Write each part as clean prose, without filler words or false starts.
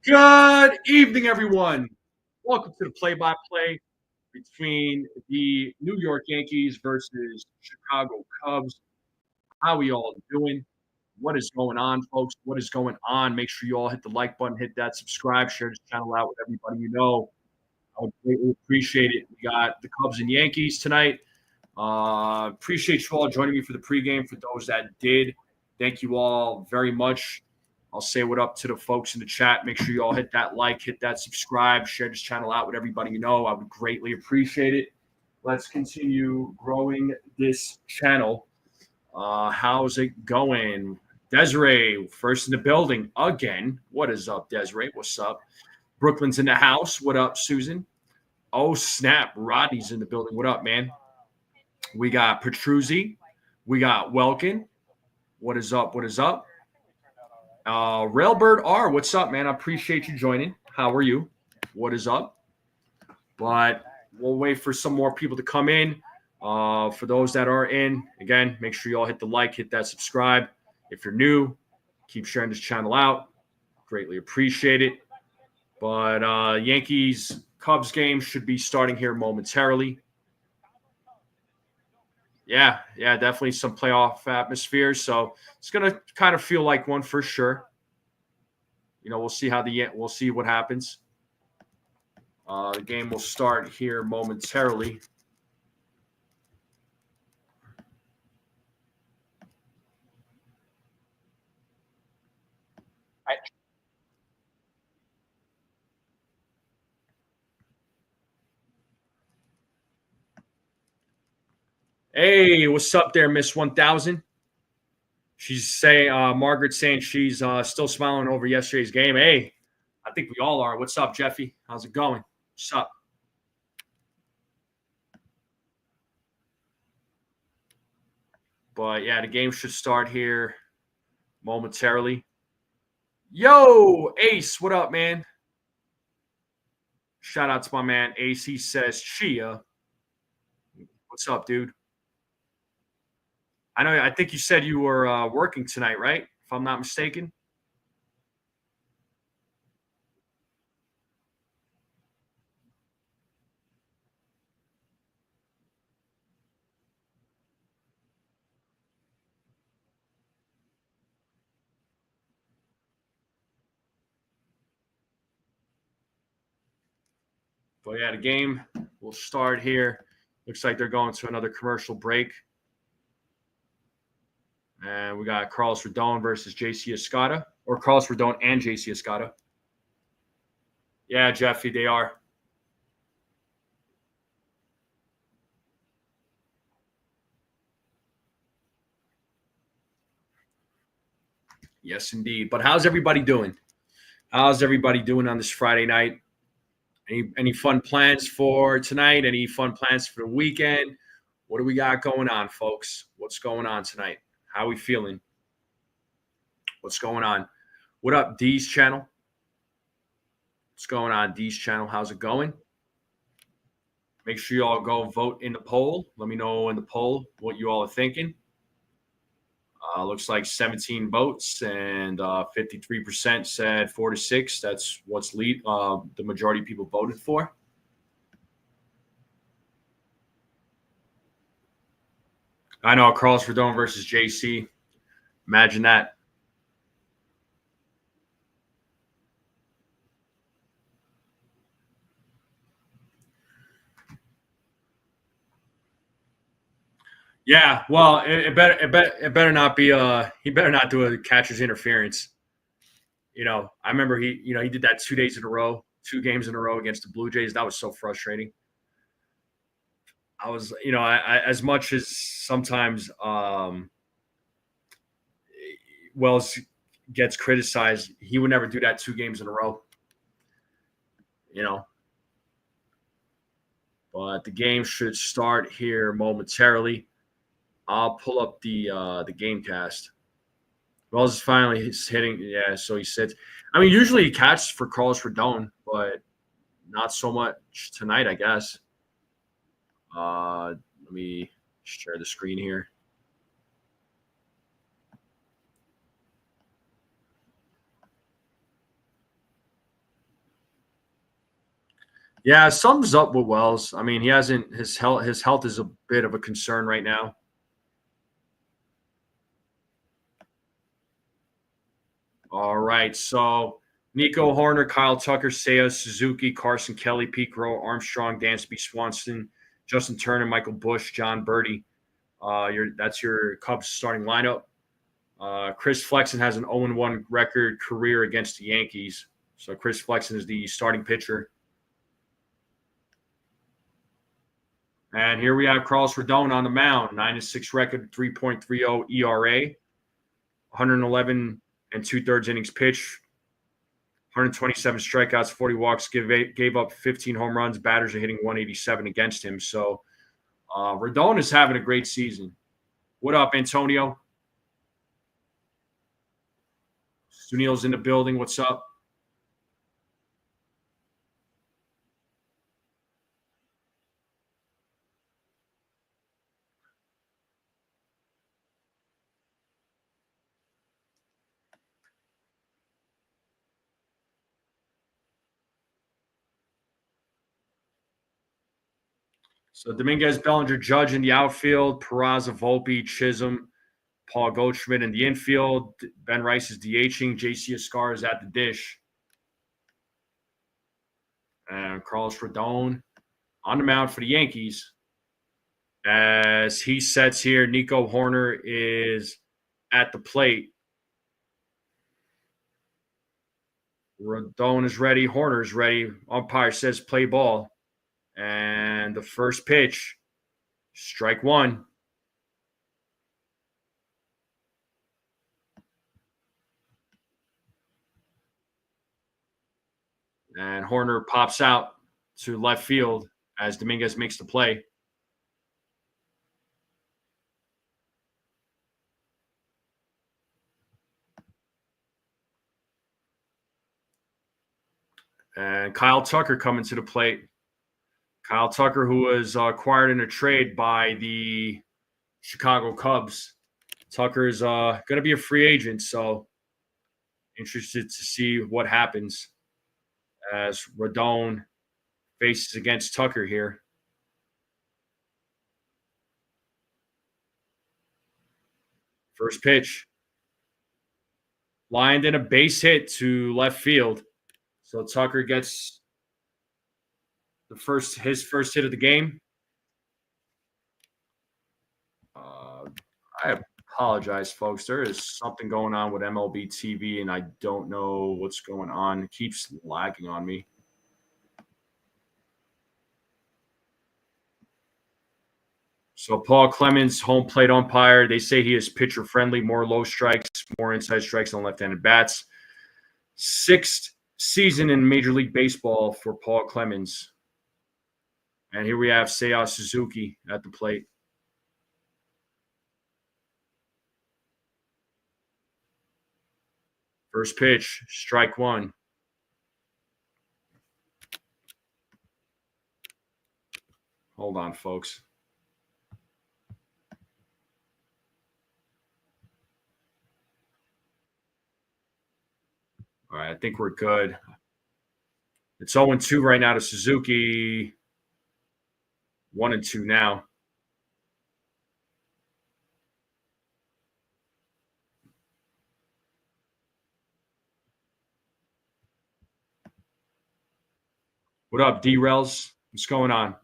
Good evening, everyone. Welcome to the play-by-play between the New York Yankees versus Chicago Cubs. How we all doing? What is going on, folks? What is going on? Make sure you all hit the like button, hit that subscribe, share this channel out with everybody you know. I would greatly appreciate it. We got the Cubs and Yankees tonight. Appreciate you all joining me for the pregame. For those that did, thank you all very much. I'll say what up to the folks in the chat. Make sure you all hit that like, hit that subscribe, share this channel out with everybody you know. I would greatly appreciate it. Let's continue growing this channel. How's it going? Desiree, first in the building again. What is up, Desiree? What's up? Brooklyn's in the house. What up, Susan? Oh, snap. Rodney's in the building. What up, man? We got Petruzzi. We got Welkin. What is up? What is up? Railbird R, what's up, man? I appreciate you joining. How are you? What is up? But we'll wait for some more people to come in. For those that are in, again, make sure you all hit the like, hit that subscribe. If you're new, keep sharing this channel out. Greatly appreciate it. But Yankees-Cubs game should be starting here momentarily. Yeah, definitely some playoff atmosphere. So it's gonna kind of feel like one for sure. You know, we'll see what happens. The game will start here momentarily. Hey, what's up there, Miss 1000? She's saying, Margaret's saying she's still smiling over yesterday's game. Hey, I think we all are. What's up, Jeffy? How's it going? What's up? But yeah, the game should start here momentarily. Yo, Ace, what up, man? Shout out to my man Ace. He says, Chia. What's up, dude? I think you said you were working tonight, right? If I'm not mistaken. But yeah, the game will start here. Looks like they're going to another commercial break. And we got Carlos Rodon versus JC Escada, or Carlos Rodon and JC Escada. Yeah, Jeffy, they are. Yes, indeed. But how's everybody doing? How's everybody doing on this Friday night? Any fun plans for tonight? Any fun plans for the weekend? What do we got going on, folks? What's going on tonight? How are we feeling? What's going on? What up, D's channel? What's going on, D's channel? How's it going? Make sure you all go vote in the poll. Let me know in the poll what you all are thinking. Looks like 17 votes and 53% said 4-6. That's what's the majority of people voted for. I know Carlos Rodon versus JC. Imagine that. Yeah, well, it better not be he better not do a catcher's interference. You know, I remember he did that 2 days in a row, 2 games in a row against the Blue Jays. That was so frustrating. I was, as much as sometimes Wells gets criticized, he would never do that 2 games in a row. You know. But the game should start here momentarily. I'll pull up the game cast. Wells is finally hitting. Yeah, so he sits. I mean, usually he catches for Carlos Rodon, but not so much tonight, I guess. Let me share the screen here. Yeah, sums up with Wells. I mean, he hasn't his health is a bit of a concern right now. All right, so Nico Horner, Kyle Tucker, Seiya Suzuki, Carson Kelly, Pete Rowe, Armstrong, Dansby Swanson, Justin Turner, Michael Bush, John Birdie. That's your Cubs starting lineup. Chris Flexen has an 0-1 record career against the Yankees. So Chris Flexen is the starting pitcher. And here we have Carlos Rodon on the mound, 9-6 record, 3.30 ERA, 111 and 2/3 innings pitched, 127 strikeouts, 40 walks, gave up 15 home runs. Batters are hitting 187 against him. So Rodon is having a great season. What up, Antonio? Sunil's in the building. What's up? So Dominguez, Bellinger, Judge in the outfield, Peraza, Volpe, Chisholm, Paul Goldschmidt in the infield. Ben Rice is DHing. JC Escar is at the dish. And Carlos Rodon on the mound for the Yankees. As he sets here, Nico Horner is at the plate. Rodon is ready. Horner is ready. Umpire says play ball. And the first pitch, strike one. And Horner pops out to left field as Dominguez makes the play. And Kyle Tucker coming to the plate. Kyle Tucker, who was acquired in a trade by the Chicago Cubs. Tucker is going to be a free agent, so interested to see what happens as Rodon faces against Tucker here. First pitch. Lined in a base hit to left field. So Tucker gets his first hit of the game. I apologize, folks. There is something going on with MLB TV, and I don't know what's going on. It keeps lagging on me. So Paul Clemens, home plate umpire. They say he is pitcher friendly, more low strikes, more inside strikes on left-handed bats. Sixth season in Major League Baseball for Paul Clemens. And here we have Seiya Suzuki at the plate. First pitch, strike one. Hold on, folks. All right, I think we're good. It's 0-2 right now to Suzuki. 1-2 now. What up, D-Rels? What's going on?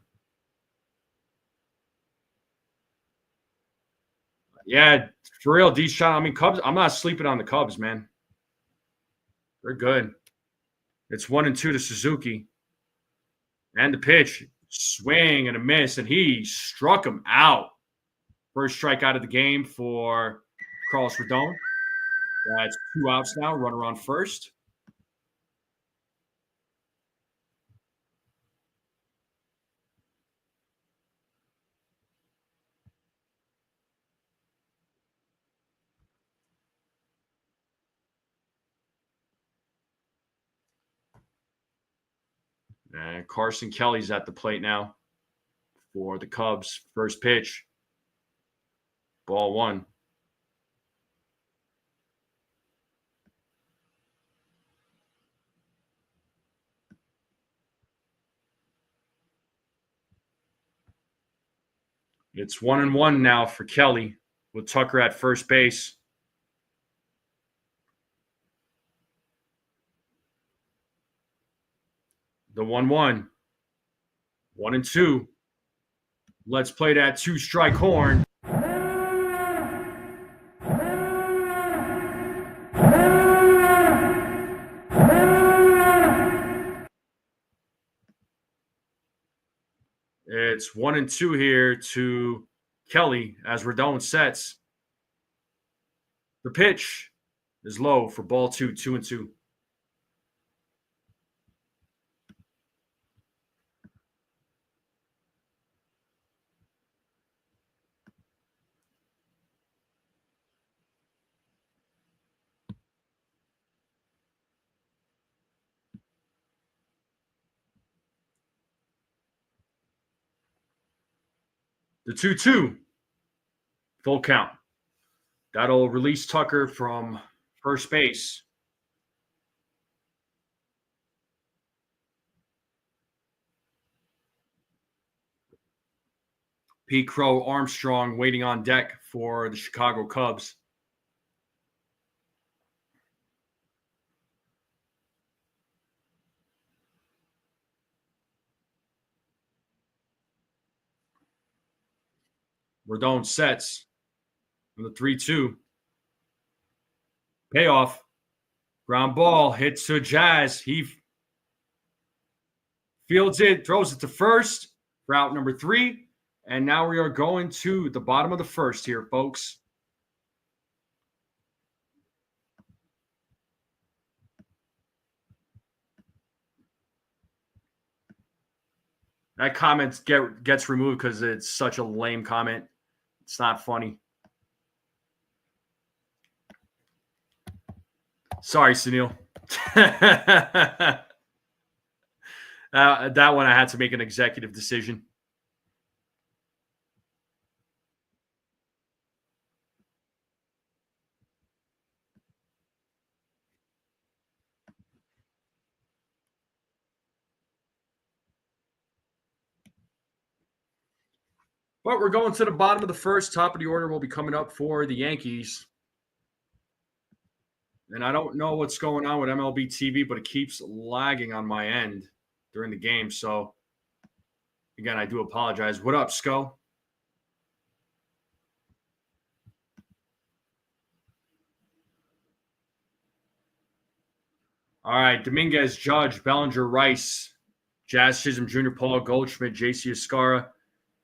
Yeah, for real, D-Shot. I mean, Cubs, I'm not sleeping on the Cubs, man. They're good. It's 1-2 to Suzuki. And the pitch, swing and a miss, and he struck him out. First strikeout of the game for Carlos Rodon. That's 2 outs now. Runner on first. And Carson Kelly's at the plate now for the Cubs. First pitch. Ball one. It's 1-1 now for Kelly with Tucker at first base. The 1-1. 1-2. Let's play that 2-strike horn. It's 1-2 here to Kelly as Rodon sets. The pitch is low for ball 2, 2-2. The 2-2. Full count. That'll release Tucker from first base. Pete Crow Armstrong waiting on deck for the Chicago Cubs. Rodon sets on the 3-2. Payoff. Ground ball hits to Jazz. He fields it, throws it to first for out number 3. And now we are going to the bottom of the first here, folks. That comment gets removed because it's such a lame comment. It's not funny. Sorry, Sunil. That one I had to make an executive decision. But we're going to the bottom of the first. Top of the order will be coming up for the Yankees. And I don't know what's going on with MLB TV, but it keeps lagging on my end during the game. So, again, I do apologize. What up, Sco? All right, Dominguez, Judge, Bellinger, Rice, Jazz Chisholm Jr., Paul Goldschmidt, J.C. Escara,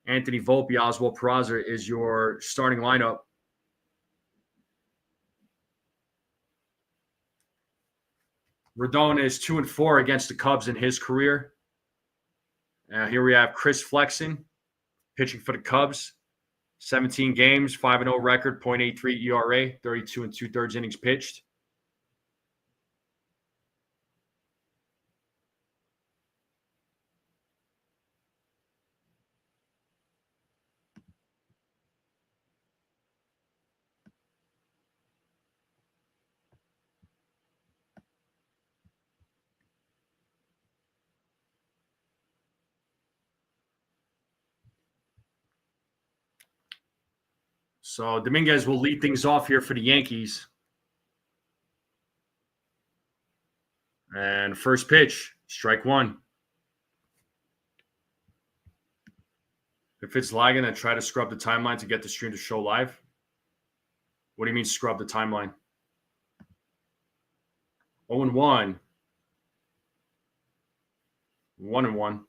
Anthony Volpe, Oswald Peraza is your starting lineup. Rodon is 2-4 against the Cubs in his career. Here we have Chris Flexen pitching for the Cubs. 17 games, 5-0 record, .83 ERA, 32 2/3 innings pitched. So Dominguez will lead things off here for the Yankees. And first pitch, strike one. If it's lagging, I try to scrub the timeline to get the stream to show live. What do you mean scrub the timeline? 0-1. 1-1.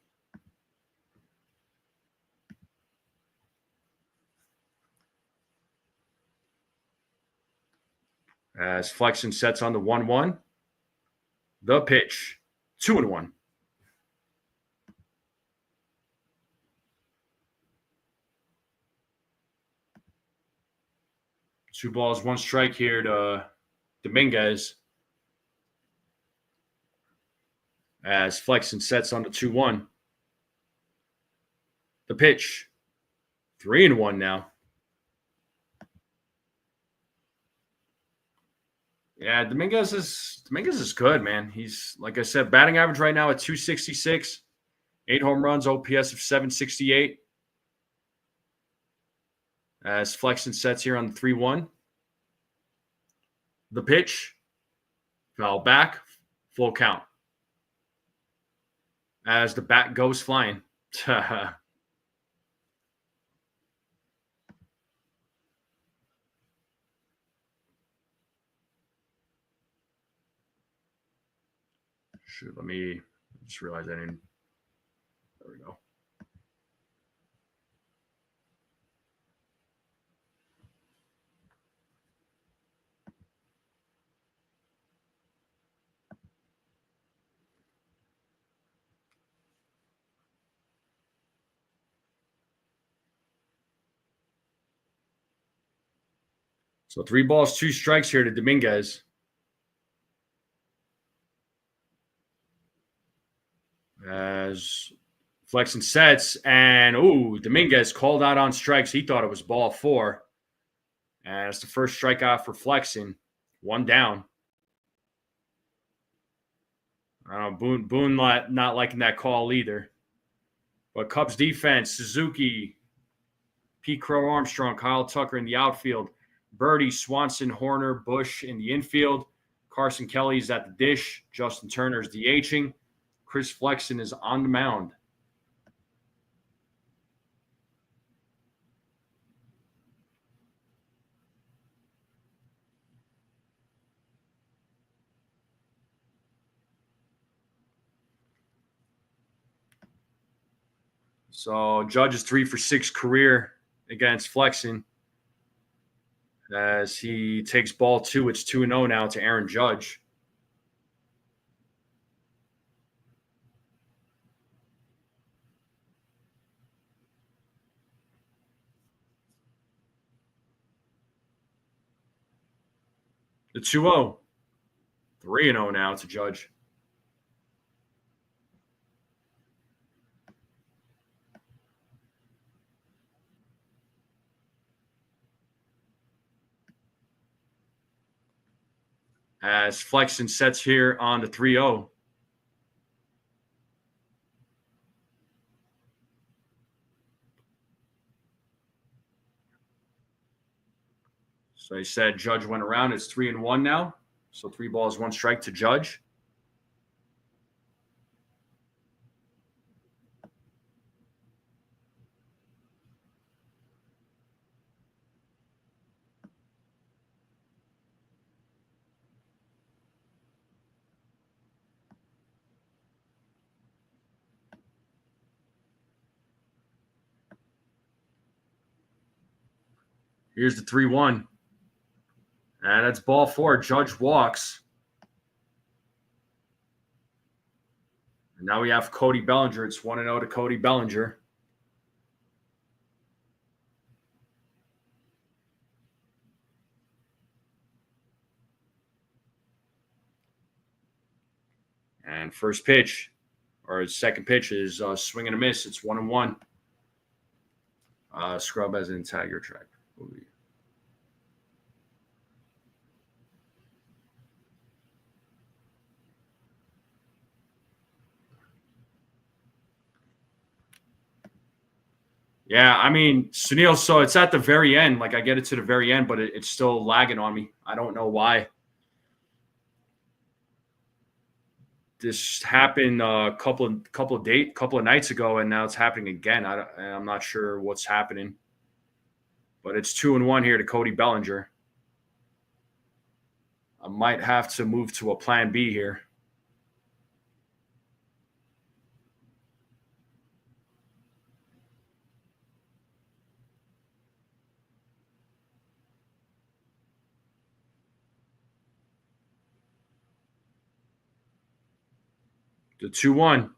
As Flexen sets on the 1-1. The pitch, 2-1. Two balls, one strike here to Dominguez. As Flexen sets on the 2-1. The pitch, 3-1 now. Yeah, Dominguez is good, man. He's, like I said, batting average right now at .266, 8 home runs, OPS of .768. As Flexen sets here on the 3-1. The pitch. Foul back. Full count. As the bat goes flying. Shoot, let me just realize I didn't. There we go. So 3 balls, 2 strikes here to Dominguez. As Flexen sets, and Dominguez called out on strikes. He thought it was ball 4. And it's the first strikeout for Flexen. 1 down. Boone not liking that call either. But Cubs defense, Suzuki, Pete Crow Armstrong, Kyle Tucker in the outfield, Birdie, Swanson, Horner, Bush in the infield, Carson Kelly's at the dish, Justin Turner's DHing, Chris Flexen is on the mound. So Judge is 3 for 6 career against Flexen. As he takes ball 2, it's 2-0 now to Aaron Judge. The 2-0. 3-0 now to Judge. As Flexen sets here on the 3-0. So he said Judge went around. It's 3-1 now. So 3 balls, 1 strike to Judge. Here's the 3-1. And that's ball 4. Judge walks. And now we have Cody Bellinger. It's 1-0 to Cody Bellinger. And first pitch, or his second pitch, is swing and a miss. It's 1-1. Scrub as an Tiger track. Yeah, I mean, Sunil, so it's at the very end. Like, I get it to the very end, but it's still lagging on me. I don't know why. This happened a couple of nights ago, and now it's happening again. I'm not sure what's happening. But it's 2-1 here to Cody Bellinger. I might have to move to a plan B here. The 2-1.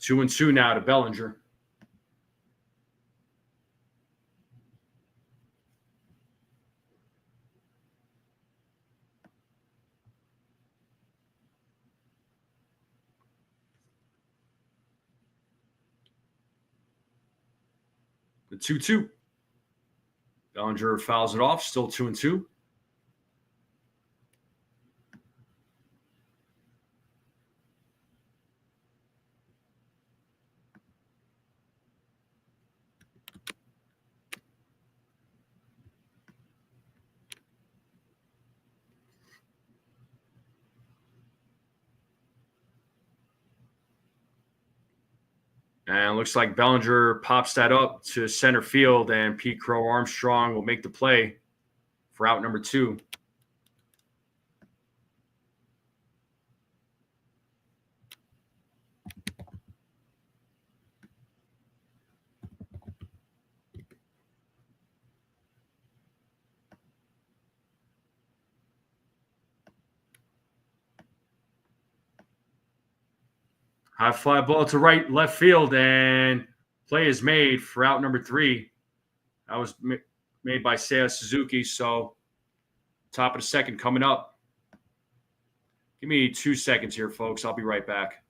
2-2 now to Bellinger. The 2-2. Bellinger fouls it off. Still 2-2. And looks like Bellinger pops that up to center field, and Pete Crow Armstrong will make the play for out number 2. High fly ball to left field, and play is made for out number 3. That was made by Seiya Suzuki. So, top of the second coming up. Give me 2 seconds here, folks. I'll be right back.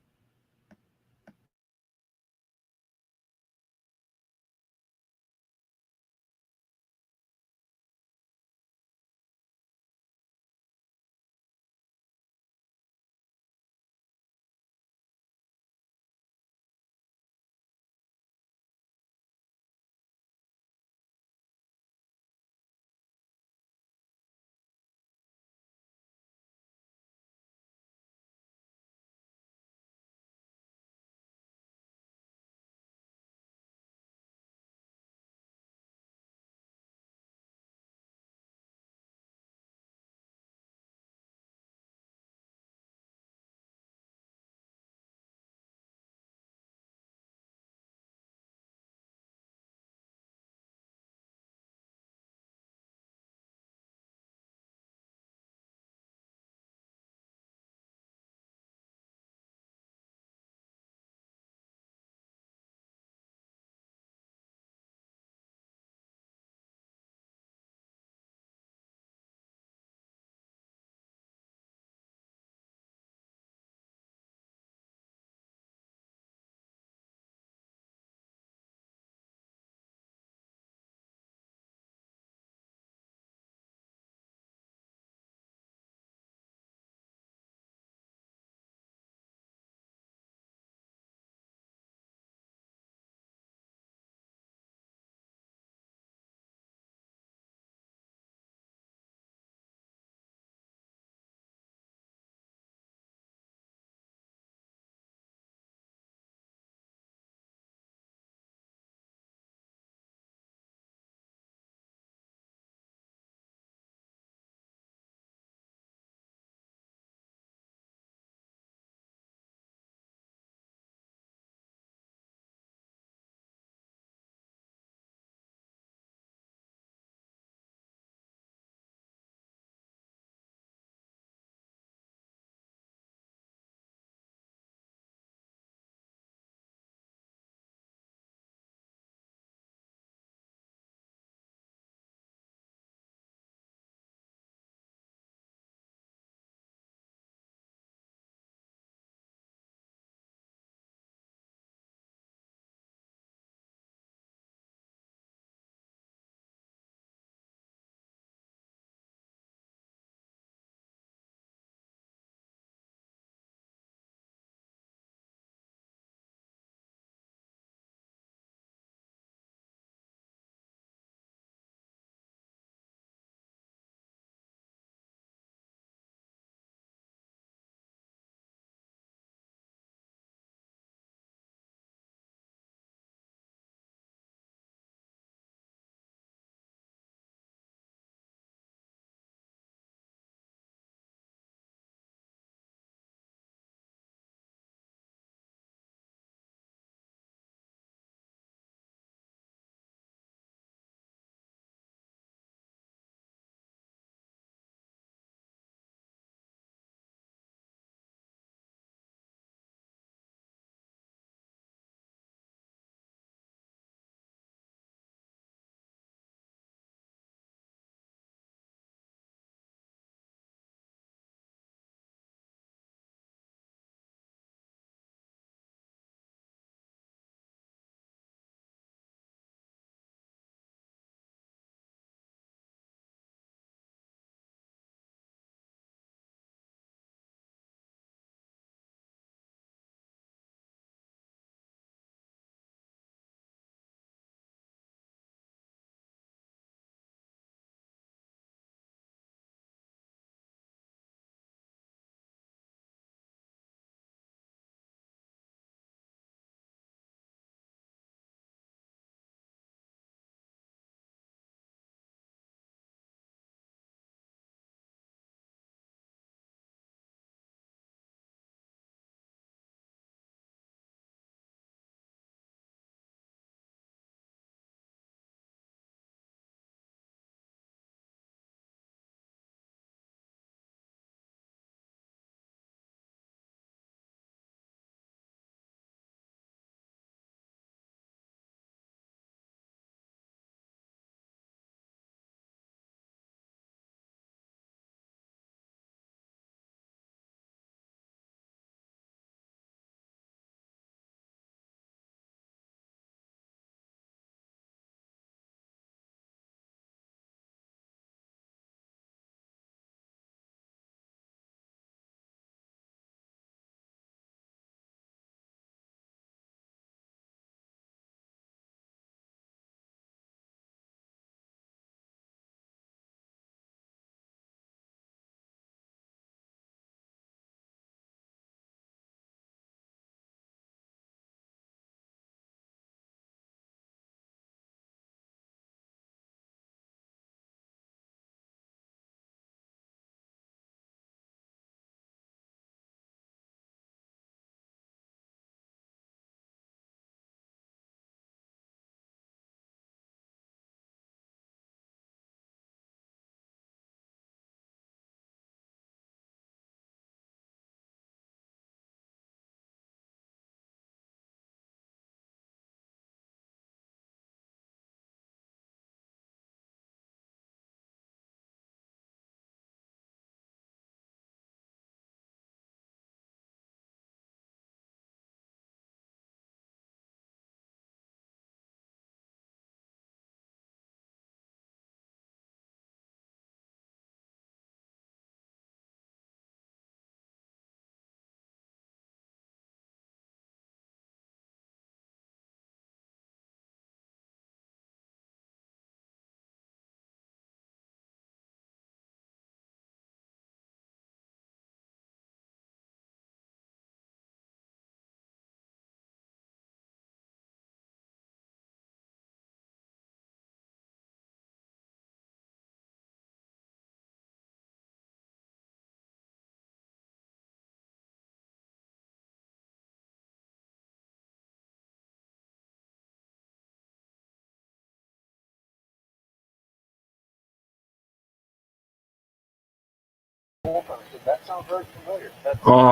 All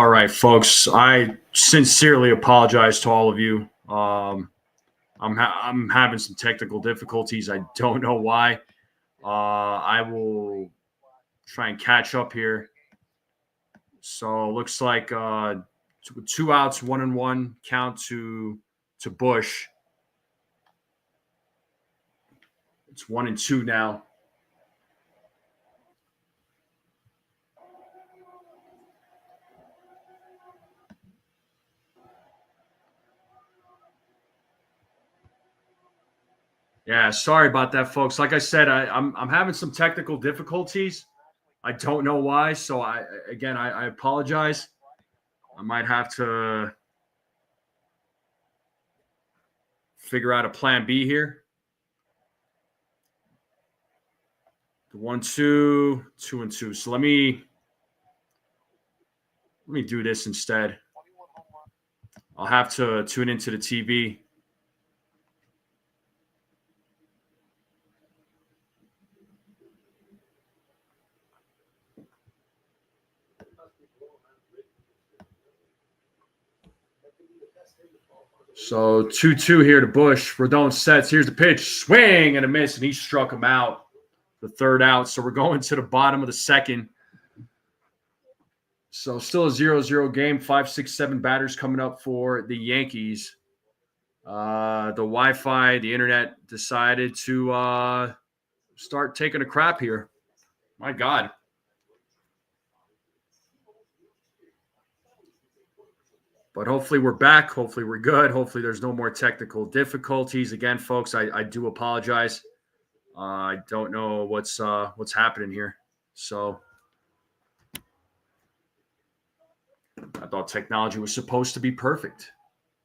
right, folks. I sincerely apologize to all of you. I'm having some technical difficulties. I don't know why. I will try and catch up here. So it looks like 2 outs, 1-1 count to Bush. It's 1-2 now. Yeah, sorry about that, folks. Like I said, I'm having some technical difficulties. I don't know why. So I apologize. I might have to figure out a plan B here. The 1-2, 2-2. So let me do this instead. I'll have to tune into the TV. So 2-2 here to Bush. Rodon sets. Here's the pitch. Swing and a miss, and he struck him out. The third out. So we're going to the bottom of the second. So still a 0-0 game. 5, 6, 7 batters coming up for the Yankees. The Wi-Fi, the internet decided to start taking a crap here. My God. But hopefully we're back. Hopefully we're good. Hopefully there's no more technical difficulties. Again, folks, I do apologize. I don't know what's happening here. So I thought technology was supposed to be perfect.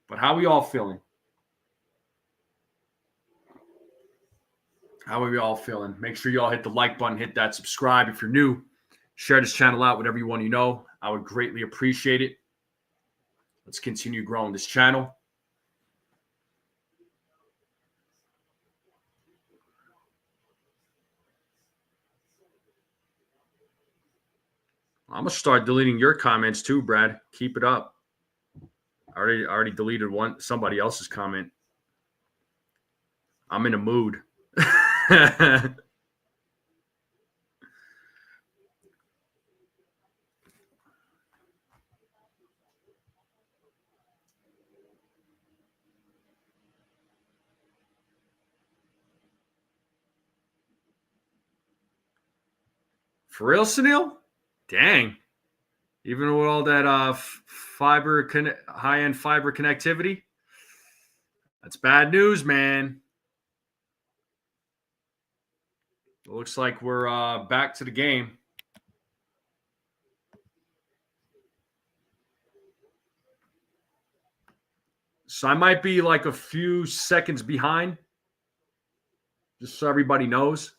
But how are we all feeling? How are we all feeling? Make sure you all hit the like button, hit that subscribe. If you're new, share this channel out with everyone you know. I would greatly appreciate it. Let's continue growing this channel. I'm gonna start deleting your comments too, Brad. Keep it up. I already deleted somebody else's comment. I'm in a mood. For real, Snell? Dang. Even with all that high-end fiber connectivity, that's bad news, man. It looks like we're back to the game. So I might be like a few seconds behind, just so everybody knows.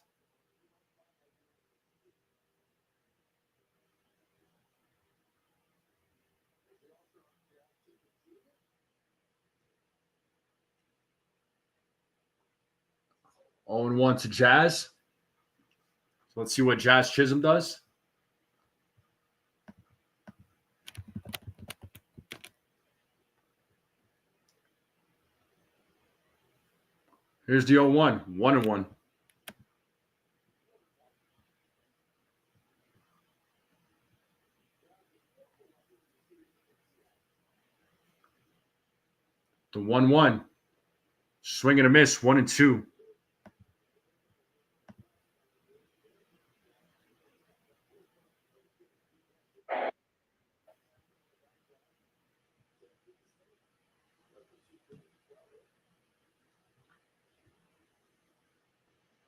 Oh, and 1 to Jazz. So let's see what Jazz Chisholm does. Here's the 0-1. 1-1. The 1-1. Swing and a miss. 1-2.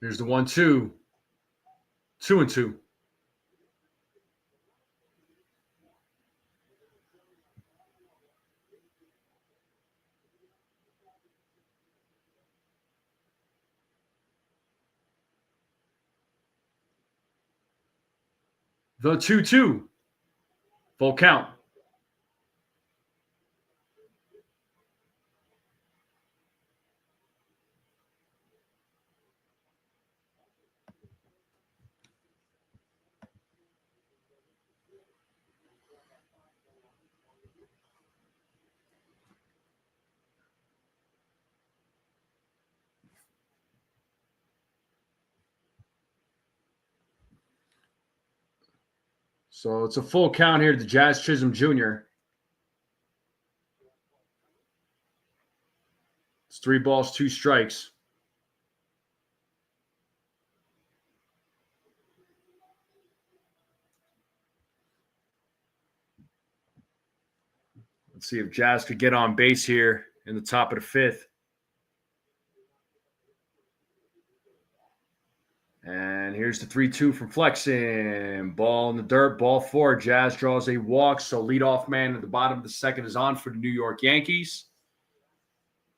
Here's the 1-2. 2-2. The 2-2. Full count. So it's a full count here to Jazz Chisholm Jr. It's 3 balls, 2 strikes. Let's see if Jazz could get on base here in the top of the 5th. And here's the 3-2 from Flexen. Ball in the dirt, ball 4. Jazz draws a walk, so leadoff man at the bottom of the 2nd is on for the New York Yankees.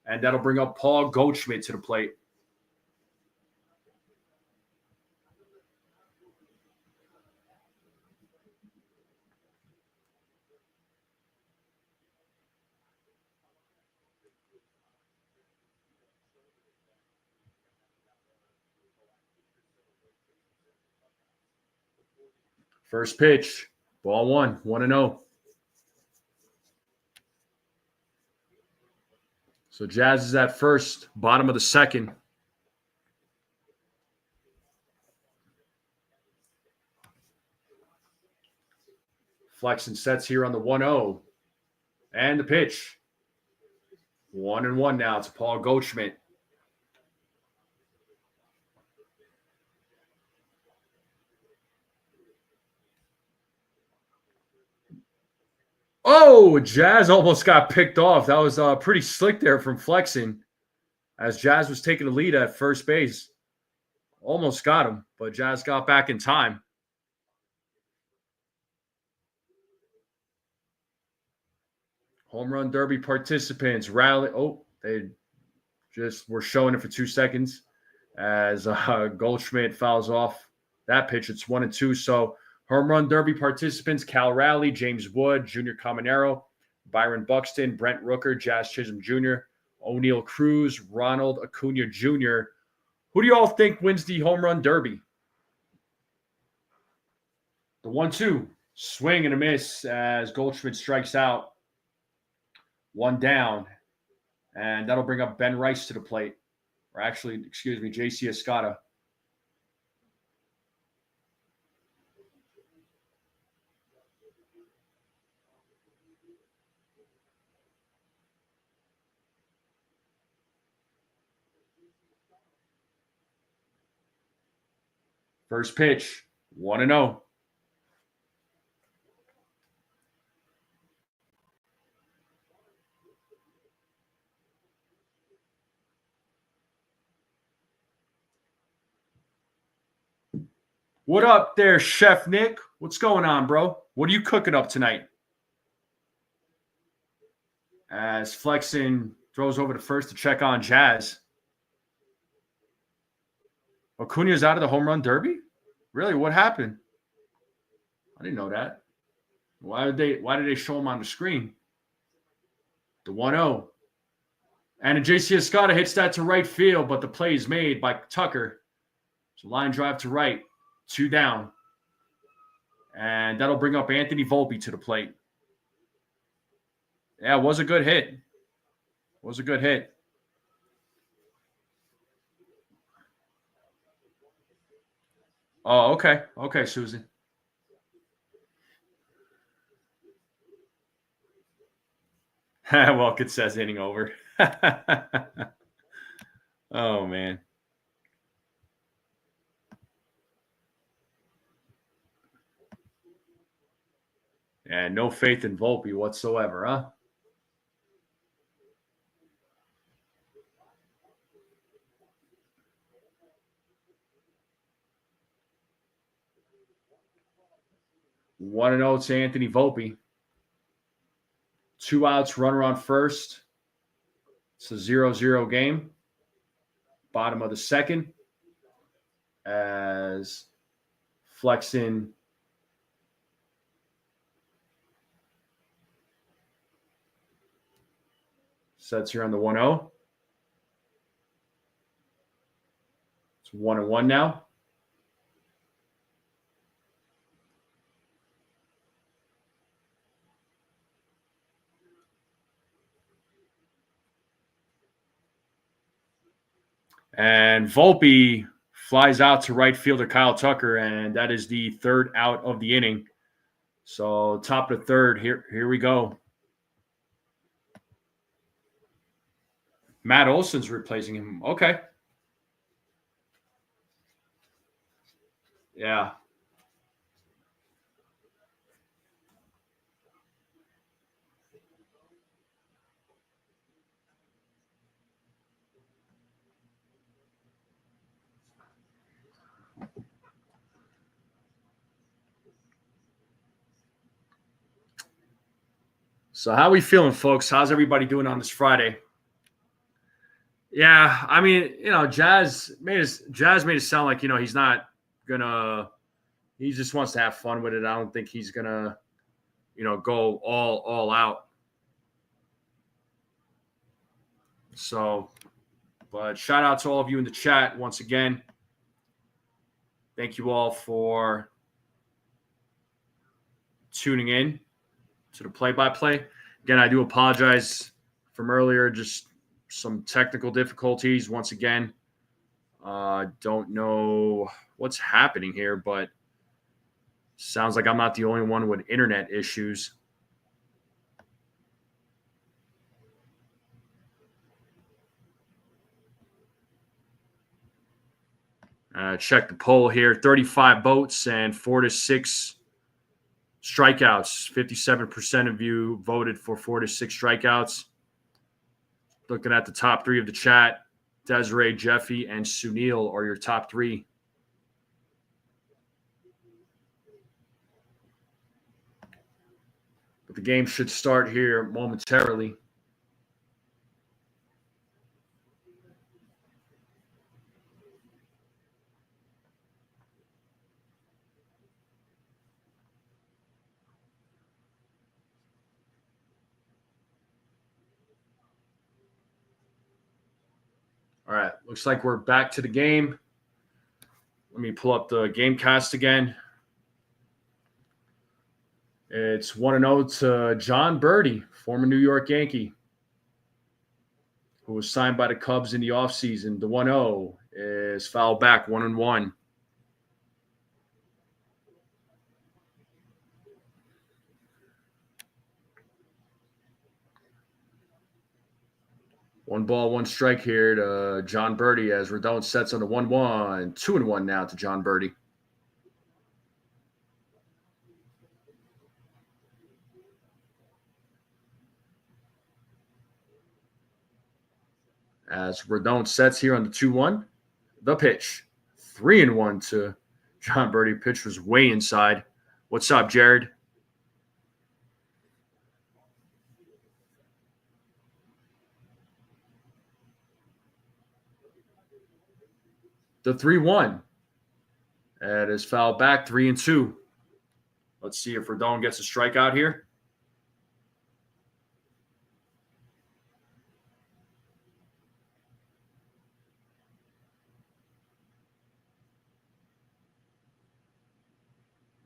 And that'll bring up Paul Goldschmidt to the plate. First pitch, ball 1, 1-0. So Jazz is at first, bottom of the 2nd. Flexen sets here on the 1-0. And the pitch. 1-1 now to Paul Goldschmidt. Oh, Jazz almost got picked off. That was pretty slick there from Flexen as Jazz was taking the lead at first base. Almost got him, but Jazz got back in time. Home run derby participants rally. Oh, they just were showing it for 2 seconds as Goldschmidt fouls off that pitch. It's 1-2. So home run derby participants: Cal Raleigh, James Wood, Junior Caminero, Byron Buxton, Brent Rooker, Jazz Chisholm Jr., O'Neill Cruz, Ronald Acuna Jr. Who do you all think wins the home run derby? The 1-2. Swing and a miss as Goldschmidt strikes out. 1 down. And that'll bring up Ben Rice to the plate. Or actually, excuse me, J.C. Escada. First pitch, 1-0. What up there, Chef Nick? What's going on, bro? What are you cooking up tonight? As Flexen throws over to first to check on Jazz. Acuna's out of the home run derby? Really? What happened? I didn't know that. Why did they show him on the screen? The 1-0. And J.C. Escada hits that to right field, but the play is made by Tucker. So line drive to right. 2 down. And that'll bring up Anthony Volpe to the plate. Yeah, it was a good hit. Oh, okay. Okay, Susan. Well, it says inning over. Oh, man. And no faith in Volpe whatsoever, huh? One and 0 to Anthony Volpe. 2 outs, runner on first. It's a 0-0 game. Bottom of the 2nd. As Flexen sets here on the 1-0. It's 1-1 now. And Volpe flies out to right fielder Kyle Tucker, and that is the 3rd out of the inning So top of the third, here we go. Matt Olson's replacing him. Okay. Yeah. So how we feeling, folks? How's everybody doing on this Friday? Yeah, I mean, Jazz made it sound like he's not gonna. He just wants to have fun with it. I don't think he's gonna, go all out. So, but shout out to all of you in the chat once again. Thank you all for tuning in to the play-by-play. Again, I do apologize from earlier. Just some technical difficulties once again. Don't know what's happening here, but sounds like I'm not the only one with internet issues. Check the poll here. 35 votes and 4 to 6 strikeouts. 57% of you voted for 4 to 6 strikeouts. Looking at the top three of the chat, Desiree, Jeffy, and Sunil are your top three. But the game should start here momentarily. All right, looks like we're back to the game. Let me pull up the game cast again. It's 1-0 to John Birdie, former New York Yankee, who was signed by the Cubs in the offseason. The 1-0 is fouled back, 1-1. One ball, one strike here to John Birdie as Rodon sets on the 1-1. 2-1 now to John Birdie. As Rodon sets here on the 2-1. The pitch. 3-1 to John Birdie. Pitch was way inside. What's up, Jared? The 3-1. That is fouled back, 3-2. Let's see if Rodon gets a strikeout here.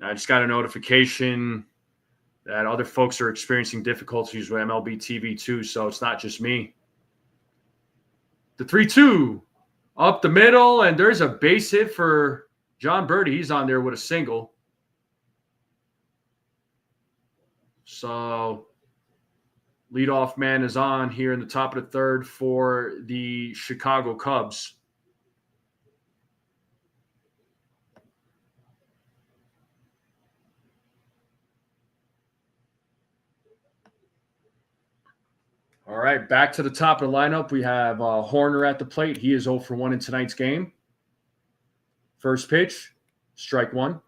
I just got a notification that other folks are experiencing difficulties with MLB TV too, so it's not just me. The 3-2 up the middle, and there's a base hit for John Birdie. He's on there with a single. So leadoff man is on here in the top of the third for the Chicago Cubs. All right, back to the top of the lineup. We have Horner at the plate. He is 0 for 1 in tonight's game. First pitch, strike one.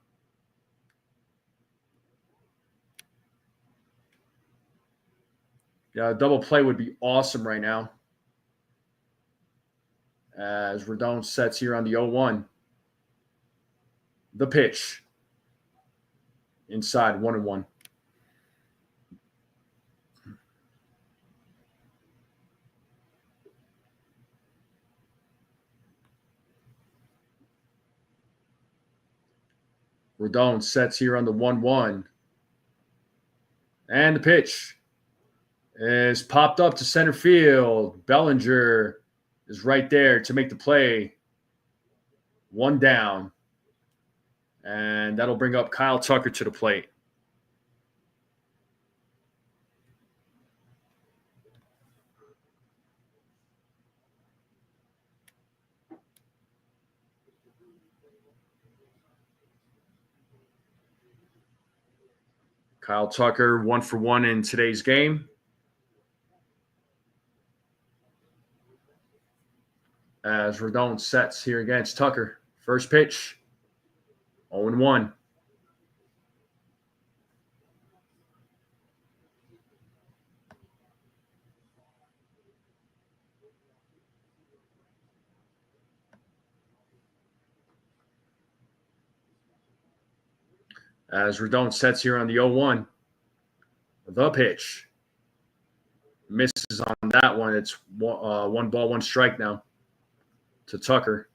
Yeah, a double play would be awesome right now. As Rodon sets here on the 0-1. The pitch. Inside, 1-1. Rodon sets here on the 1-1. And the pitch is popped up to center field. Bellinger is right there to make the play. One down. And that'll bring up Kyle Tucker to the plate. Kyle Tucker, 1-for-1 in today's game. As Rodon sets here against Tucker. First pitch, 0-1. As Rodon sets here on the 0-1. The pitch. Misses on that one. It's 1 ball, 1 strike now to Tucker.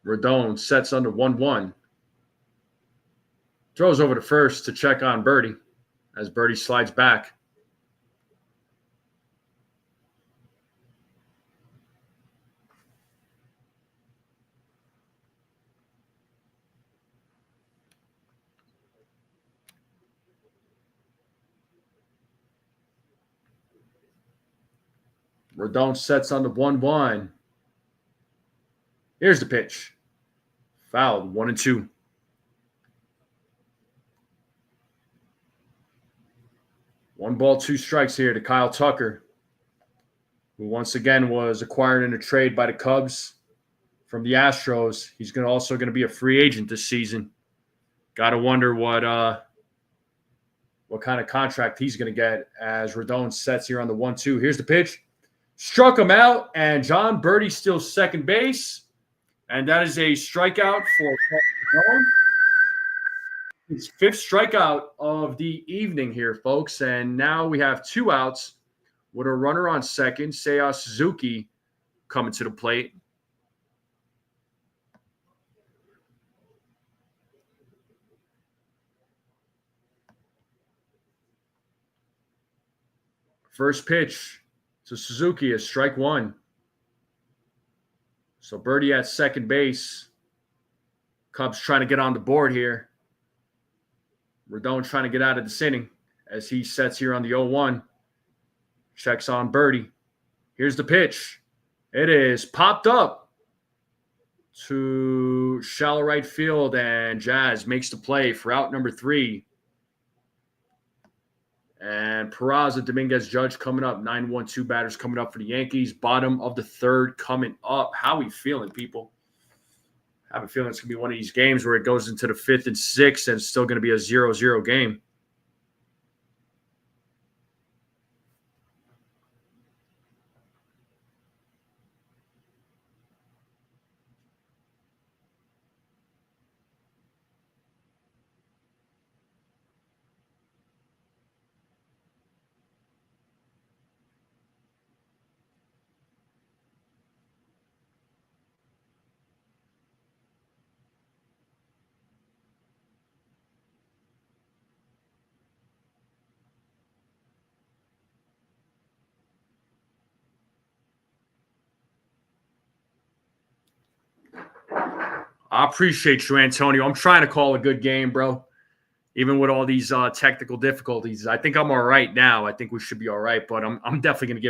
Rodon sets under 1-1. Throws over to first to check on Birdie as Birdie slides back. Rodon sets on the 1-1. Here's the pitch. Fouled, 1-2. One ball, 2 strikes here to Kyle Tucker, who once again was acquired in a trade by the Cubs from the Astros. He's also going to be a free agent this season. Got to wonder what kind of contract he's going to get as Rodon sets here on the 1-2. Here's the pitch. Struck him out, and John Birdie steals second base. And that is a strikeout for Rodon. His 5th strikeout of the evening here, folks. And now we have 2 outs with a runner on second. Seiya Suzuki coming to the plate. First pitch to Suzuki is strike 1. So Birdie at second base. Cubs trying to get on the board here. Rodon trying to get out of this inning as he sets here on the 0-1. Checks on Birdie. Here's the pitch. It is popped up to shallow right field, and Jazz makes the play for out number 3. And Peraza, Dominguez, Judge coming up. 9-1-2 batters coming up for the Yankees. Bottom of the 3rd coming up. How we feeling, people? I have a feeling it's going to be one of these games where it goes into the 5th and 6th and it's still going to be a 0-0 game. I appreciate you, Antonio. I'm trying to call a good game, bro. Even with all these technical difficulties, I think I'm all right now. I think we should be all right, but I'm definitely going to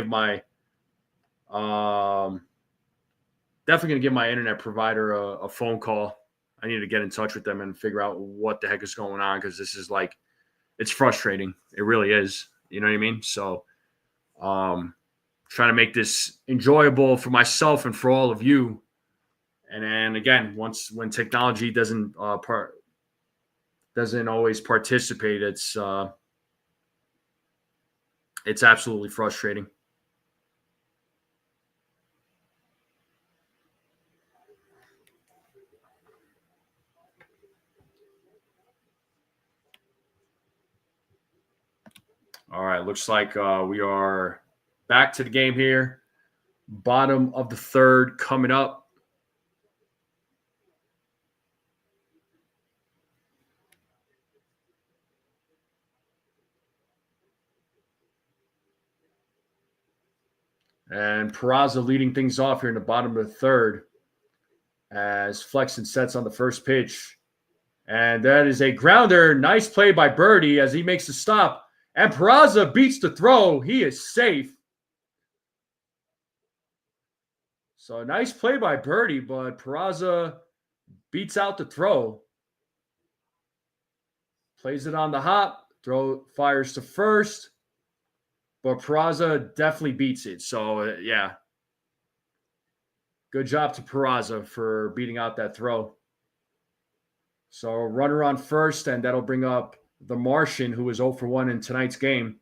give my internet provider a phone call. I need to get in touch with them and figure out what the heck is going on, because this is like, it's frustrating. It really is. You know what I mean? So, trying to make this enjoyable for myself and for all of you. And then again, when technology doesn't always participate, it's absolutely frustrating. All right, looks like we are back to the game here. Bottom of the 3rd coming up. And Peraza leading things off here in the bottom of the 3rd as Flexen sets on the first pitch. And that is a grounder. Nice play by Birdie as he makes the stop. And Peraza beats the throw. He is safe. So nice play by Birdie, but Peraza beats out the throw. Plays it on the hop. Throw fires to first. But Peraza definitely beats it. So, yeah. Good job to Peraza for beating out that throw. So, runner on first, and that'll bring up the Martian, who was 0 for 1 in tonight's game.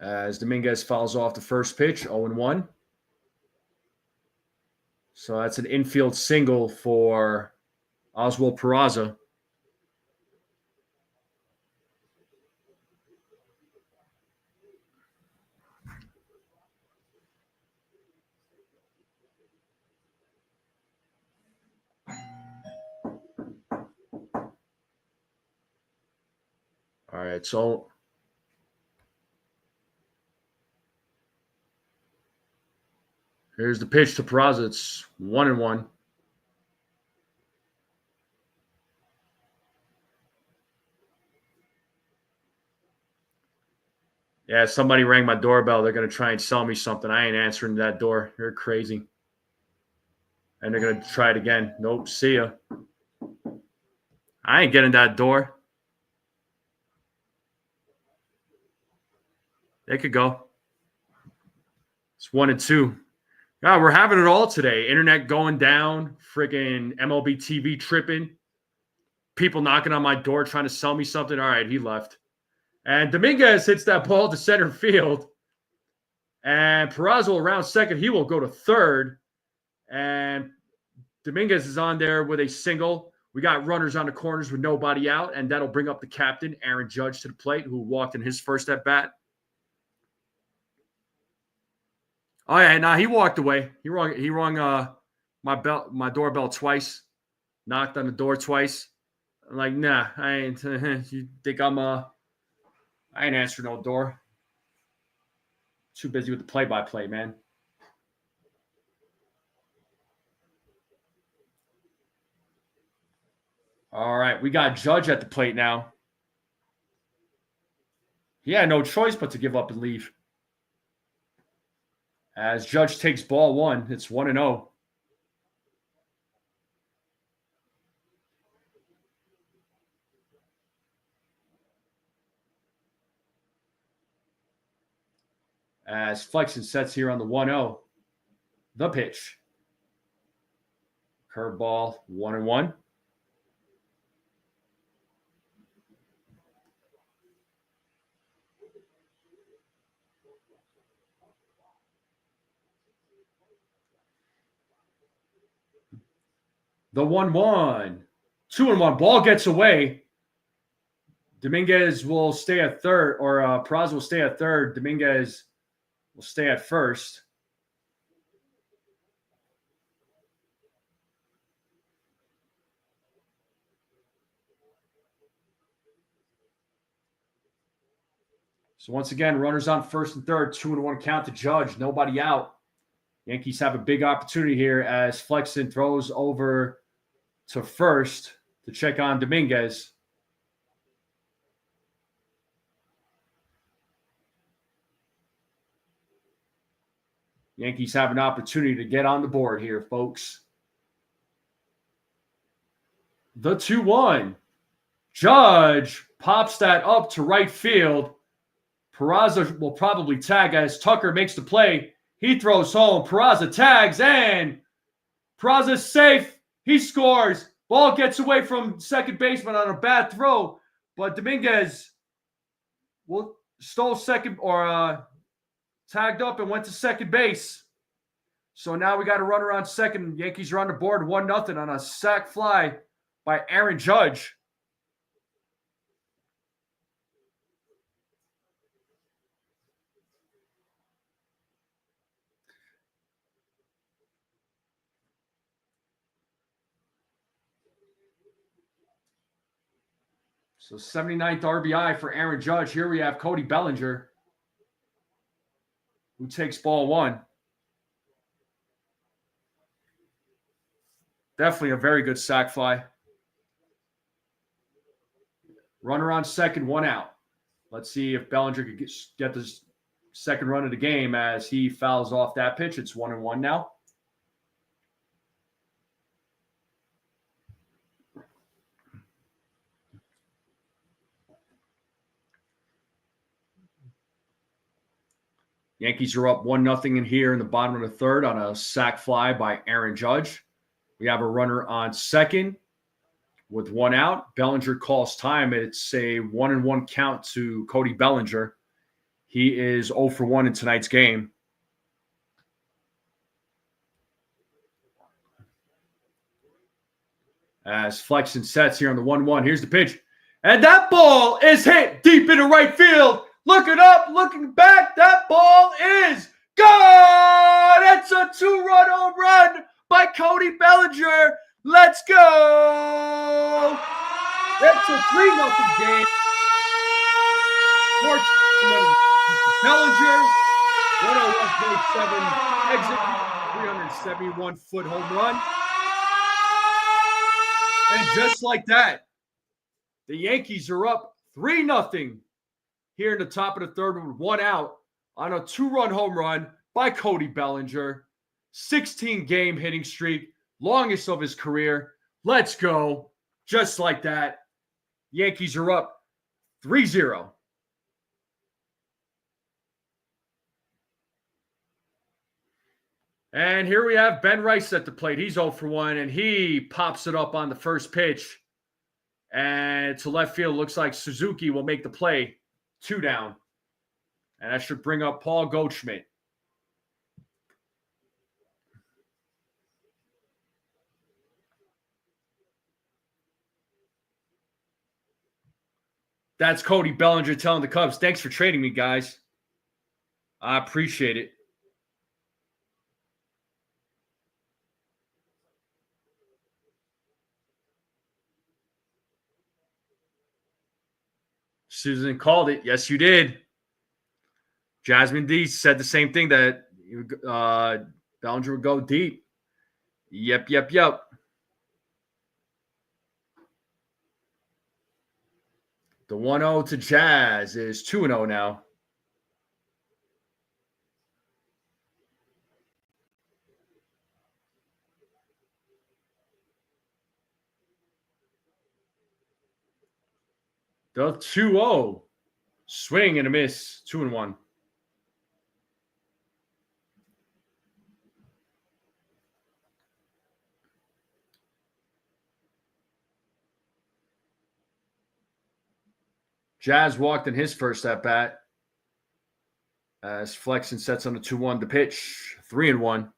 As Dominguez fouls off the first pitch, 0-1. So that's an infield single for Oswald Peraza. All right, so here's the pitch to Peraza. It's 1-1. Yeah, somebody rang my doorbell. They're going to try and sell me something. I ain't answering that door. You're crazy. And they're going to try it again. Nope, see ya. I ain't getting that door. They could go. It's 1-2. God, we're having it all today. Internet going down. Friggin' MLB TV tripping. People knocking on my door trying to sell me something. All right, he left. And Dominguez hits that ball to center field. And Peraza around second. He will go to third. And Dominguez is on there with a single. We got runners on the corners with nobody out. And that'll bring up the captain, Aaron Judge, to the plate, who walked in his first at bat. Oh, yeah, he walked away. He rung my doorbell twice. Knocked on the door twice. I'm like, nah, I ain't. You think I ain't answering no door. Too busy with the play-by-play, man. All right, we got Judge at the plate now. He had no choice but to give up and leave. As Judge takes ball one, it's 1-0. As Flexen sets here on the 1-0. The pitch. Curveball, 1-1. The 1-1. 2-1. Ball gets away. Dominguez will stay at third, or Peraza will stay at third. Dominguez will stay at first. So once again, runners on first and third, 2-1 count to Judge. Nobody out. Yankees have a big opportunity here as Flexen throws over to first to check on Dominguez. Yankees have an opportunity to get on the board here, folks. The 2-1. Judge pops that up to right field. Peraza will probably tag as Tucker makes the play. He throws home. Peraza tags, and Peraza's safe. He scores. Ball gets away from second baseman on a bad throw, but Dominguez stole second or tagged up and went to second base. So now we got a runner on second. Yankees are on the board 1-0 on a sac fly by Aaron Judge. So 79th RBI for Aaron Judge. Here we have Cody Bellinger, who takes ball one. Definitely a very good sac fly. Runner on second, one out. Let's see if Bellinger could get this second run of the game as he fouls off that pitch. It's 1-1 now. Yankees are up 1-0 in here in the bottom of the third on a sac fly by Aaron Judge. We have a runner on second with one out. Bellinger calls time. It's a 1-1 count to Cody Bellinger. He is 0 for 1 in tonight's game. As Flexen sets here on the 1-1. Here's the pitch. And that ball is hit deep into right field. Looking up, looking back. That ball is gone. It's a 2-run home run by Cody Bellinger. Let's go. It's a 3-0 game. Cortes Bellinger, 101.7 exit, 371-foot home run. And just like that, the Yankees are up 3-0 here in the top of the third with one out on a 2-run home run by Cody Bellinger. 16-game hitting streak, longest of his career. Let's go. Just like that, Yankees are up 3-0. And here we have Ben Rice at the plate. He's 0 for 1, and he pops it up on the first pitch. And to left field, looks like Suzuki will make the play. 2 down. And that should bring up Paul Goldschmidt. That's Cody Bellinger telling the Cubs, thanks for trading me, guys. I appreciate it. Susan called it. Yes, you did. Jasmine D said the same thing, that Bellinger would go deep. Yep. The 1-0 to Jazz is 2-0 now. The 2-0. Swing and a miss. 2-1. Jazz walked in his first at bat as Flexen sets on the 2-1 to pitch. 3-1.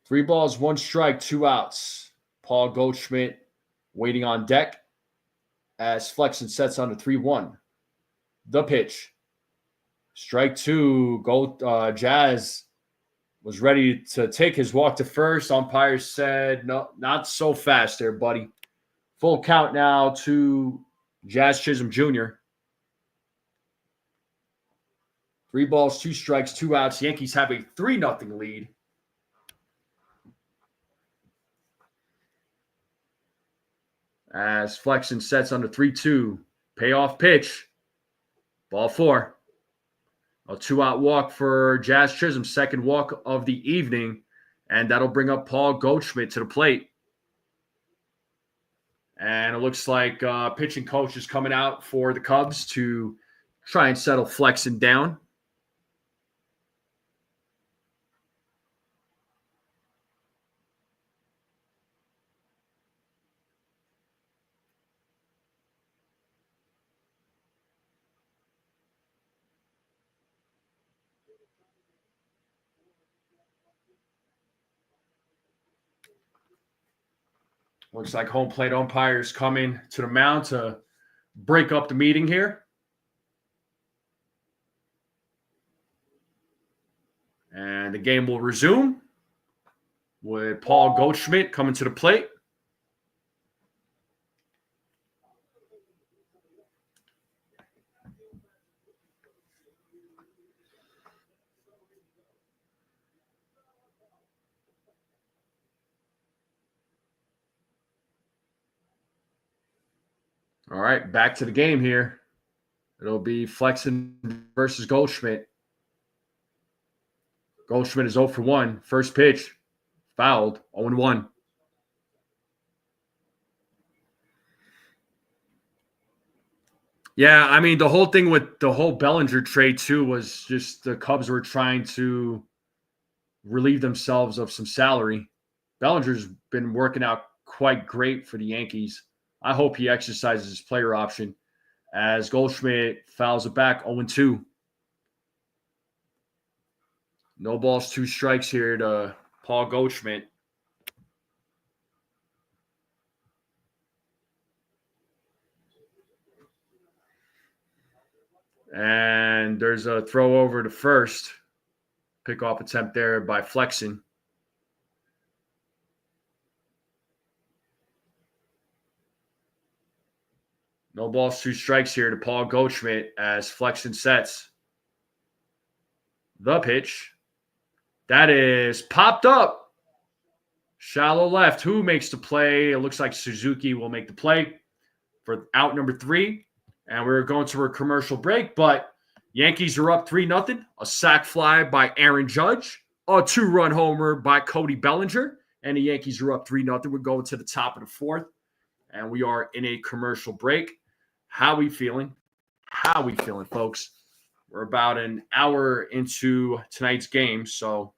Three balls, one strike, 2 outs. Paul Goldschmidt waiting on deck as Flexen sets on the 3-1. The pitch. Strike 2. Jazz was ready to take his walk to first. Umpire said, no, not so fast there, buddy. Full count now to Jazz Chisholm Jr. 3 balls, 2 strikes, 2 outs. Yankees have a 3-0 lead. As Flexen sets on the 3-2. Payoff pitch. Ball 4. A 2-out walk for Jazz Chisholm, second walk of the evening. And that'll bring up Paul Goldschmidt to the plate. And it looks like pitching coach is coming out for the Cubs to try and settle Flexen down. Looks like home plate umpires coming to the mound to break up the meeting here. And the game will resume with Paul Goldschmidt coming to the plate. All right, back to the game here. It'll be Flexen versus Goldschmidt. Goldschmidt is 0 for 1. First pitch, fouled, 0-1. Yeah, I mean, the whole thing with the whole Bellinger trade, too, was just the Cubs were trying to relieve themselves of some salary. Bellinger's been working out quite great for the Yankees. I hope he exercises his player option as Goldschmidt fouls it back 0-2. No balls, 2 strikes here to Paul Goldschmidt. And there's a throw over to first. Pickoff attempt there by Flexen. No balls, 2 strikes here to Paul Goldschmidt as Flexen sets. The pitch. That is popped up. Shallow left. Who makes the play? It looks like Suzuki will make the play for out number 3. And we're going to a commercial break, but Yankees are up 3-0. A sac fly by Aaron Judge. A 2-run homer by Cody Bellinger. And the Yankees are up 3-0. We're going to the top of the 4th. And we are in a commercial break. How we feeling? How we feeling, folks? We're about an hour into tonight's game. So,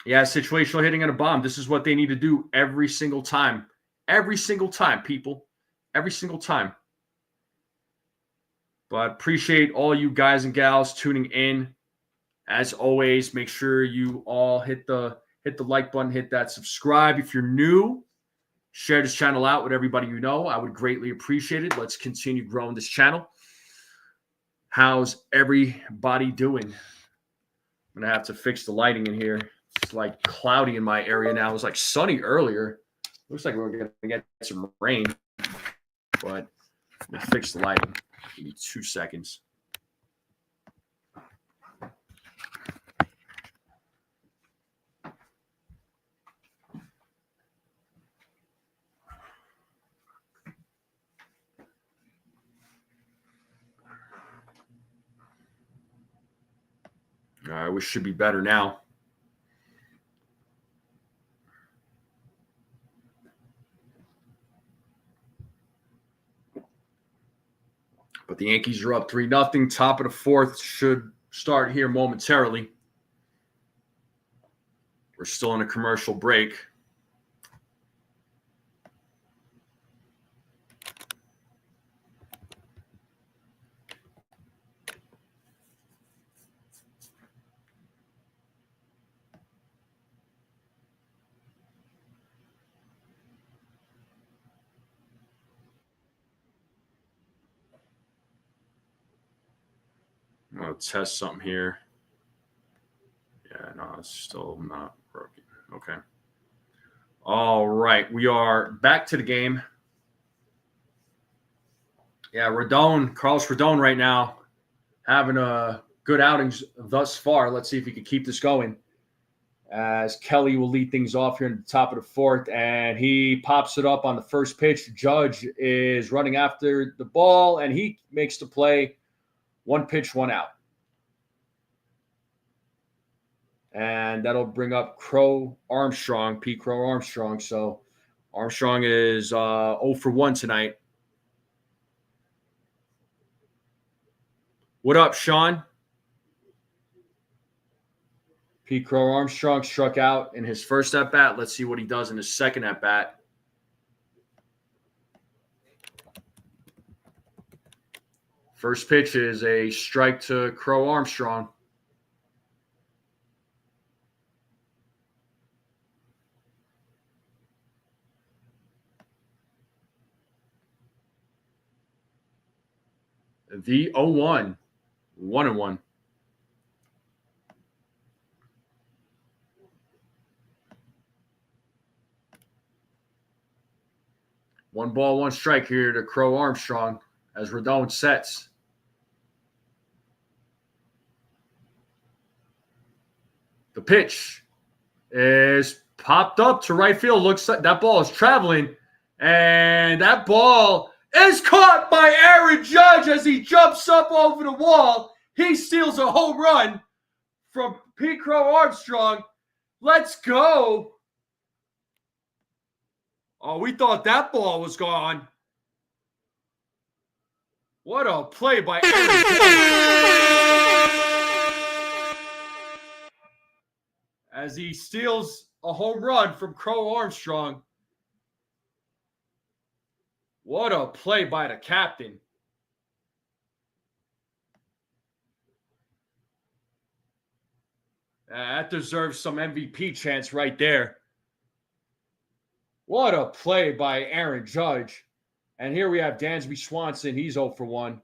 yeah, situational hitting and a bomb. This is what they need to do every single time. Every single time, people. Every single time. But appreciate all you guys and gals tuning in. As always, make sure you all hit the like button, hit that subscribe. If you're new, share this channel out with everybody you know. I would greatly appreciate it. Let's continue growing this channel. How's everybody doing? I'm going to have to fix the lighting in here. It's like cloudy in my area now. It was like sunny earlier. Looks like we're going to get some rain. But let me fix the lighting. Give me 2 seconds. All right, we should be better now. But the Yankees are up 3-0. Top of the 4th should start here momentarily. We're still in a commercial break. I'm going to test something here. Yeah, no, it's still not working. Okay. All right. We are back to the game. Yeah, Carlos Rodon right now having a good outings thus far. Let's see if he can keep this going. As Kelly will lead things off here in the top of the 4th, and he pops it up on the first pitch. Judge is running after the ball, and he makes the play. 1 pitch, 1 out. And that'll bring up Pete Crow Armstrong. So Armstrong is 0 for 1 tonight. What up, Sean? Pete Crow Armstrong struck out in his first at-bat. Let's see what he does in his second at-bat. First pitch is a strike to Crow Armstrong. The 0-1. 1-1. One ball, 1 strike here to Crow Armstrong as Rodon sets. The pitch is popped up to right field. Looks like that ball is traveling, and that ball is caught by Aaron Judge as he jumps up over the wall. He steals a home run from Pete Crow Armstrong. Let's go. Oh, we thought that ball was gone. What a play by Aaron Judge. As he steals a home run from Crow Armstrong. What a play by the captain. That deserves some MVP chance right there. What a play by Aaron Judge. And here we have Dansby Swanson. He's 0 for 1.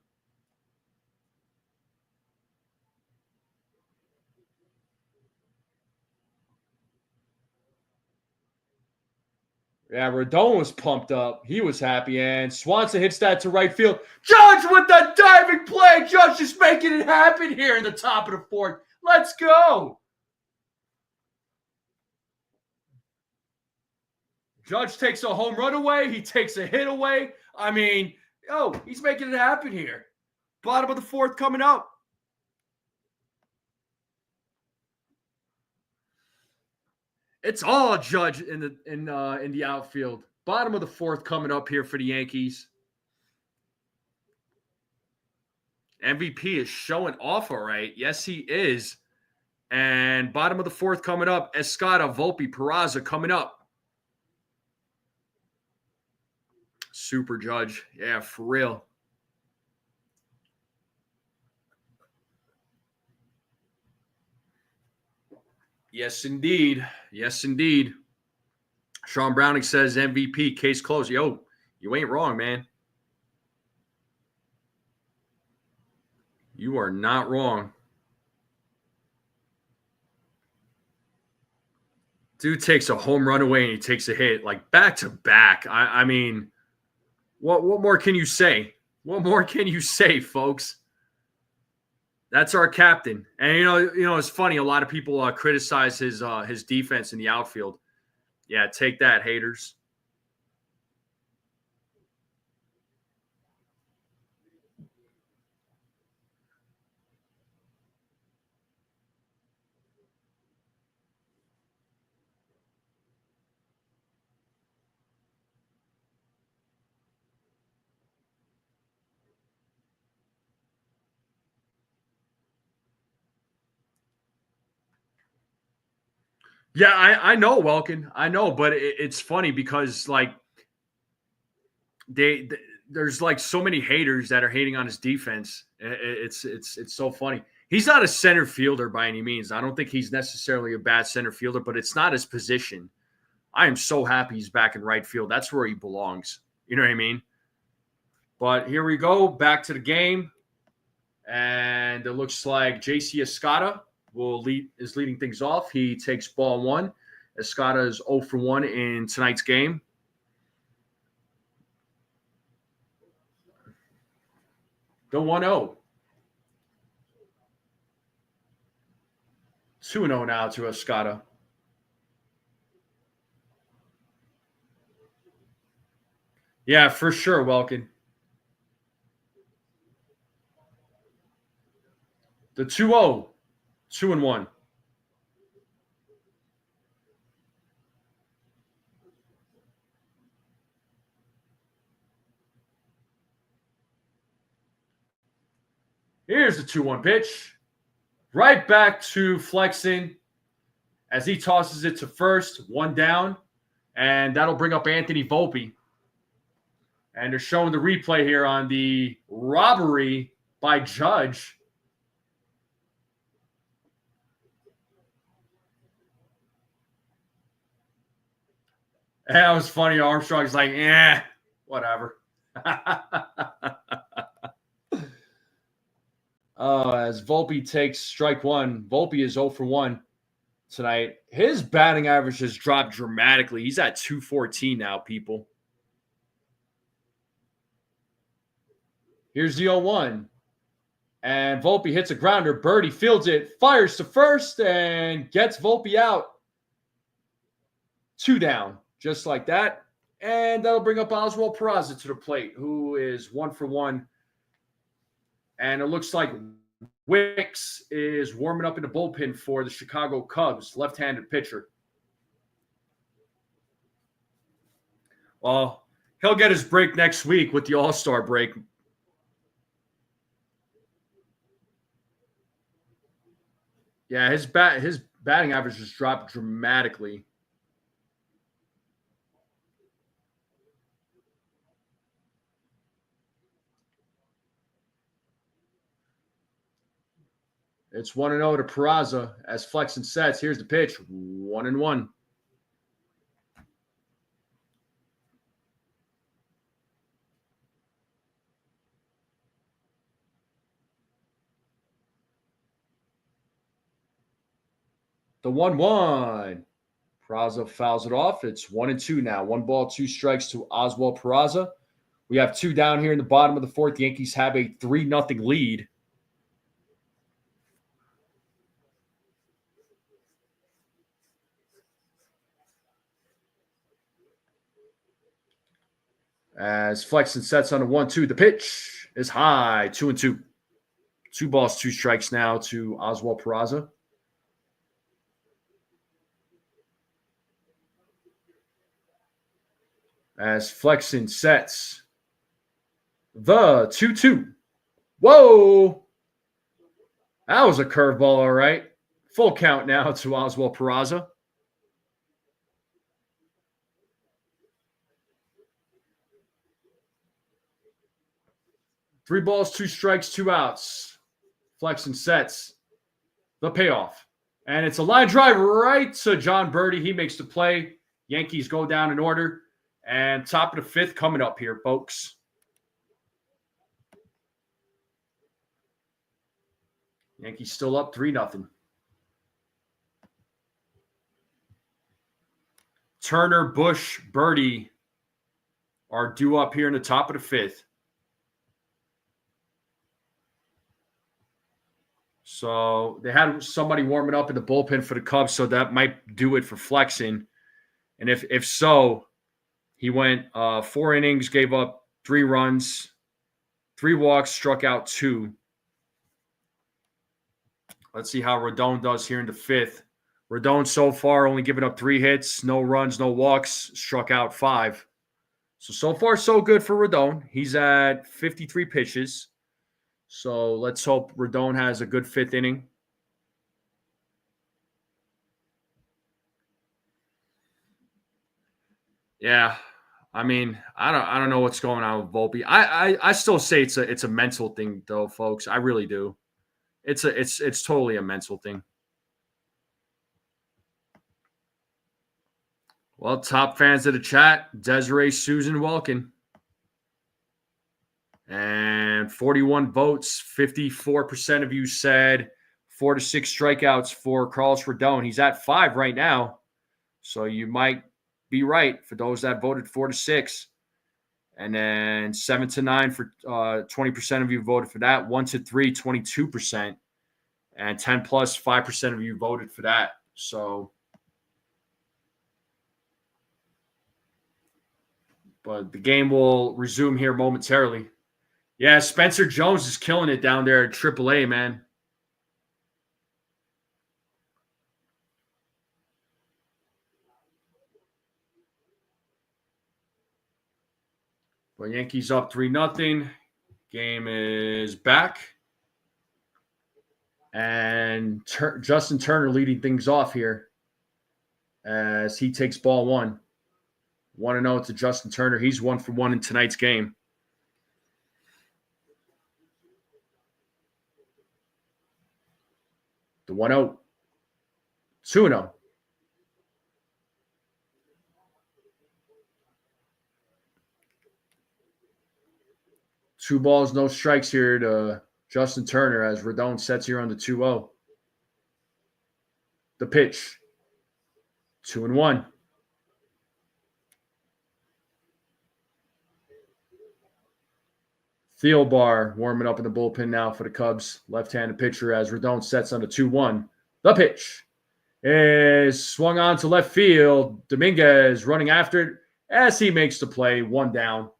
Yeah, Rodon was pumped up. He was happy. And Swanson hits that to right field. Judge with the diving play. Judge just making it happen here in the top of the fourth. Let's go. Judge takes a home run away. He takes a hit away. I mean, he's making it happen here. Bottom of the fourth coming up. It's all Judge in the outfield. Bottom of the fourth coming up here for the Yankees. MVP is showing off all right. Yes, he is. And bottom of the fourth coming up. Escada, Volpe, Peraza coming up. Super Judge. Yeah, for real. Yes, indeed. Yes, indeed. Sean Browning says MVP, case closed. Yo, you ain't wrong, man. You are not wrong. Dude takes a home run away and he takes a hit, like back to back. I mean, what more can you say? What more can you say, folks? That's our captain. And you know, it's funny. A lot of people criticize his defense in the outfield. Yeah, take that, haters. Yeah, I know, Welkin. I know, but it's funny because like there's like so many haters that are hating on his defense. It's so funny. He's not a center fielder by any means. I don't think he's necessarily a bad center fielder, but it's not his position. I am so happy he's back in right field. That's where he belongs. You know what I mean? But here we go, back to the game. And it looks like J.C. Escada is leading things off. He takes ball 1. Escada is 0 for 1 in tonight's game. The 1-0. 2-0 now to Escada. Yeah, for sure, Welkin. The 2-0. 2-1. Here's the 2-1 pitch. Right back to Flexen as he tosses it to first, 1 down. And that'll bring up Anthony Volpe. And they're showing the replay here on the robbery by Judge. And that was funny. Armstrong's like, whatever. As Volpe takes strike 1. Volpe is 0 for 1 tonight. His batting average has dropped dramatically. He's at 214 now, people. Here's the 0-1. And Volpe hits a grounder. Birdie fields it, fires to first, and gets Volpe out. 2 down. Just like that. And that'll bring up Oswald Peraza to the plate, who is 1-for-1. And it looks like Wicks is warming up in the bullpen for the Chicago Cubs, left-handed pitcher. Well, he'll get his break next week with the All-Star break. Yeah, his batting average has dropped dramatically. It's 1-0 to Peraza as Flexen sets. Here's the pitch. 1-1. The 1-1. Peraza fouls it off. It's 1-2 now. 1 ball, 2 strikes to Oswald Peraza. We have 2 down here in the bottom of the 4th. The Yankees have a 3-0 lead. As Flexen sets on a 1-2. The pitch is high. 2-2. 2 balls, 2 strikes now to Oswald Peraza. As Flexen sets the 2-2. Whoa! That was a curveball, all right. Full count now to Oswald Peraza. Three balls, 2 strikes, 2 outs. Flexen sets the payoff. And it's a line drive right to John Birdie. He makes the play. Yankees go down in order. And top of the 5th coming up here, folks. Yankees still up 3-0. Turner, Bush, Birdie are due up here in the top of the 5th. So they had somebody warming up in the bullpen for the Cubs, so that might do it for Flexen. And if so, he went 4 innings, gave up 3 runs, 3 walks, struck out 2. Let's see how Rodon does here in the 5th. Rodon so far only giving up 3 hits, no runs, no walks, struck out 5. So far, so good for Rodon. He's at 53 pitches. So let's hope Rodon has a good 5th inning. Yeah, I mean, I don't know what's going on with Volpe. I still say it's a mental thing though, folks. I really do. It's totally a mental thing. Well, top fans of the chat, Desiree Susan Welkin. And 41 votes, 54% of you said 4 to 6 strikeouts for Carlos Rodon. He's at 5 right now. So you might be right for those that voted 4 to 6. And then 7 to 9 for 20% of you voted for that. 1 to 3, 22%. And 10 plus 5% of you voted for that. So, but the game will resume here momentarily. Yeah, Spencer Jones is killing it down there at AAA, man. But Yankees up 3-0. Game is back. And Justin Turner leading things off here as he takes ball 1. 1-0 to Justin Turner. He's 1-for-1 in tonight's game. The 1-0. 2-0. Two balls, no strikes here to Justin Turner as Rodon sets here on the 2-0. The pitch. 2-1. Thielbar warming up in the bullpen now for the Cubs. Left-handed pitcher as Rodon sets on the 2-1. The pitch is swung on to left field. Dominguez running after it. as he makes the play, 1 down.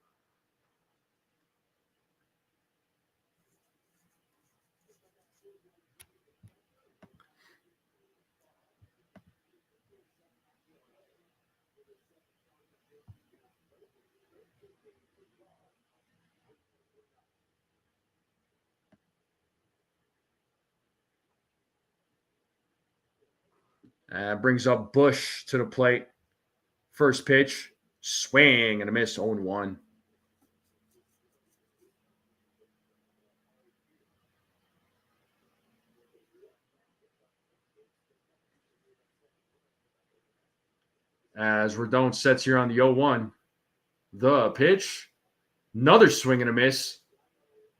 Brings up Bush to the plate. First pitch, swing and a miss, 0-1. As Rodon sets here on the 0-1. The pitch, another swing and a miss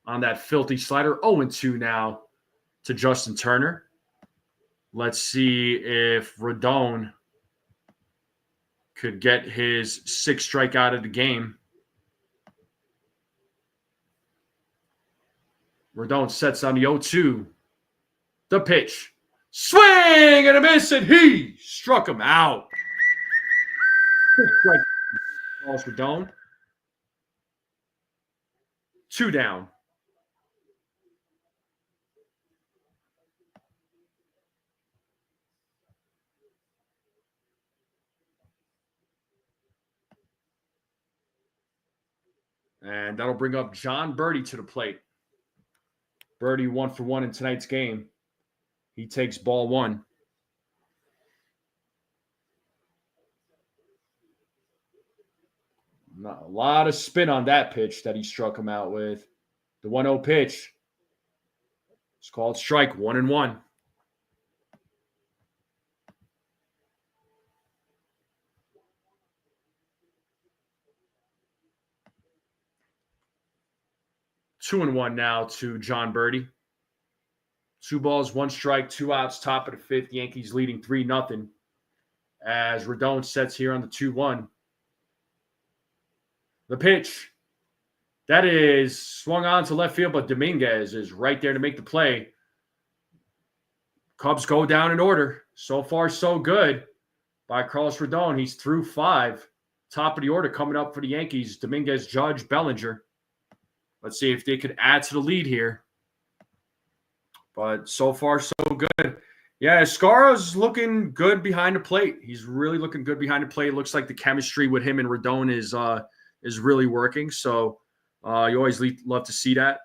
on that filthy slider. 0-2 now to Justin Turner. Let's see if Rodon could get his 6th strikeout of the game. Rodon sets on the 0-2. The pitch, swing and a miss, and he struck him out. 6 strike balls Rodon. 2 down. And that'll bring up John Birdie to the plate. Birdie 1 for 1 in tonight's game. He takes ball 1. Not a lot of spin on that pitch that he struck him out with. The 1-0 pitch. It's called strike, 1-1. Two and 1 now to John Birdie. 2 balls, 1 strike, 2 outs, top of the 5th. Yankees leading 3-0. As Rodon sets here on the 2-1. The pitch. That is swung on to left field, but Dominguez is right there to make the play. Cubs go down in order. So far, so good by Carlos Rodon. He's through 5. Top of the order coming up for the Yankees. Dominguez, Judge, Bellinger. Let's see if they could add to the lead here. But so far, so good. Yeah, Escaro's looking good behind the plate. He's really looking good behind the plate. It looks like the chemistry with him and Rodon is really working. So you always love to see that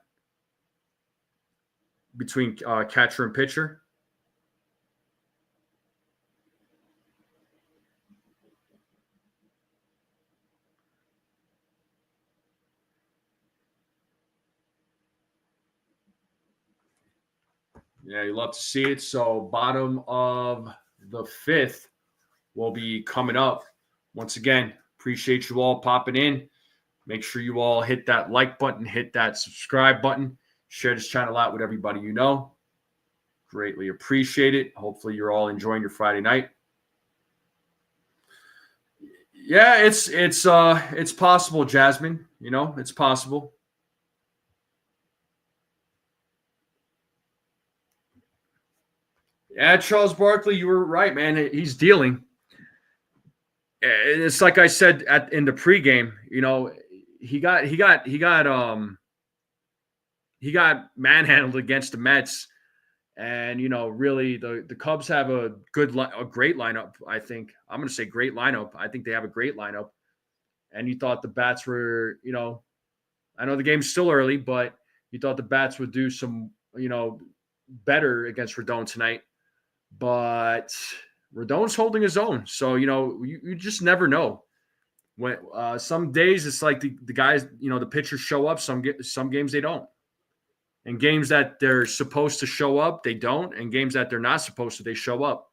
between catcher and pitcher. Yeah, you love to see it. So bottom of the 5th will be coming up. Once again, appreciate you all popping in. Make sure you all hit that like button, hit that subscribe button, share this channel out with everybody you know. Greatly appreciate it. Hopefully you're all enjoying your Friday night. Yeah, it's possible, Jasmine. You know, it's possible. Yeah, Charles Barkley, you were right, man. He's dealing. It's like I said in the pregame. You know, he got manhandled against the Mets, and you know, really the Cubs have a great lineup. I think I'm going to say great lineup. I think they have a great lineup, and you thought the bats were, you know, I know the game's still early, but you thought the bats would do some, you know, better against Rodon tonight. But Rodon's holding his own. So, you know, you just never know. When some days it's like the guys, you know, the pitchers show up. Some games they don't. And games that they're supposed to show up, they don't. And games that they're not supposed to, they show up.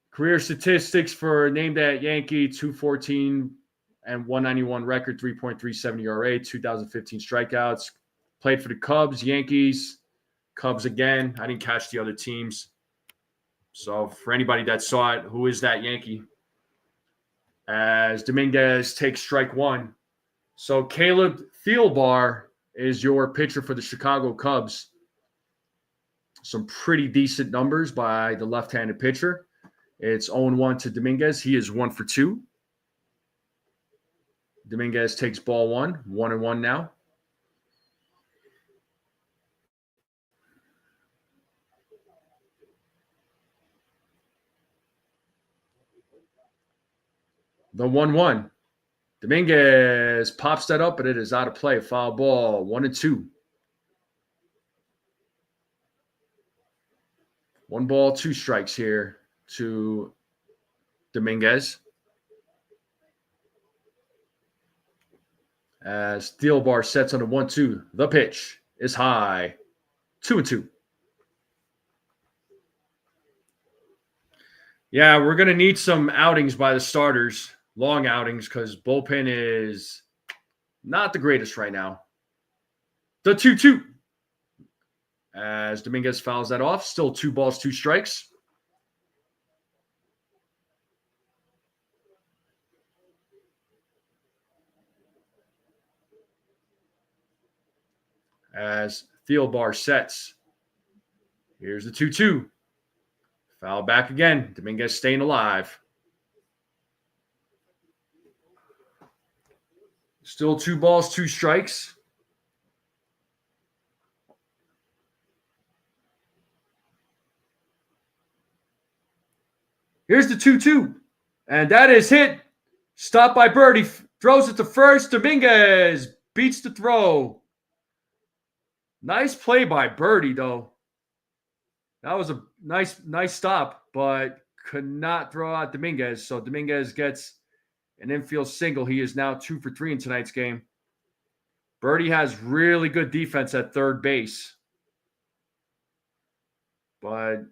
Career statistics for named at Yankee, 214 and 191 record, 3.37 ERA, 2015 strikeouts. Played for the Cubs, Yankees, Cubs again. I didn't catch the other teams. So for anybody that saw it, who is that Yankee? As Dominguez takes strike 1. So Caleb Thielbar is your pitcher for the Chicago Cubs. Some pretty decent numbers by the left-handed pitcher. It's 0-1 to Dominguez. He is 1 for 2. Dominguez takes ball 1, 1-1 now. The 1-1. Dominguez pops that up, but it is out of play. Foul ball, 1-2. 1 ball, 2 strikes here to Dominguez. As Thielbar sets on the 1-2. The pitch is high. 2-2. Yeah, we're going to need some outings by the starters, long outings, because bullpen is not the greatest right now. The 2-2. As Dominguez fouls that off. Still 2 balls, 2 strikes. As Thielbar sets. Here's the 2-2. Foul back again. Dominguez staying alive. Still 2 balls, 2 strikes. Here's the 2-2. And that is hit. Stopped by Birdie. Throws it to first. Dominguez beats the throw. Nice play by Birdie, though. That was a nice stop, but could not throw out Dominguez. So Dominguez gets an infield single. He is now 2 for 3 in tonight's game. Birdie has really good defense at third base. But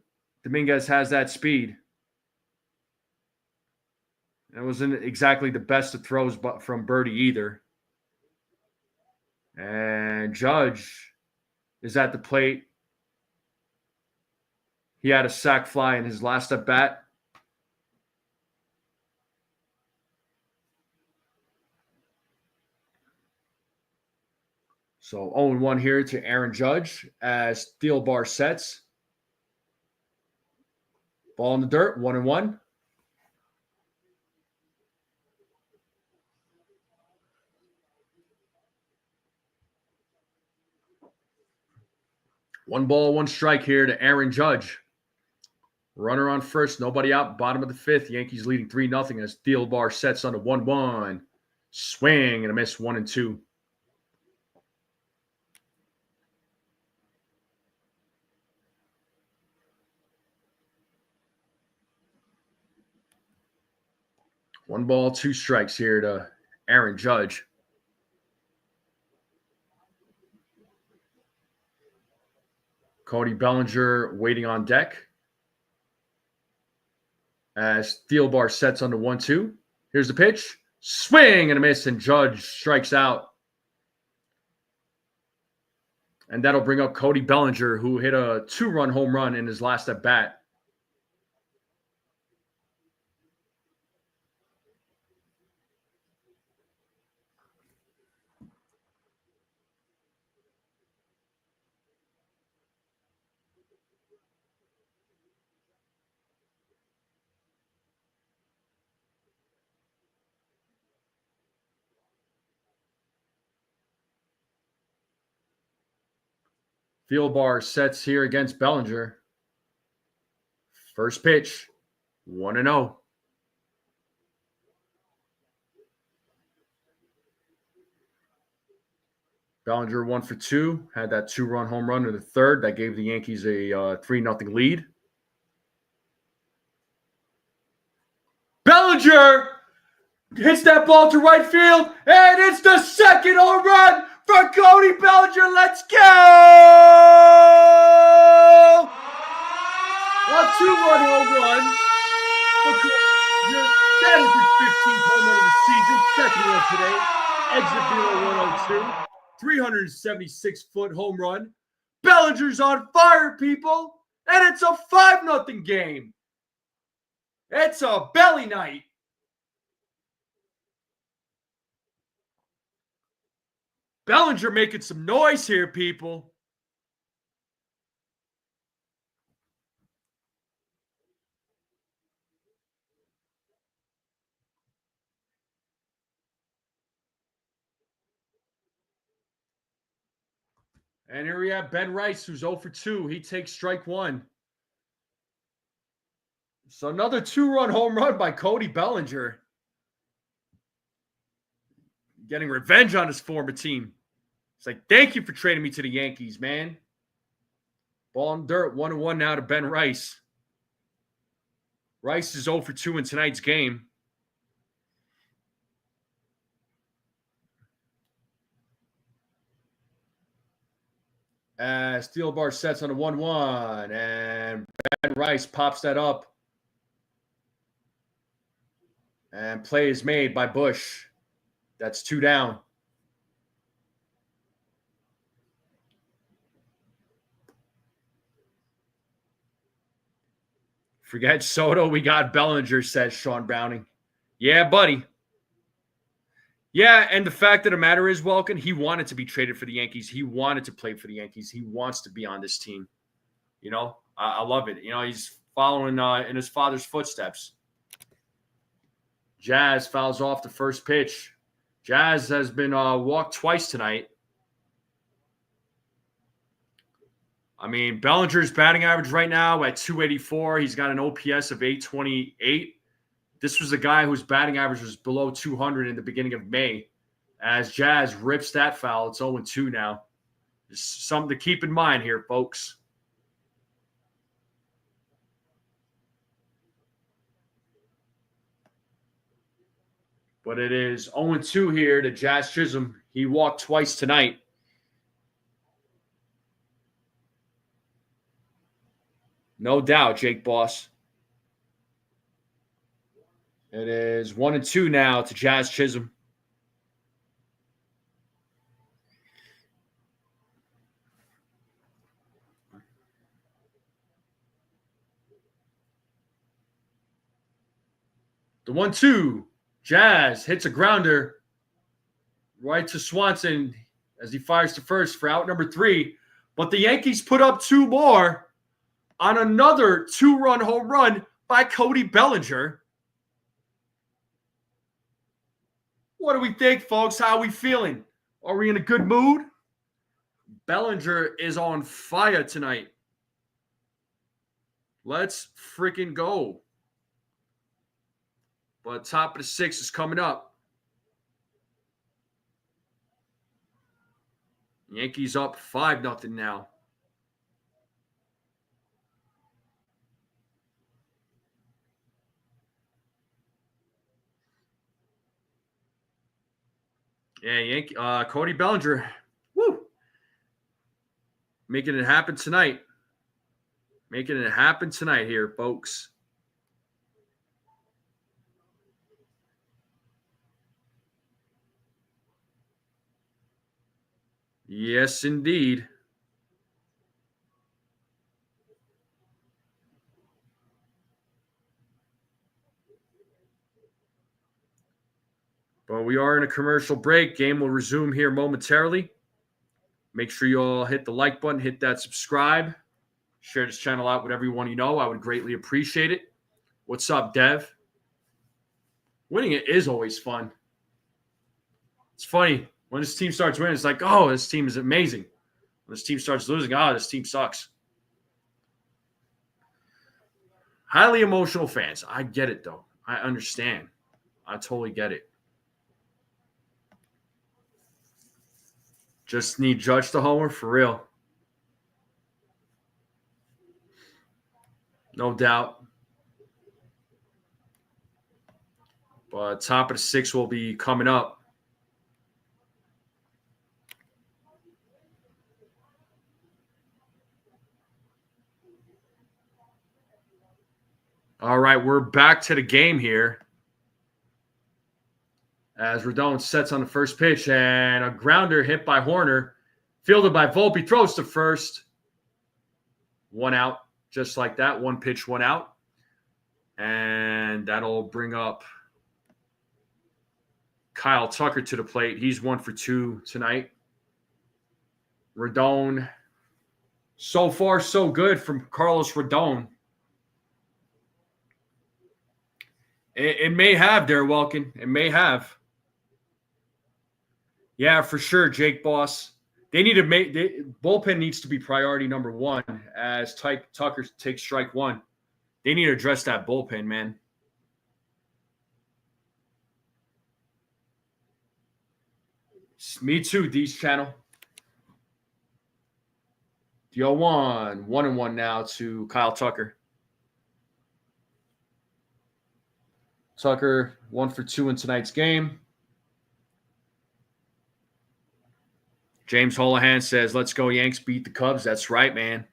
Dominguez has that speed. It wasn't exactly the best of throws from Birdie either. And Judge is at the plate. He had a sac fly in his last at bat. So 0-1 here to Aaron Judge as Thielbar sets. Ball in the dirt, 1-1. One ball, 1 strike here to Aaron Judge. Runner on first, nobody out, bottom of the 5th. Yankees leading 3-0 as Thielbar sets on the 1-1. Swing and a miss, 1-2. One ball, 2 strikes here to Aaron Judge. Cody Bellinger waiting on deck as Thielbar sets on the 1-2. Here's the pitch. Swing and a miss, and Judge strikes out. And that'll bring up Cody Bellinger, who hit a 2-run home run in his last at bat. Thielbar sets here against Bellinger. First pitch, 1-0. Bellinger 1 for 2, had that 2-run home run in the 3rd. That gave the Yankees a 3-0 lead. Bellinger hits that ball to right field, and it's the 2nd home run for Cody Bellinger. Let's go! A 2-run home run for Bellinger. That is his 15th home run of the season. 2nd one today. Exit velo 102. 376-foot home run. Bellinger's on fire, people. And it's a 5-0 game. It's a belly night. Bellinger making some noise here, people. And here we have Ben Rice, who's 0 for 2. He takes strike one. So another 2-run home run by Cody Bellinger. Getting revenge on his former team. It's like, thank you for trading me to the Yankees, man. Ball in dirt, 1-1 now to Ben Rice. Rice is 0 for 2 in tonight's game. Steel bar sets on a 1-1, and Ben Rice pops that up. And play is made by Bush. That's 2 down. Forget Soto, we got Bellinger, says Sean Browning. Yeah, buddy. Yeah, and the fact of the matter is, Welkin, he wanted to be traded for the Yankees. He wanted to play for the Yankees. He wants to be on this team. You know, I love it. You know, he's following in his father's footsteps. Jazz fouls off the first pitch. Jazz has been walked twice tonight. I mean, Bellinger's batting average right now at 284. He's got an OPS of 828. This was a guy whose batting average was below 200 in the beginning of May. As Jazz rips that foul, it's 0-2 now. Just something to keep in mind here, folks. But it is 0-2 here to Jazz Chisholm. He walked twice tonight. No doubt, Jake Boss. It is 1-2 now to Jazz Chisholm. The 1-2. Jazz hits a grounder right to Swanson as he fires to first for out number 3. But the Yankees put up 2 more on another 2-run home run by Cody Bellinger. What do we think, folks? How are we feeling? Are we in a good mood? Bellinger is on fire tonight. Let's freaking go. But top of the 6 is coming up. Yankees up 5-0 now. Yeah, Cody Bellinger, woo, making it happen tonight. Making it happen tonight here, folks. Yes, indeed. But we are in a commercial break. Game will resume here momentarily. Make sure you all hit the like button, hit that subscribe. Share this channel out with everyone you know. I would greatly appreciate it. What's up, Dev? Winning it is always fun. It's funny. When this team starts winning, it's like, oh, this team is amazing. When this team starts losing, oh, this team sucks. Highly emotional fans. I get it, though. I understand. I totally get it. Just need Judge to homer for real. No doubt. But top of the 6 will be coming up. All right, we're back to the game here. As Rodon sets on the first pitch, and a grounder hit by Horner, fielded by Volpe, throws to first. 1 out, just like that. 1 pitch, 1 out. And that'll bring up Kyle Tucker to the plate. He's 1 for 2 tonight. Rodon, so far so good from Carlos Rodon. It may have there, Welkin. It may have. Yeah, for sure, Jake Boss. They need to make bullpen needs to be priority number one as Tucker takes strike one. They need to address that bullpen, man. Me too, D's channel. The 0-1, 1-1 now to Kyle Tucker. Tucker 1 for 2 in tonight's game. James Holohan says, "Let's go Yanks, beat the Cubs." That's right, man.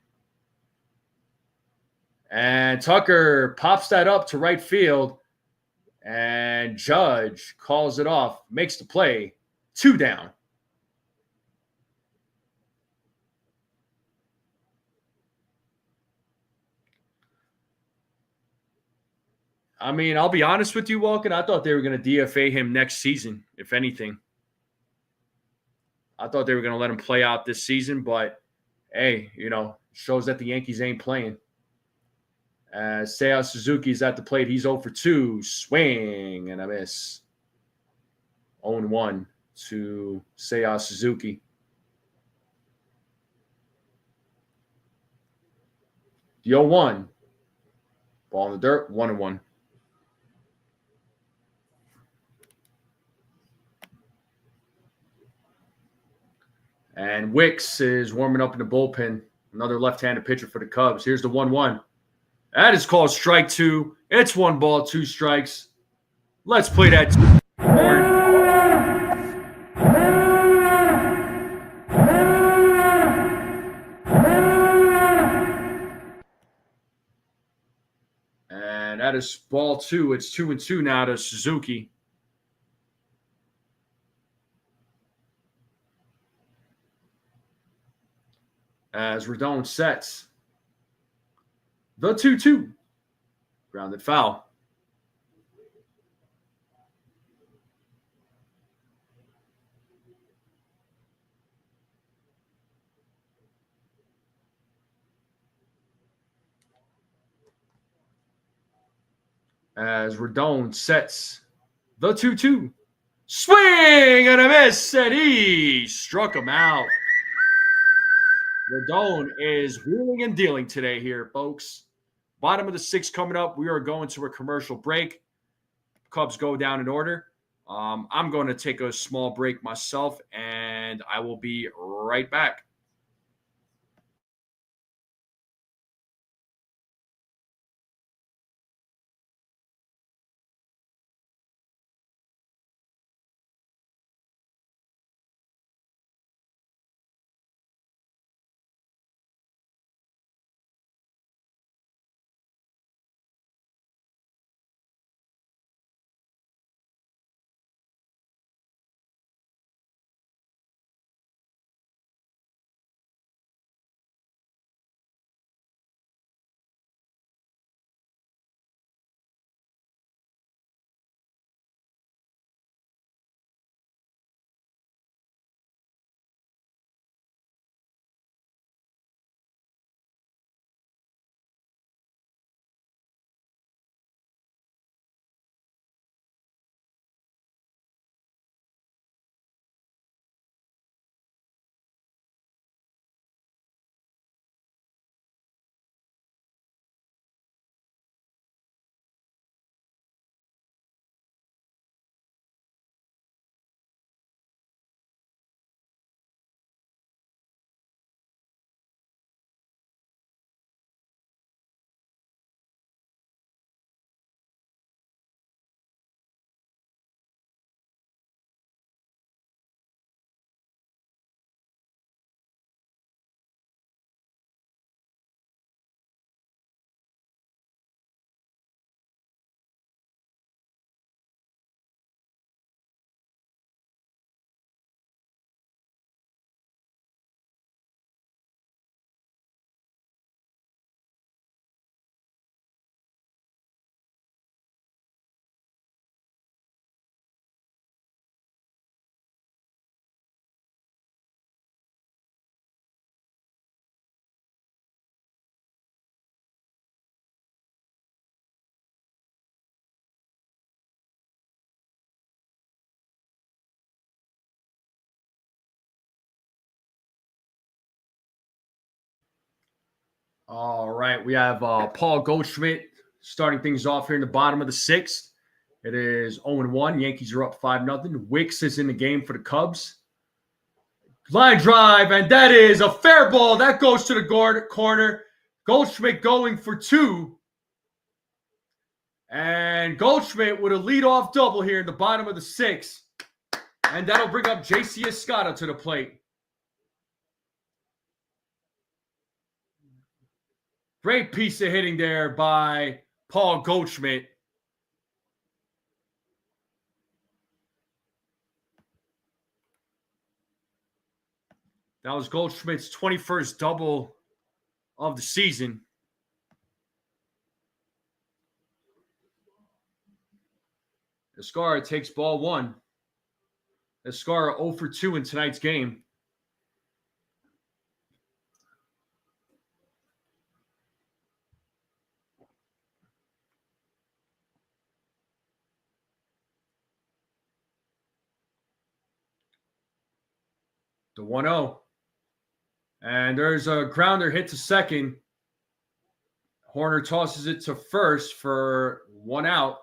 And Tucker pops that up to right field, and Judge calls it off, makes the play, 2 down. I mean, I'll be honest with you, Walken. I thought they were going to DFA him next season, if anything. I thought they were going to let him play out this season, but hey, shows that the Yankees ain't playing. Seiya Suzuki's at the plate. He's 0 for 2. Swing and a miss. 0-1 to Seiya Suzuki. The 0-1. Ball in the dirt. 1-1. And Wicks is warming up in the bullpen. Another left-handed pitcher for the Cubs. Here's the 1-1. That is called strike 2. It's 1 ball, 2 strikes. Let's play that. And that is ball 2. It's 2-2 now to Suzuki. As Rodon sets the 2-2. Grounded foul. As Rodon sets the 2-2. Swing and a miss, and he struck him out. Rodon is wheeling and dealing today here, folks. Bottom of the 6th coming up. We are going to a commercial break. Cubs go down in order. I'm going to take a small break myself, and I will be right back. All right, we have Paul Goldschmidt starting things off here in the bottom of the sixth. It is 0-1. Yankees are up 5-0. Wicks is in the game for the Cubs. Line drive, and that is a fair ball. That goes to the corner. Goldschmidt going for two. And Goldschmidt with a leadoff double here in the bottom of the sixth. And that'll bring up J.C. Escada to the plate. Great piece of hitting there by Paul Goldschmidt. That was Goldschmidt's 21st double of the season. Escada takes ball one. Escada 0 for 2 in tonight's game. The 1-0. And there's a grounder hit to second. Horner tosses it to first for one out.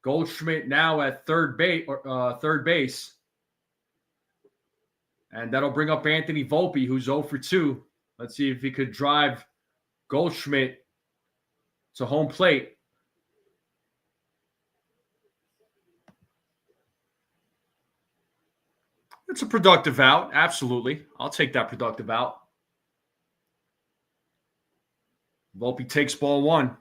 Goldschmidt now at third base. And that'll bring up Anthony Volpe, who's 0 for 2. Let's see if he could drive Goldschmidt to home plate. It's a productive out. Absolutely. I'll take that productive out. Volpe takes ball one.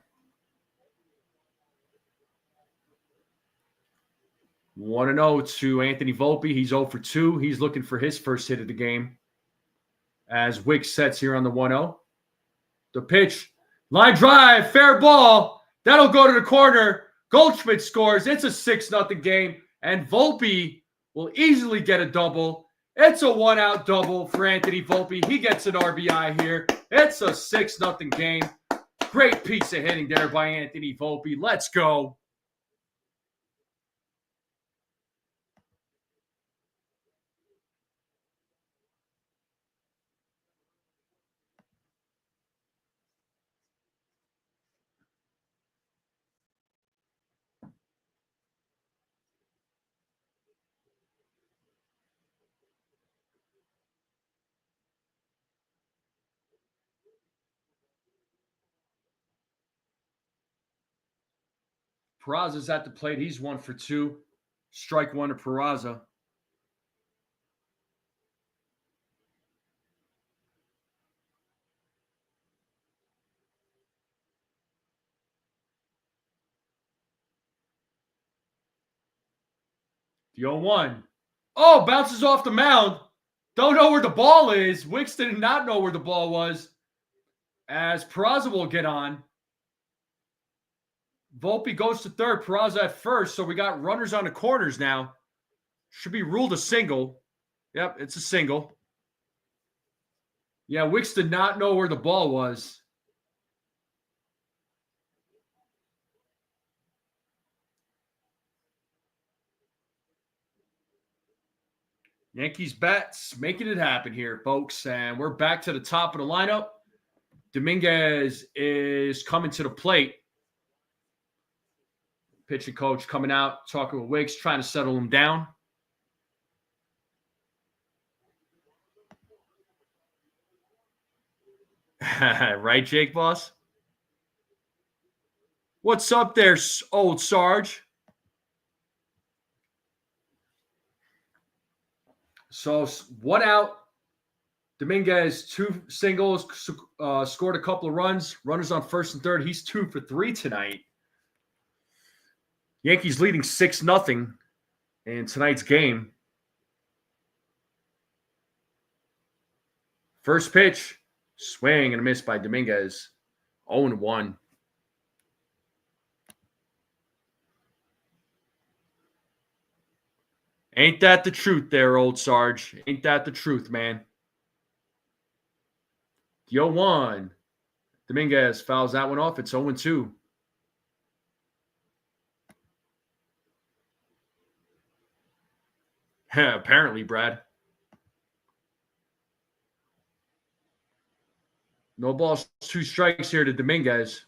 1-0 to Anthony Volpe. He's 0 for 2. He's looking for his first hit of the game. As Wicks sets here on the 1-0. The pitch. Line drive. Fair ball. That'll go to the corner. Goldschmidt scores. It's a 6-0 game. And Volpe will easily get a double. It's a one-out double for Anthony Volpe. He gets an RBI here. It's a 6-0 game. Great piece of hitting there by Anthony Volpe. Let's go. Peraza's at the plate. He's 1 for 2. Strike one to Peraza. The 0-1. Oh, bounces off the mound. Don't know where the ball is. Wicks did not know where the ball was. As Peraza will get on. Volpe goes to third. Peraza at first. So we got runners on the corners now. Should be ruled a single. Yep, it's a single. Yeah, Wicks did not know where the ball was. Yankees bats making it happen here, folks. And we're back to the top of the lineup. Dominguez is coming to the plate. Pitching coach coming out, talking with Wicks, trying to settle him down. Right, Jake Boss? What's up there, old Sarge? So 1 out. Dominguez 2 singles, scored a couple of runs. Runners on first and third. He's 2 for 3 tonight. Yankees leading 6-0 in tonight's game. First pitch, swing and a miss by Dominguez. 0-1. Ain't that the truth there, old Sarge? Ain't that the truth, man? The 0-1. Dominguez fouls that one off. It's 0-2. Apparently, Brad. No balls, 2 strikes here to Dominguez.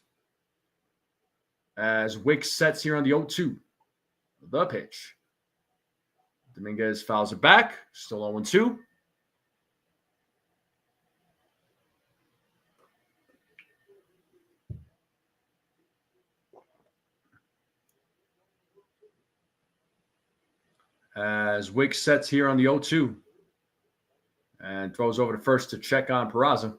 As Wick sets here on the 0-2. The pitch. Dominguez fouls it back. Still 0-2. As Wick sets here on the 0-2. And throws over to first to check on Peraza.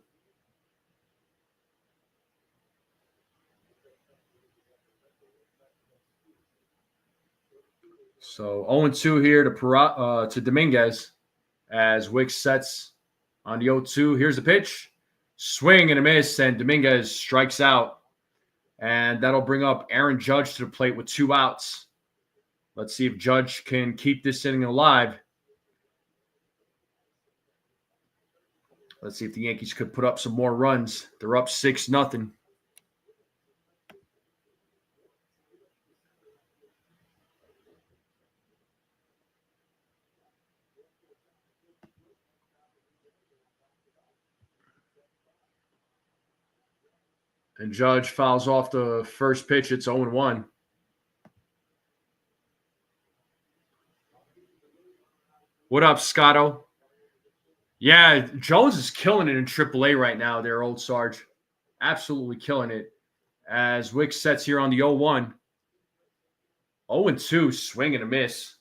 So 0-2 here to Dominguez as Wick sets on the 0-2. Here's the pitch. Swing and a miss, and Dominguez strikes out. And that'll bring up Aaron Judge to the plate with 2 outs. Let's see if Judge can keep this inning alive. Let's see if the Yankees could put up some more runs. They're up 6-0. And Judge fouls off the first pitch. It's 0-1. What up, Scotto? Yeah, Jones is killing it in AAA right now there, old Sarge. Absolutely killing it. As Wick sets here on the 0-1. 0-2, swing and a miss.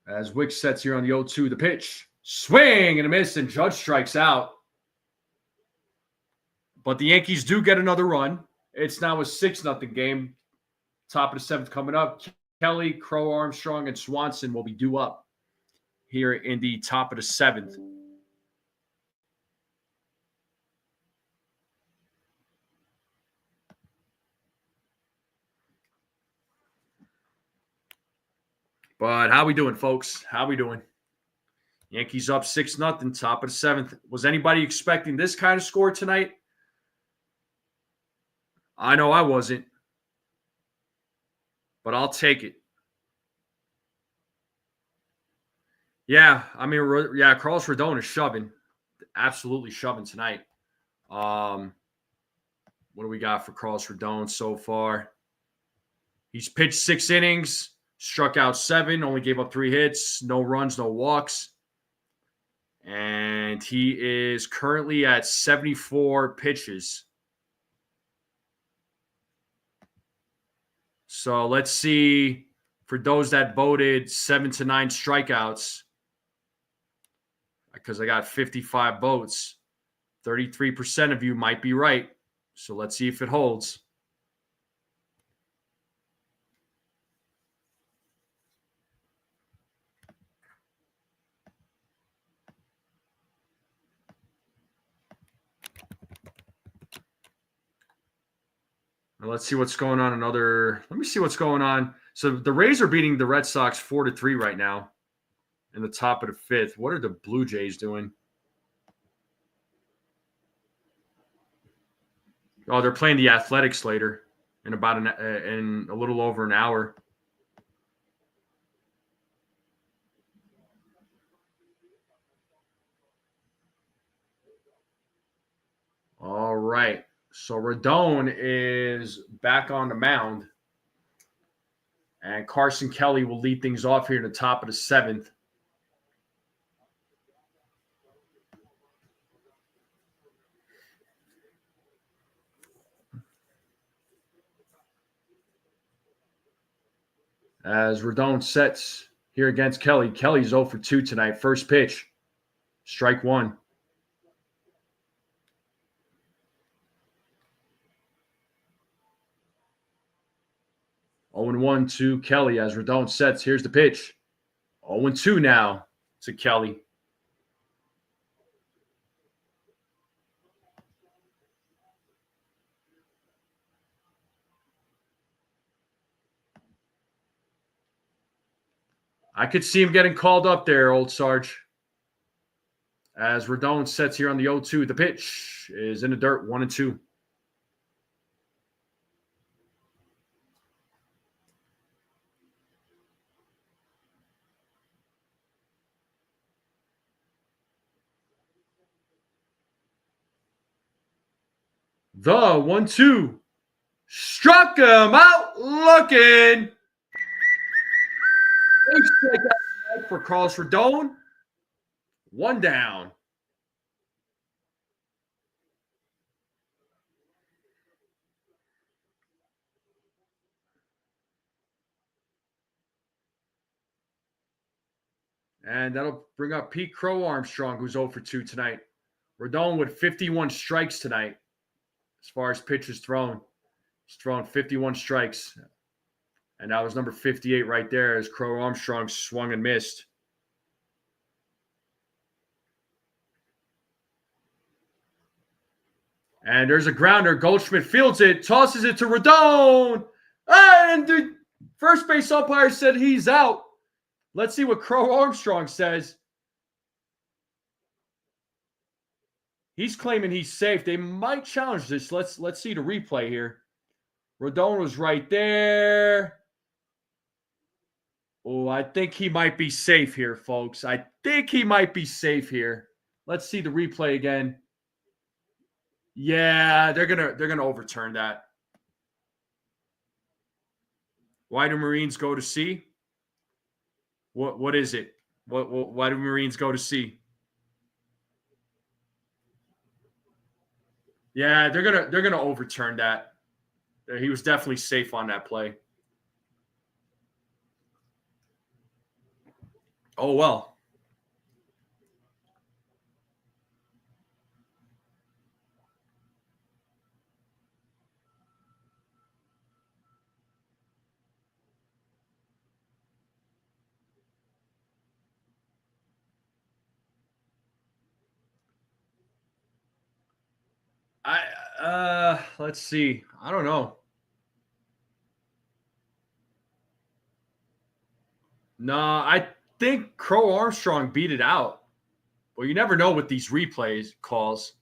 As Wick sets here on the 0-2, the pitch. Swing and a miss, and Judge strikes out. But the Yankees do get another run. It's now a 6-0 game. Top of the 7th coming up. Kelly, Crow, Armstrong, and Swanson will be due up here in the top of the 7th. But how we doing, folks? How we doing? Yankees up 6-0, top of the 7th. Was anybody expecting this kind of score tonight? I know I wasn't. But I'll take it. Yeah, I mean, Carlos Rodon is shoving. Absolutely shoving tonight. What do we got for Carlos Rodon so far? He's pitched 6 innings, struck out 7, only gave up 3 hits, no runs, no walks. And he is currently at 74 pitches. So let's see, for those that voted 7 to 9 strikeouts, because I got 55 votes, 33% of you might be right. So let's see if it holds. Now let's see what's going on. Let me see what's going on. So the Rays are beating the Red Sox 4-3 right now in the top of the 5th. What are the Blue Jays doing? Oh, they're playing the Athletics later in about in a little over an hour. All right. So Rodon is back on the mound. And Carson Kelly will lead things off here in the top of the 7th. As Rodon sets here against Kelly. Kelly's 0 for 2 tonight. First pitch. Strike 1. Oh and 1 to Kelly as Rodon sets. Here's the pitch. 0-2 now to Kelly. I could see him getting called up there, old Sarge. As Rodon sets here on the 0-2. The pitch is in the dirt, 1-2. The 1-2 struck him out looking. Big strikeout for Carlos Rodon. 1 down. And that'll bring up Pete Crow Armstrong, who's 0 for 2 tonight. Rodon with 51 strikes tonight as far as pitches thrown. He's thrown 51 strikes. And that was number 58 right there as Crow Armstrong swung and missed. And there's a grounder. Goldschmidt fields it, tosses it to Rodon. And the first base umpire said he's out. Let's see what Crow Armstrong says. He's claiming he's safe. They might challenge this. Let's see the replay here. Rodon was right there. Oh, I think he might be safe here, folks. I think he might be safe here. Let's see the replay again. Yeah, they're gonna overturn that. Why do Marines go to C? What is it? Why do Marines go to C? Yeah, they're gonna overturn that. He was definitely safe on that play. Oh well. Let's see. I don't know. No, I think Crow Armstrong beat it out. Well, you never know with these replays calls.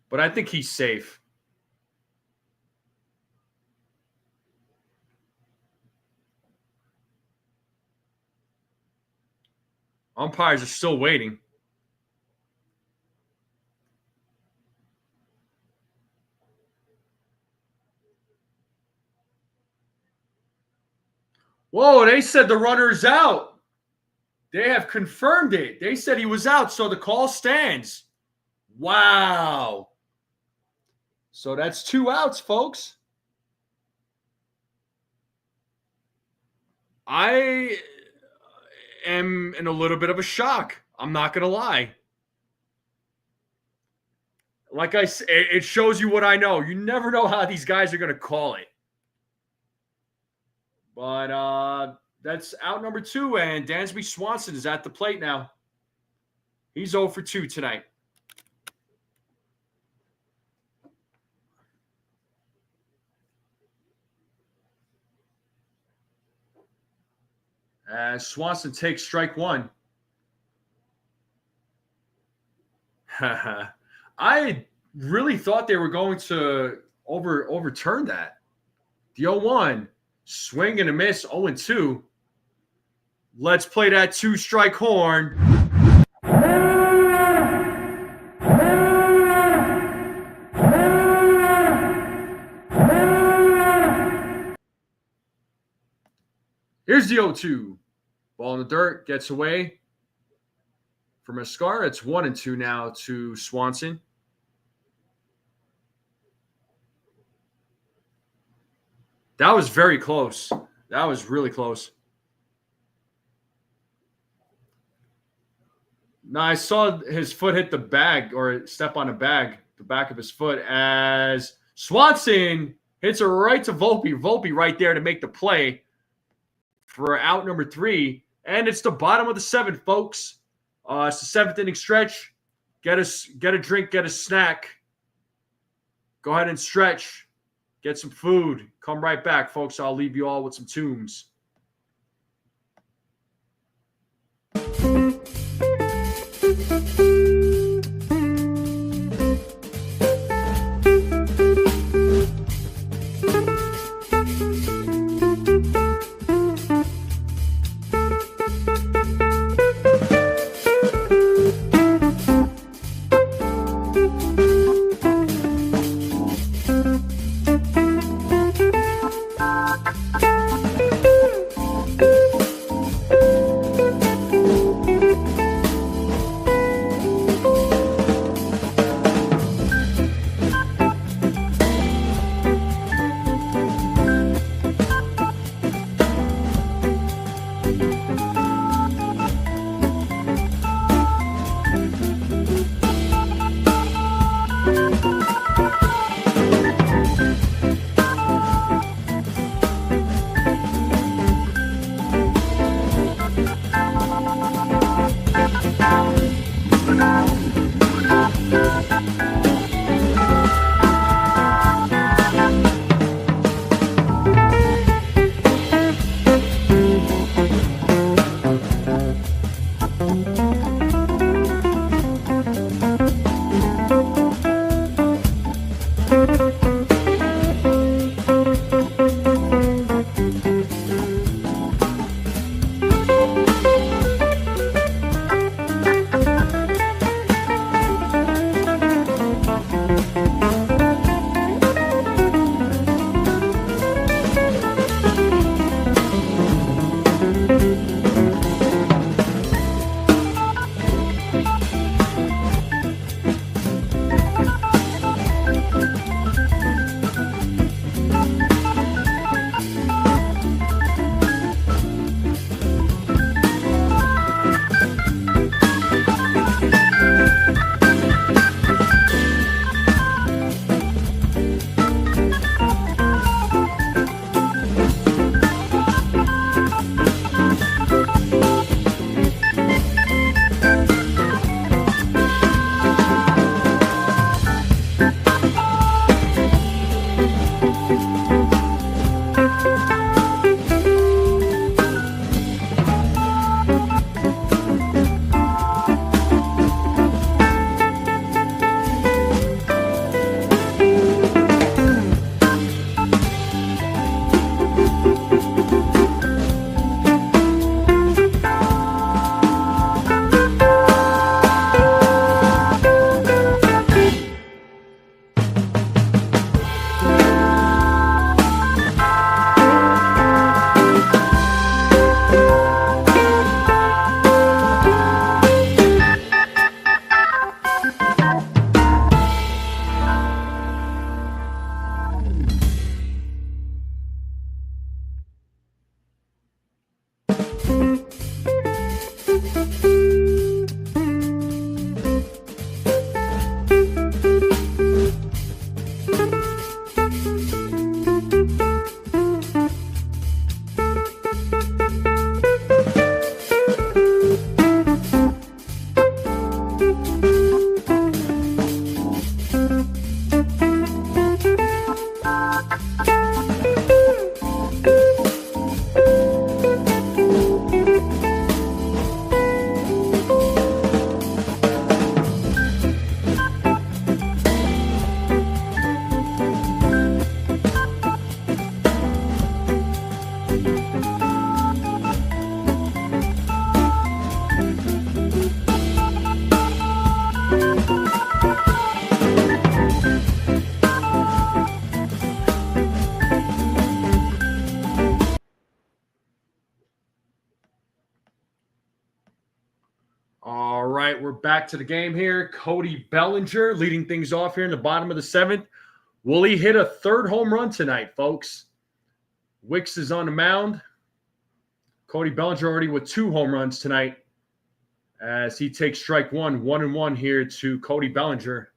But I think he's safe. Umpires are still waiting. Whoa, they said the runner's out. They have confirmed it. They said he was out, so the call stands. Wow. So that's 2 outs, folks. I am in a little bit of a shock. I'm not going to lie. Like I said, it shows you what I know. You never know how these guys are going to call it. But that's out number 2, and Dansby Swanson is at the plate now. He's 0 for 2 tonight. As Swanson takes strike 1. I really thought they were going to overturn that. The 0-1. Swing and a miss, 0-2. Let's play that 2-strike horn. Here's the 0-2. Ball in the dirt, gets away from Mascara. It's 1-2 now to Swanson. That was very close. That was really close. Now, I saw his foot hit the bag or step on a bag, the back of his foot, as Swanson hits it right to Volpe. Volpe right there to make the play for out number 3. And it's the bottom of the 7th, folks. It's the 7th inning stretch. Get a drink, get a snack. Go ahead and stretch. Get some food. Come right back, folks. I'll leave you all with some tunes. All right, we're back to the game here. Cody Bellinger leading things off here in the bottom of the seventh. Will he hit a third home run tonight, folks? Wicks is on the mound. Cody Bellinger already with 2 home runs tonight as he takes strike one, 1-1 here to Cody Bellinger.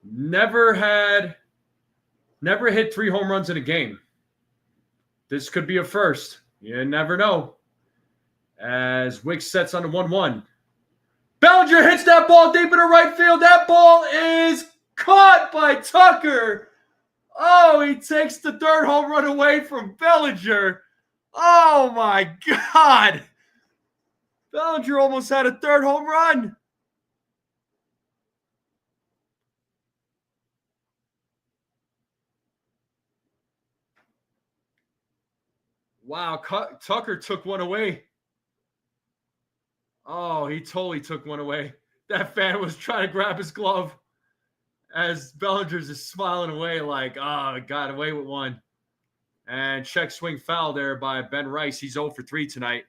Never hit 3 home runs in a game. This could be a first. You never know. As Wicks sets on the 1-1. Bellinger hits that ball deep into right field. That ball is caught by Tucker. Oh, he takes the 3rd home run away from Bellinger. Oh, my God. Bellinger almost had a 3rd home run. Wow, Tucker took one away. Oh, he totally took one away. That fan was trying to grab his glove as Bellinger's just smiling away like, oh, got away with one. And check swing foul there by Ben Rice. He's 0 for 3 tonight.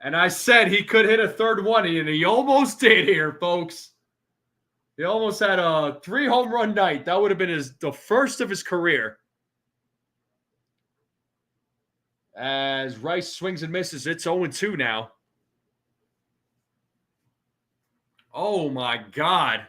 And I said he could hit a 3rd one, and he almost did here, folks. He almost had a 3 home run night. That would have been the first of his career. As Rice swings and misses, it's 0-2 now. Oh, my God.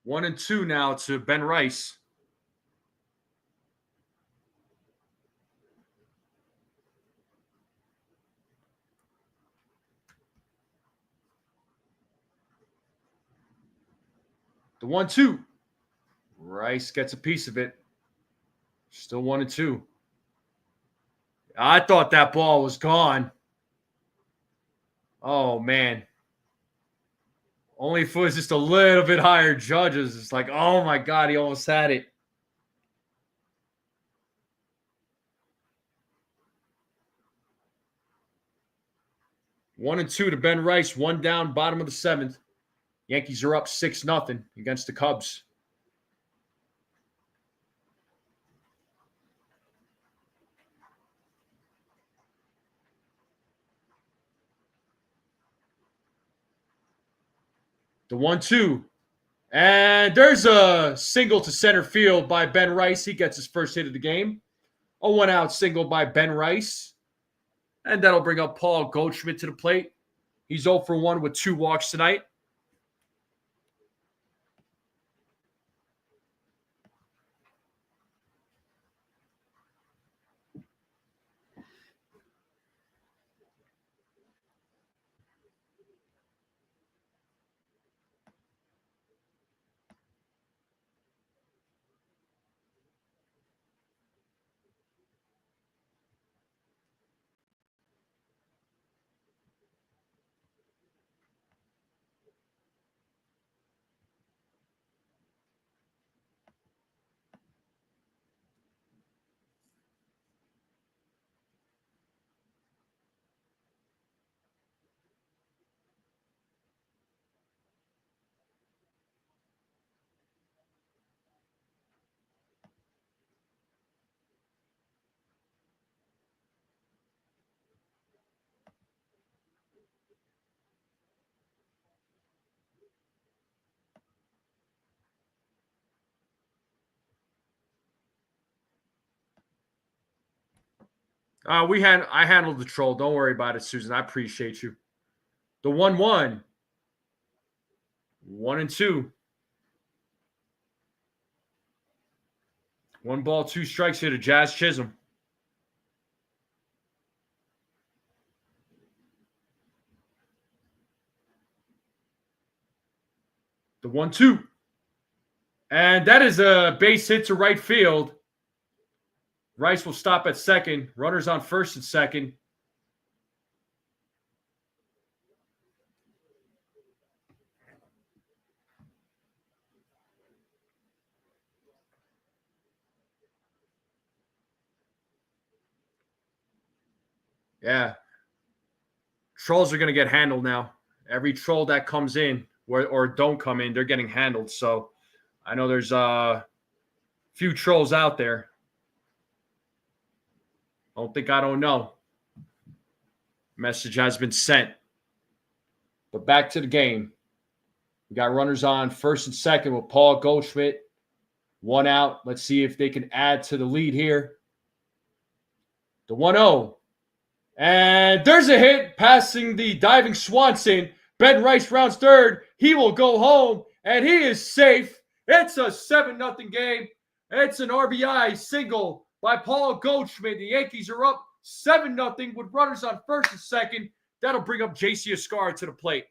One and 2 now to Ben Rice. The 1-2. Rice gets a piece of it. Still 1-2. I thought that ball was gone. Oh, man. Only if it was just a little bit higher judges. It's like, oh, my God, he almost had it. One and 2 to Ben Rice. 1 down, bottom of the 7th. Yankees are up 6-0 against the Cubs. The 1-2. And there's a single to center field by Ben Rice. He gets his first hit of the game. A 1-out single by Ben Rice. And that'll bring up Paul Goldschmidt to the plate. He's 0 for 1 with 2 walks tonight. I handled the troll. Don't worry about it, Susan. I appreciate you. The 1-1. 1 and 2. 1 ball, 2 strikes here to Jazz Chisholm. The 1-2. And that is a base hit to right field. Rice will stop at second. Runners on first and second. Yeah. Trolls are going to get handled now. Every troll that comes in or don't come in, they're getting handled. So I know there's a few trolls out there. Don't think I don't know. Message has been sent. But back to the game. We got runners on first and second with Paul Goldschmidt. One out. Let's see if they can add to the lead here. The 1-0. And there's a hit passing the diving Swanson. Ben Rice rounds third. He will go home, and he is safe. It's a 7-0 game. It's an RBI single by Paul Goldschmidt. The Yankees are up 7-0 with runners on first and second. That'll bring up J.C. Escarra to the plate.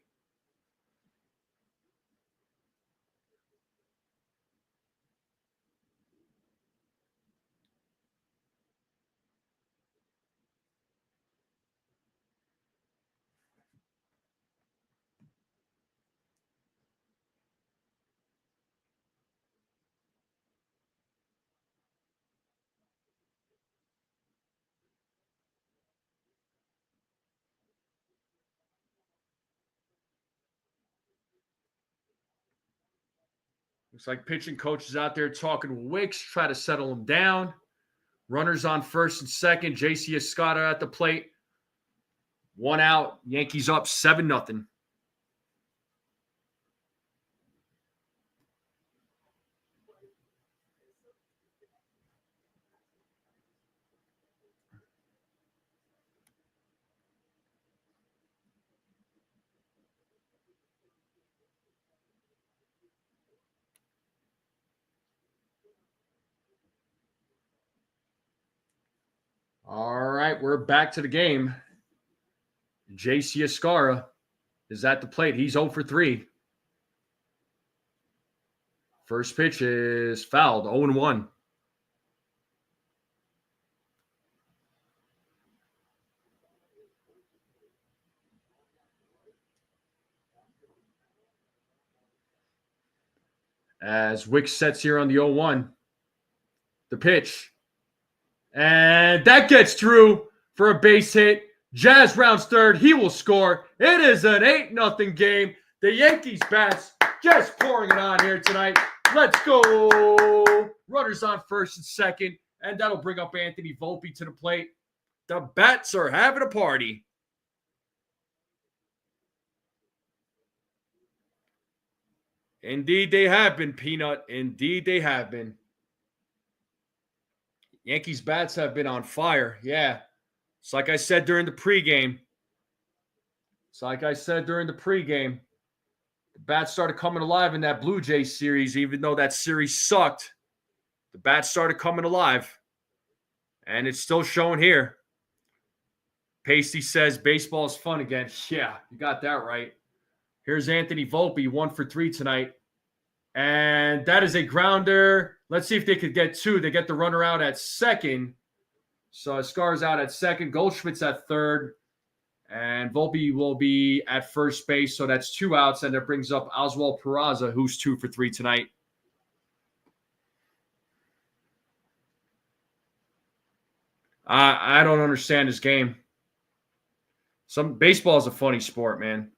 Looks like pitching coach is out there talking with Wicks, try to settle him down. Runners on first and second. J.C. Escarra at the plate. One out. Yankees up 7-0. All right, we're back to the game. J.C. Escarra is at the plate. He's 0 for 3. First pitch is fouled, 0-1. As Wicks sets here on the 0-1. The pitch. And that gets through for a base hit. Jazz rounds third. He will score. It is an 8-0 game. The Yankees bats just pouring it on here tonight. Let's go. Runners on first and second. And that'll bring up Anthony Volpe to the plate. The bats are having a party. Indeed, they have been, Peanut. Indeed, they have been. Yankees bats have been on fire. Yeah. It's like I said during the pregame. The bats started coming alive in that Blue Jays series, even though that series sucked. The bats started coming alive. And it's still showing here. Pasty says baseball is fun again. Yeah, you got that right. Here's Anthony Volpe, 1 for 3 tonight. And that is a grounder. Let's see if they could get 2. They get the runner out at second. So Escarra's out at second. Goldschmidt's at third. And Volpe will be at first base. So that's 2 outs. And that brings up Oswald Peraza, who's 2 for 3 tonight. I don't understand this game. Baseball is a funny sport, man.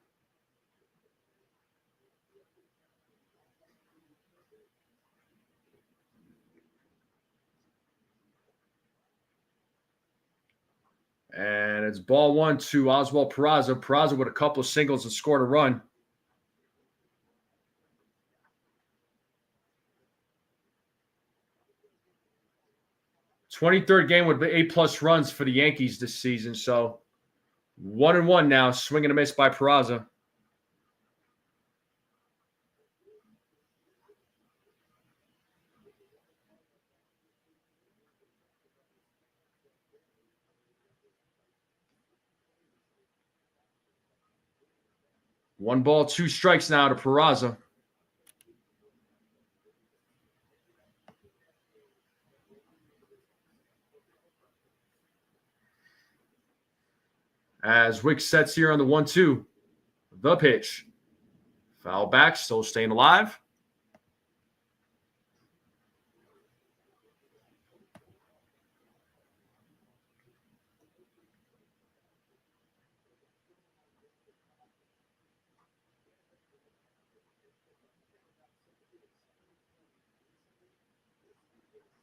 And it's ball 1 to Oswald Peraza. Peraza with a couple of singles and scored a run. '23rd game with 8+ runs for the Yankees this season. So 1-1 now. Swing and a miss by Peraza. One ball, 2 strikes now to Peraza. As Wicks sets here on the 1-2. The pitch. Foul back, still staying alive.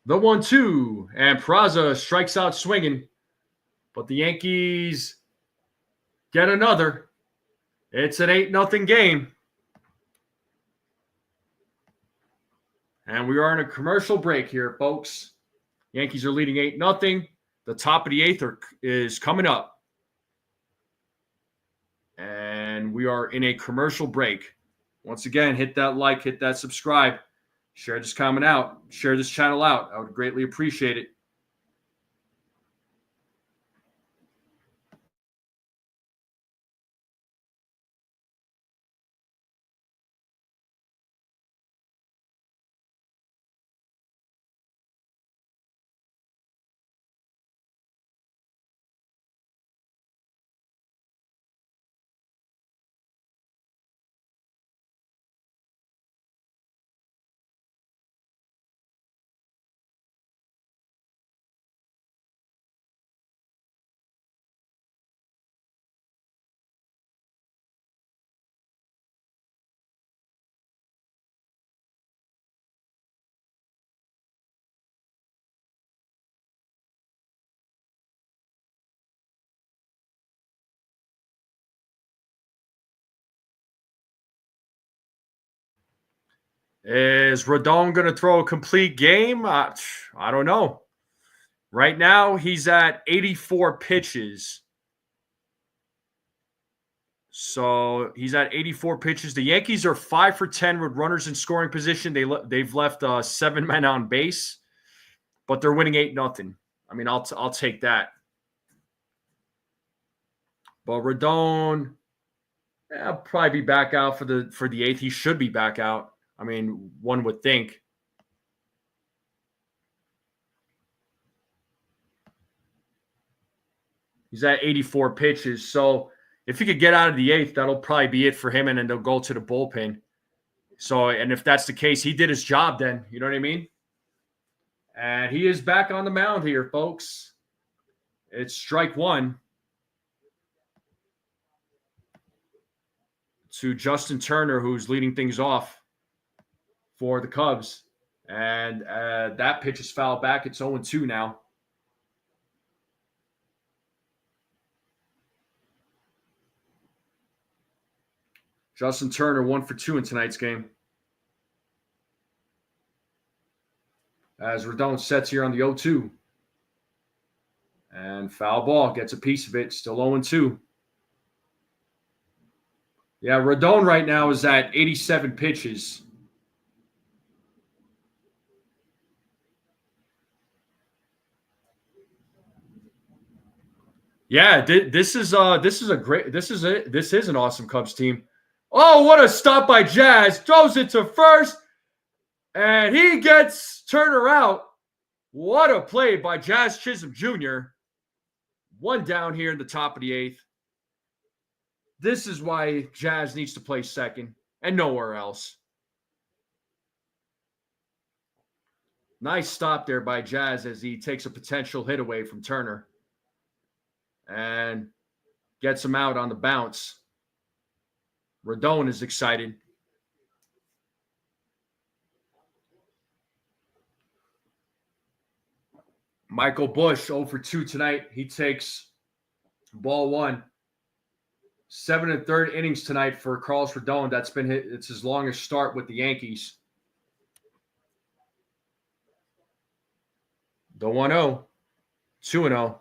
The 1-2, and Peraza strikes out swinging, but the Yankees get another. It's an 8-0 game. And we are in a commercial break here, folks. Yankees are leading 8-0. The top of the 8th is coming up. And we are in a commercial break. Once again, hit that like, hit that subscribe. Share this comment out. Share this channel out. I would greatly appreciate it. Is Rodon going to throw a complete game? I don't know. Right now, he's at 84 pitches. So he's at 84 pitches. The Yankees are 5 for 10 with runners in scoring position. They've left 7 men on base, but they're winning 8-0. I mean, I'll take that. But Rodon, I'll probably be back out for the 8th. He should be back out. I mean, one would think. He's at 84 pitches. So if he could get out of the 8th, that'll probably be it for him, and then they'll go to the bullpen. So, and if that's the case, he did his job then. You know what I mean? And he is back on the mound here, folks. It's strike one to Justin Turner, who's leading things off for the Cubs. And that pitch is fouled back. It's 0-2 now. Justin Turner 1 for 2 in tonight's game. As Rodon sets here on the 0-2. And foul ball, gets a piece of it. Still 0-2. Yeah, Rodon right now is at 87 pitches. Yeah, this is an awesome Cubs team. Oh, what a stop by Jazz. Throws it to first. And he gets Turner out. What a play by Jazz Chisholm Jr. One down here in the top of the 8th. This is why Jazz needs to play second and nowhere else. Nice stop there by Jazz as he takes a potential hit away from Turner and gets him out on the bounce. Rodon is excited. Michael Busch 0 for 2 tonight. He takes ball 1. 7 1/3 innings tonight for Carlos Rodon. It's his longest start with the Yankees. The 1-0. 2-0.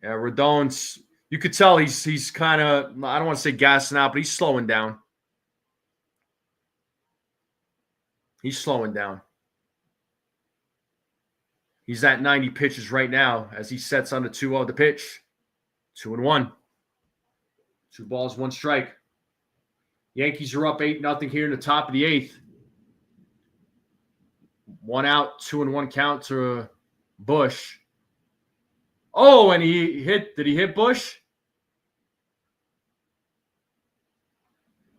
Yeah, Rodon's, you could tell he's kind of, I don't want to say gassing out, but he's slowing down. He's slowing down. He's at 90 pitches right now as he sets on the 2-0 the pitch. 2-1. 2 balls, 1 strike. Yankees are up 8-0 here in the top of the 8th. 1 out, 2-1 count to Busch. Oh, and did he hit Busch?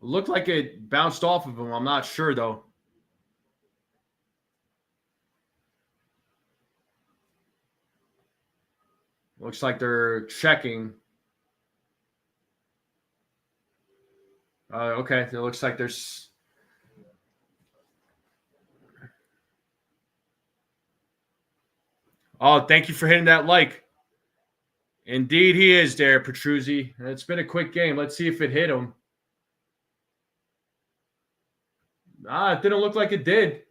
Looked like it bounced off of him. I'm not sure, though. Looks like they're checking. Okay, it looks like there's... Oh, thank you for hitting that like. Indeed, he is there, Petruzzi. It's been a quick game. Let's see if it hit him. It didn't look like it did.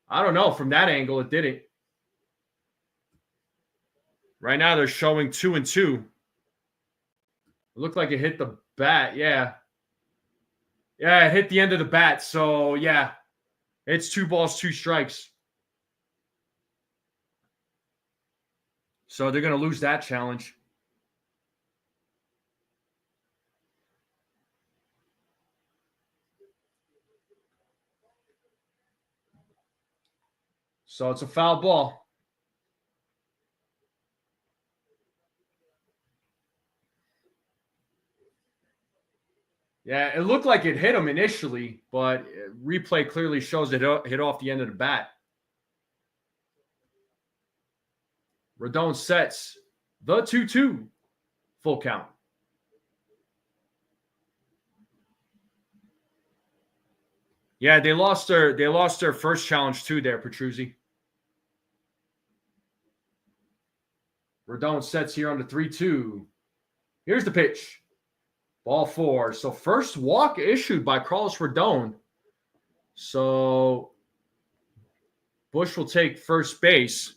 I don't know. From that angle, it didn't. Right now, they're showing 2-2. It looked like it hit the bat. Yeah. Yeah, it hit the end of the bat. So, yeah, it's 2 balls, 2 strikes. So they're going to lose that challenge. So it's a foul ball. Yeah, it looked like it hit him initially, but replay clearly shows it hit off the end of the bat. Rodon sets the 2-2. Full count. Yeah, they lost their first challenge too there, Petruzzi. Rodon sets here on the 3-2. Here's the pitch. Ball 4. So first walk issued by Carlos Rodon. So Bush will take first base.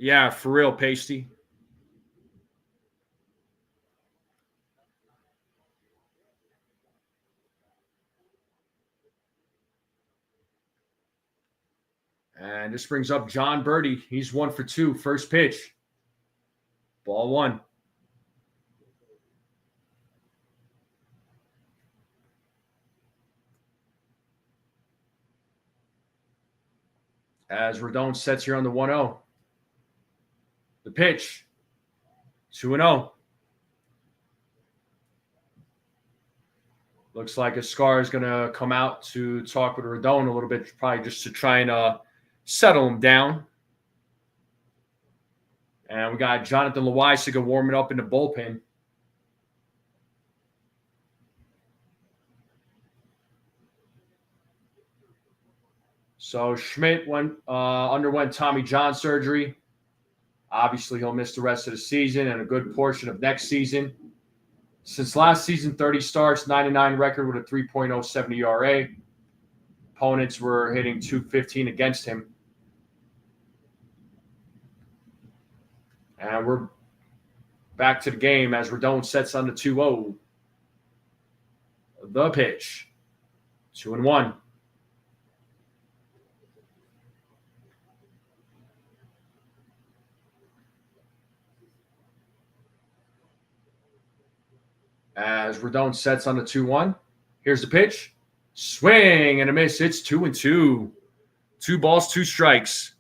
Yeah, for real, Pasty. And this brings up John Birdie. He's 1 for 2. First pitch. Ball 1. As Rodon sets here on the 1-0. The pitch. 2-0. Looks like Ascar is going to come out to talk with Rodon a little bit, probably just to try and settle him down. And we got Jonathan Loaisiga warming up in the bullpen. So Schmidt underwent Tommy John surgery. Obviously, he'll miss the rest of the season and a good portion of next season. Since last season, 30 starts, 99 record with a 3.07 ERA. Opponents were hitting .215 against him. And we're back to the game as Rodon sets on the 2-0. The pitch. 2-1. As Rodon sets on the 2-1. Here's the pitch. Swing and a miss. It's 2-2. 2 balls, 2 strikes.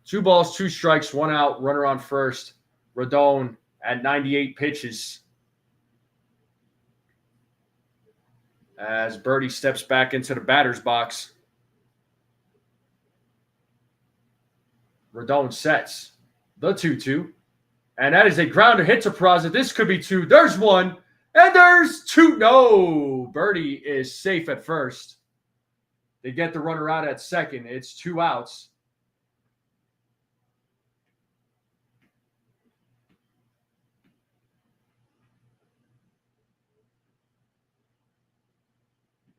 2 balls, 2 strikes, 1 out, runner on first. Rodon at 98 pitches. As Birdie steps back into the batter's box. Rodon sets the 2-2. And that is a grounder hit to Peraza. This could be 2. There's 1. And there's 2. No. Birdie is safe at first. They get the runner out at second. It's 2 outs.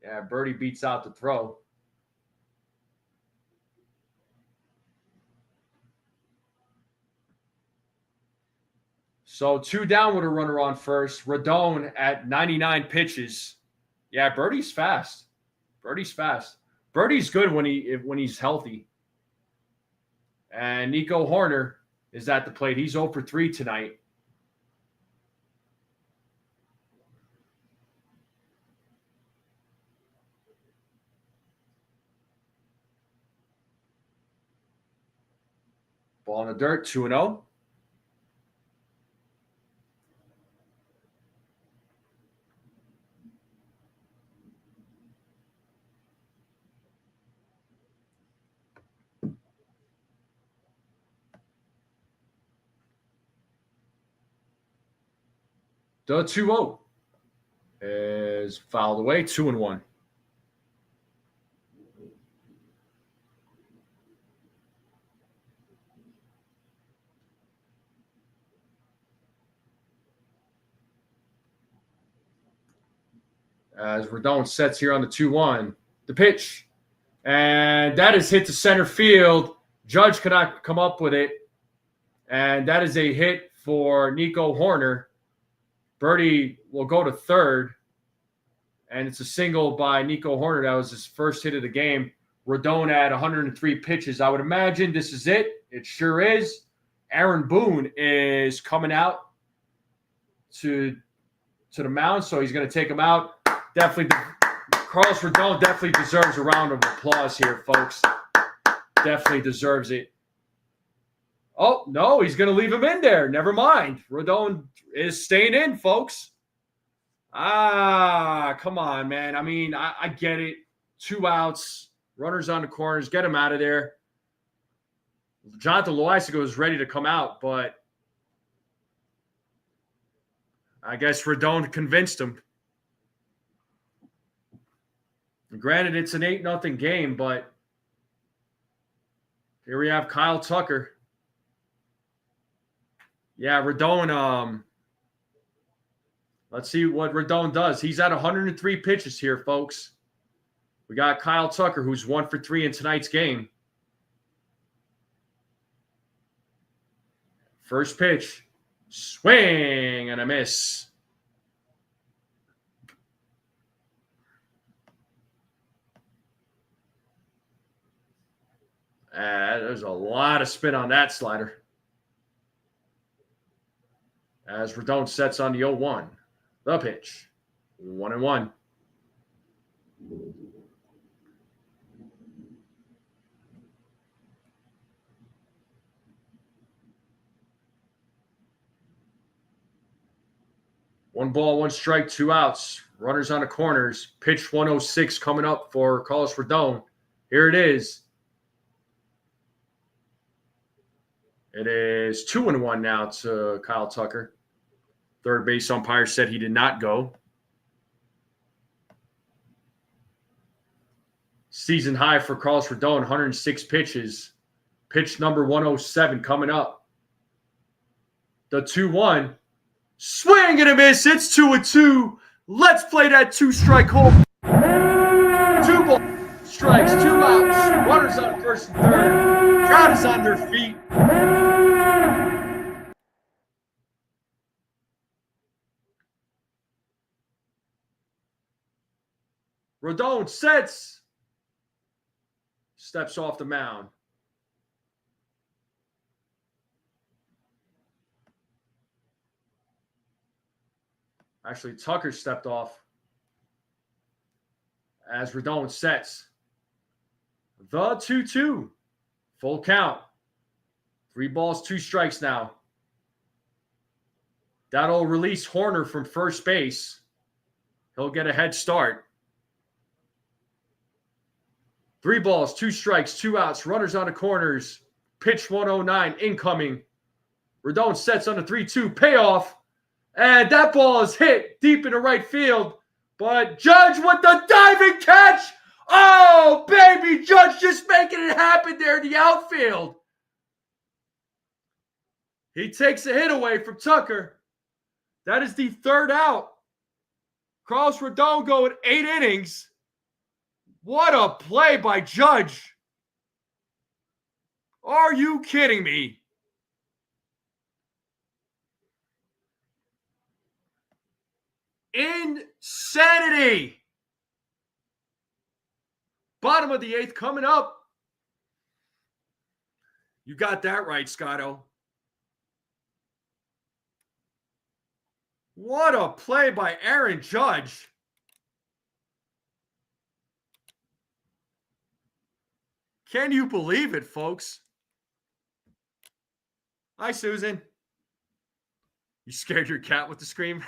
Yeah, Birdie beats out the throw. So 2 down with a runner on first. Rodon at 99 pitches. Yeah, Birdie's fast. Birdie's fast. Birdie's good when he's healthy. And Nico Horner is at the plate. He's 0 for 3 tonight. Ball in the dirt, 2-0. The 2-0 is fouled away. 2-1. As Rodon sets here on the 2-1. The pitch. And that is hit to center field. Judge cannot come up with it. And that is a hit for Nico Hoerner. Birdie will go to third. And it's a single by Nico Hoerner. That was his first hit of the game. Rodon had 103 pitches. I would imagine this is it. It sure is. Aaron Boone is coming out to the mound, so he's going to take him out. Definitely, Carlos Rodon definitely deserves a round of applause here, folks. Definitely deserves it. Oh, no, he's going to leave him in there. Never mind. Rodon is staying in, folks. Come on, man. I mean, I get it. 2 outs, runners on the corners, get him out of there. Jonathan Loaizaga is ready to come out, but I guess Rodon convinced him. Granted, it's an 8-0 game, but here we have Kyle Tucker. Yeah, Rodon, let's see what Rodon does. He's at 103 pitches here, folks. We got Kyle Tucker, who's 1 for 3 in tonight's game. First pitch. Swing and a miss. There's a lot of spin on that slider. As Rodon sets on the 0-1. The pitch. 1-1. One ball, 1 strike, 2 outs. Runners on the corners. Pitch 106 coming up for Carlos Rodon. Here it is. It is 2-1 now to Kyle Tucker. Third base umpire said he did not go. Season high for Carlos Rodon, 106 pitches. Pitch number 107 coming up. The 2-1. Swing and a miss. It's 2-2. Let's play that 2-strike hold. 2 balls, strikes, 2 outs. Runners on first and third. Crowd is on their feet. Rodon sets. Steps off the mound. Actually, Tucker stepped off as Rodon sets. The 2-2. Full count. 3 balls, 2 strikes now. That'll release Hoerner from first base. He'll get a head start. 3 balls, 2 strikes, 2 outs. Runners on the corners. Pitch 109 incoming. Rodon sets on the 3-2 payoff. And that ball is hit deep into right field. But Judge with the diving catch. Oh, baby, Judge just making it happen there in the outfield. He takes a hit away from Tucker. That is the 3rd out. Carlos Rodon going 8 innings. What a play by Judge. Are you kidding me? Insanity. Bottom of the 8th coming up. You got that right, Scotto. What a play by Aaron Judge. Can you believe it, folks? Hi, Susan. You scared your cat with the scream?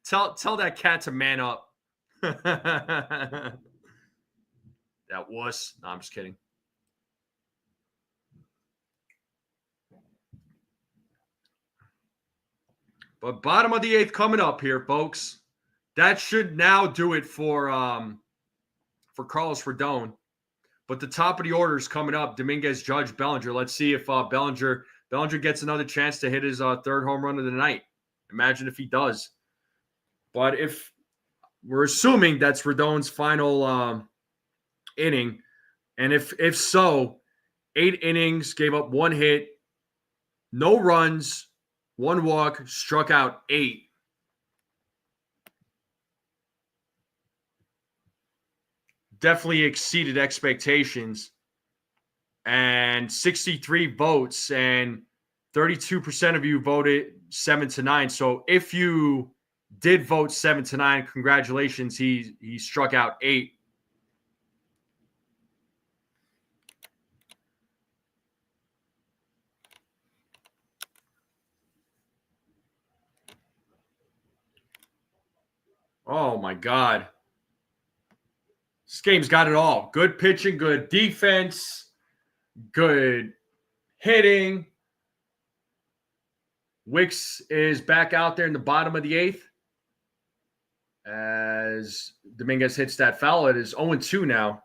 Tell that cat to man up. That wuss. No, I'm just kidding. But bottom of the 8th coming up here, folks. That should now do it for Carlos Rodon. But the top of the order is coming up. Dominguez, Judge, Bellinger. Let's see if Bellinger gets another chance to hit his third home run of the night. Imagine if he does. But if we're assuming that's Rodon's final inning, and if so, 8 innings, gave up 1 hit, no runs, 1 walk, struck out 8. Definitely exceeded expectations. And 63 votes, and 32% of you voted 7-9. So if you did vote 7-9, congratulations. He struck out 8. Oh my God. This game's got it all. Good pitching, good defense, good hitting. Wicks is back out there in the bottom of the 8th as Dominguez hits that foul. It is 0-2 now.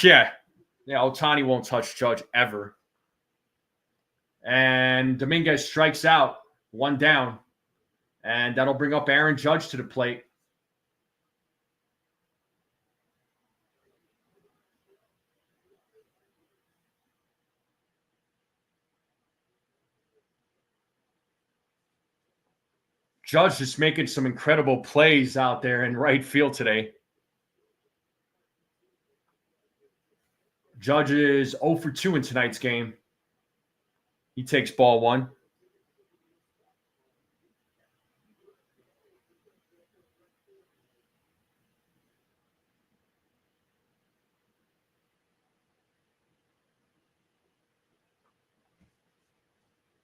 Yeah, Ohtani won't touch Judge ever. And Dominguez strikes out, 1 down. And that'll bring up Aaron Judge to the plate. Judge just making some incredible plays out there in right field today. Judge is 0 for 2 in tonight's game. He takes ball 1.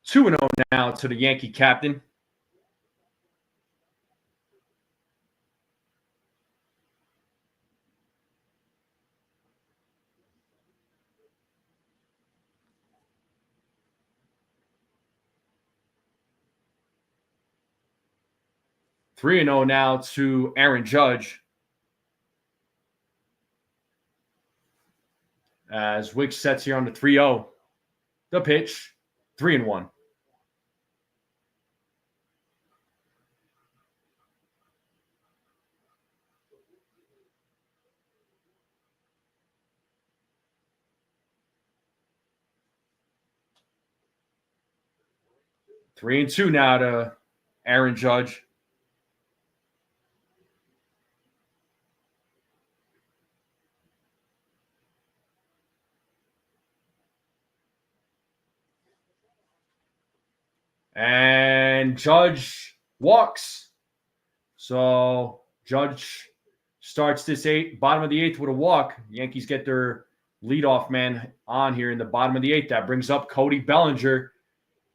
Two and 0 now to the Yankee captain. Three and 0 now to Aaron Judge. As Wicks sets here on the 3-0. The pitch, 3-1. Three and 2 now to Aaron Judge. And Judge walks. So Judge starts this bottom of the 8th with a walk. Yankees get their leadoff man on here in the bottom of the 8th. That brings up Cody Bellinger.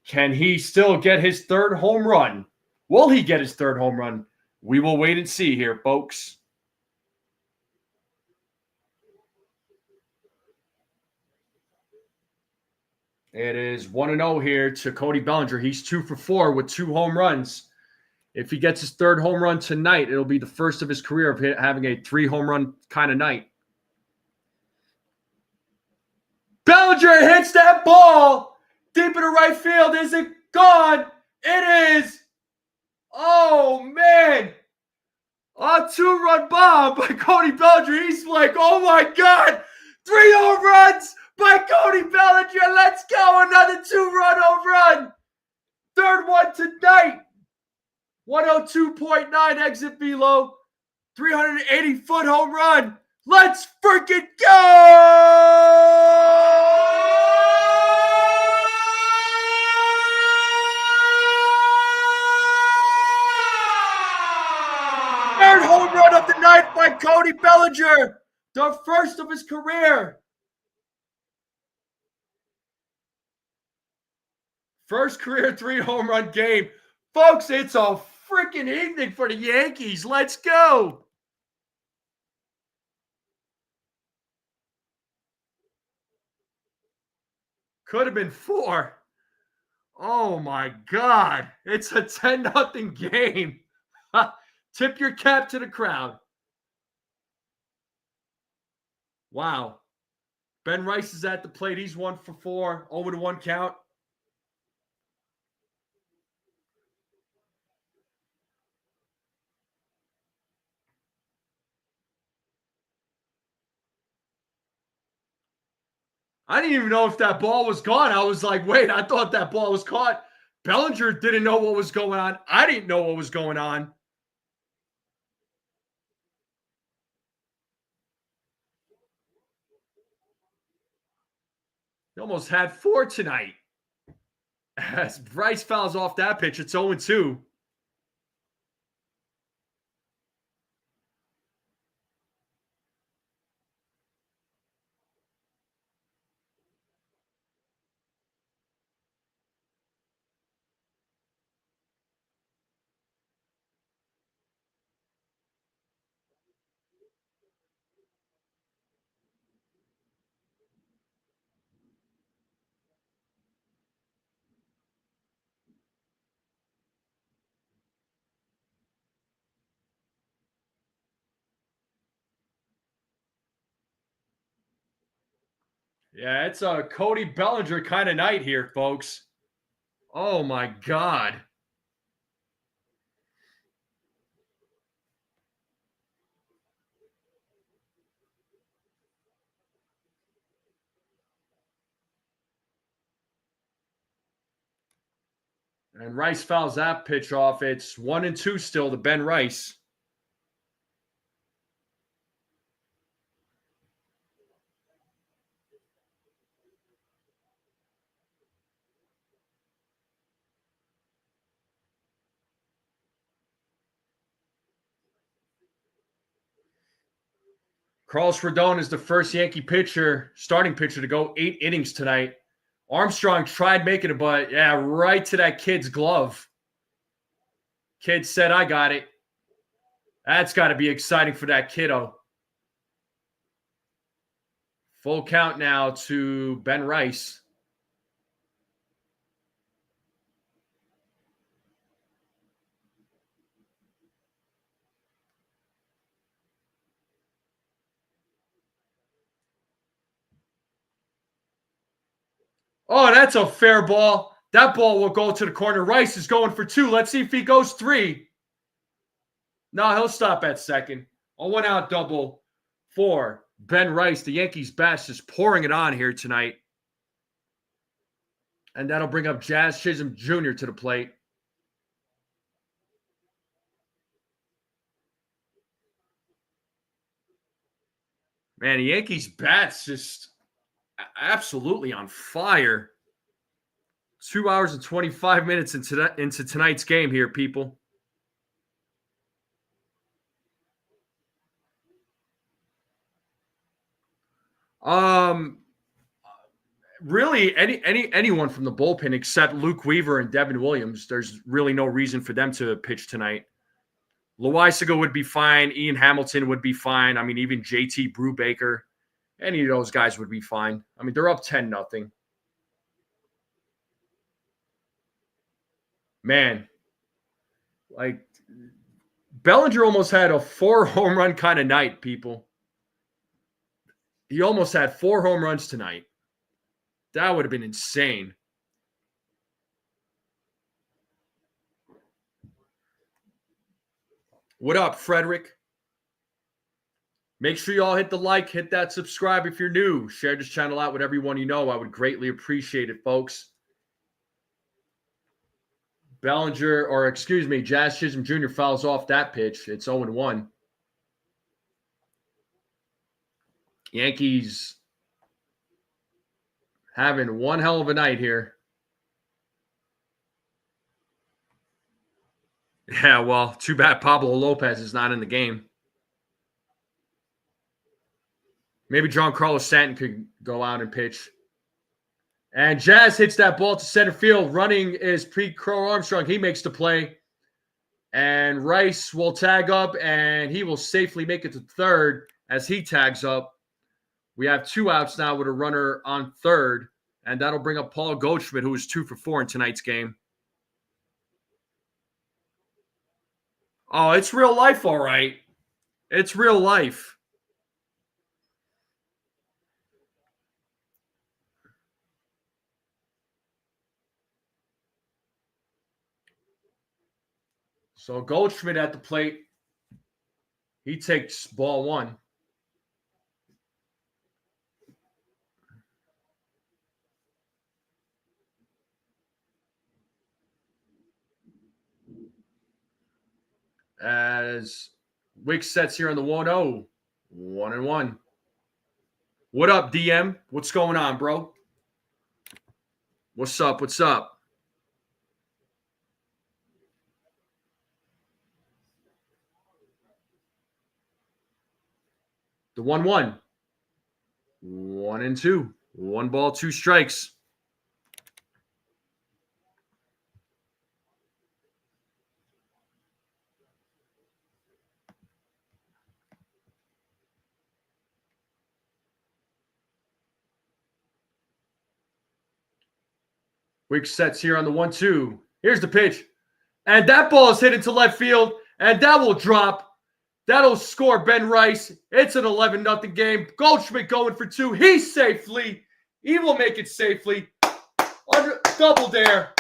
Can he still get his 3rd home run? Will he get his 3rd home run? We will wait and see here, folks. It is 1-0 here to Cody Bellinger. He's 2 for 4 with 2 home runs. If he gets his 3rd home run tonight, it'll be the first of his career of having a 3 home run kind of night. Bellinger hits that ball deep in the right field. Is it gone? It is. Oh, man. A 2-run bomb by Cody Bellinger. He's like, oh, my God. 3 home runs by Cody Bellinger. Let's go. Another 2-run home run. 3rd one tonight. 102.9 exit velo. 380-foot home run. Let's freaking go! Third home run of the night by Cody Bellinger. The first of his career. First career 3 home run game. Folks, it's a freaking evening for the Yankees. Let's go. Could have been 4. Oh, my God. It's a 10-0 game. Tip your cap to the crowd. Wow. Ben Rice is at the plate. He's 1 for 4. 0-1 count. I didn't even know if that ball was gone. I was like, wait, I thought that ball was caught. Bellinger didn't know what was going on. I didn't know what was going on. He almost had 4 tonight. As Bryce fouls off that pitch, it's 0-2. Yeah, it's a Cody Bellinger kind of night here, folks. Oh, my God. And Rice fouls that pitch off. It's 1-2 still to Ben Rice. Carlos Rodon is the first Yankee starting pitcher to go 8 innings tonight. Armstrong tried making it, but yeah, right to that kid's glove. Kid said, I got it. That's got to be exciting for that kiddo. Full count now to Ben Rice. Oh, that's a fair ball. That ball will go to the corner. Rice is going for 2. Let's see if he goes 3. No, he'll stop at second. A 1-out double for Ben Rice. The Yankees' best is pouring it on here tonight. And that'll bring up Jazz Chisholm Jr. to the plate. Man, the Yankees' bats just absolutely on fire. 2 hours and 25 minutes into tonight's game here, people. Really, anyone from the bullpen except Luke Weaver and Devin Williams. There's really no reason for them to pitch tonight. Loaisiga would be fine. Ian Hamilton would be fine. I mean, even JT Brubaker, any of those guys would be fine. I mean, they're up 10-0. Man, like Bellinger almost had a 4 home run kind of night, people. He almost had 4 home runs tonight. That would have been insane. What up, Frederick? Make sure you all hit the like, hit that subscribe if you're new. Share this channel out with everyone you know. I would greatly appreciate it, folks. Jazz Chisholm Jr. fouls off that pitch. It's 0-1. Yankees having one hell of a night here. Yeah, well, too bad Pablo Lopez is not in the game. Maybe Giancarlo Stanton could go out and pitch. And Jazz hits that ball to center field. Running is Pete Crow Armstrong. He makes the play. And Rice will tag up, and he will safely make it to third as he tags up. We have 2 outs now with a runner on third. And that'll bring up Paul Goldschmidt, who was 2 for 4 in tonight's game. Oh, it's real life, all right. It's real life. So Goldschmidt at the plate. He takes ball 1. As Wick sets here on the 1-0. 1-1. What up, DM? What's going on, bro? What's up? What's up? The 1-1. 1-2. 1 ball, 2 strikes. Wick sets here on the 1-2. Here's the pitch. And that ball is hit into left field. And that will drop. That'll score Ben Rice. It's an 11-0 game. Goldschmidt going for 2. He will make it safely. Double there.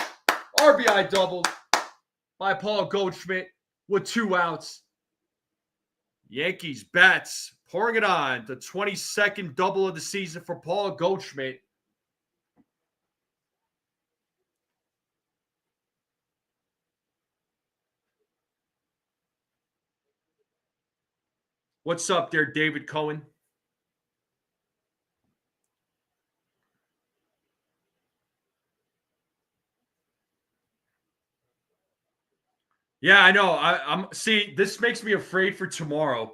RBI double by Paul Goldschmidt with 2 outs. Yankees bats pouring it on. The 22nd double of the season for Paul Goldschmidt. What's up there, David Cohen? Yeah, I know. I'm see, this makes me afraid for tomorrow.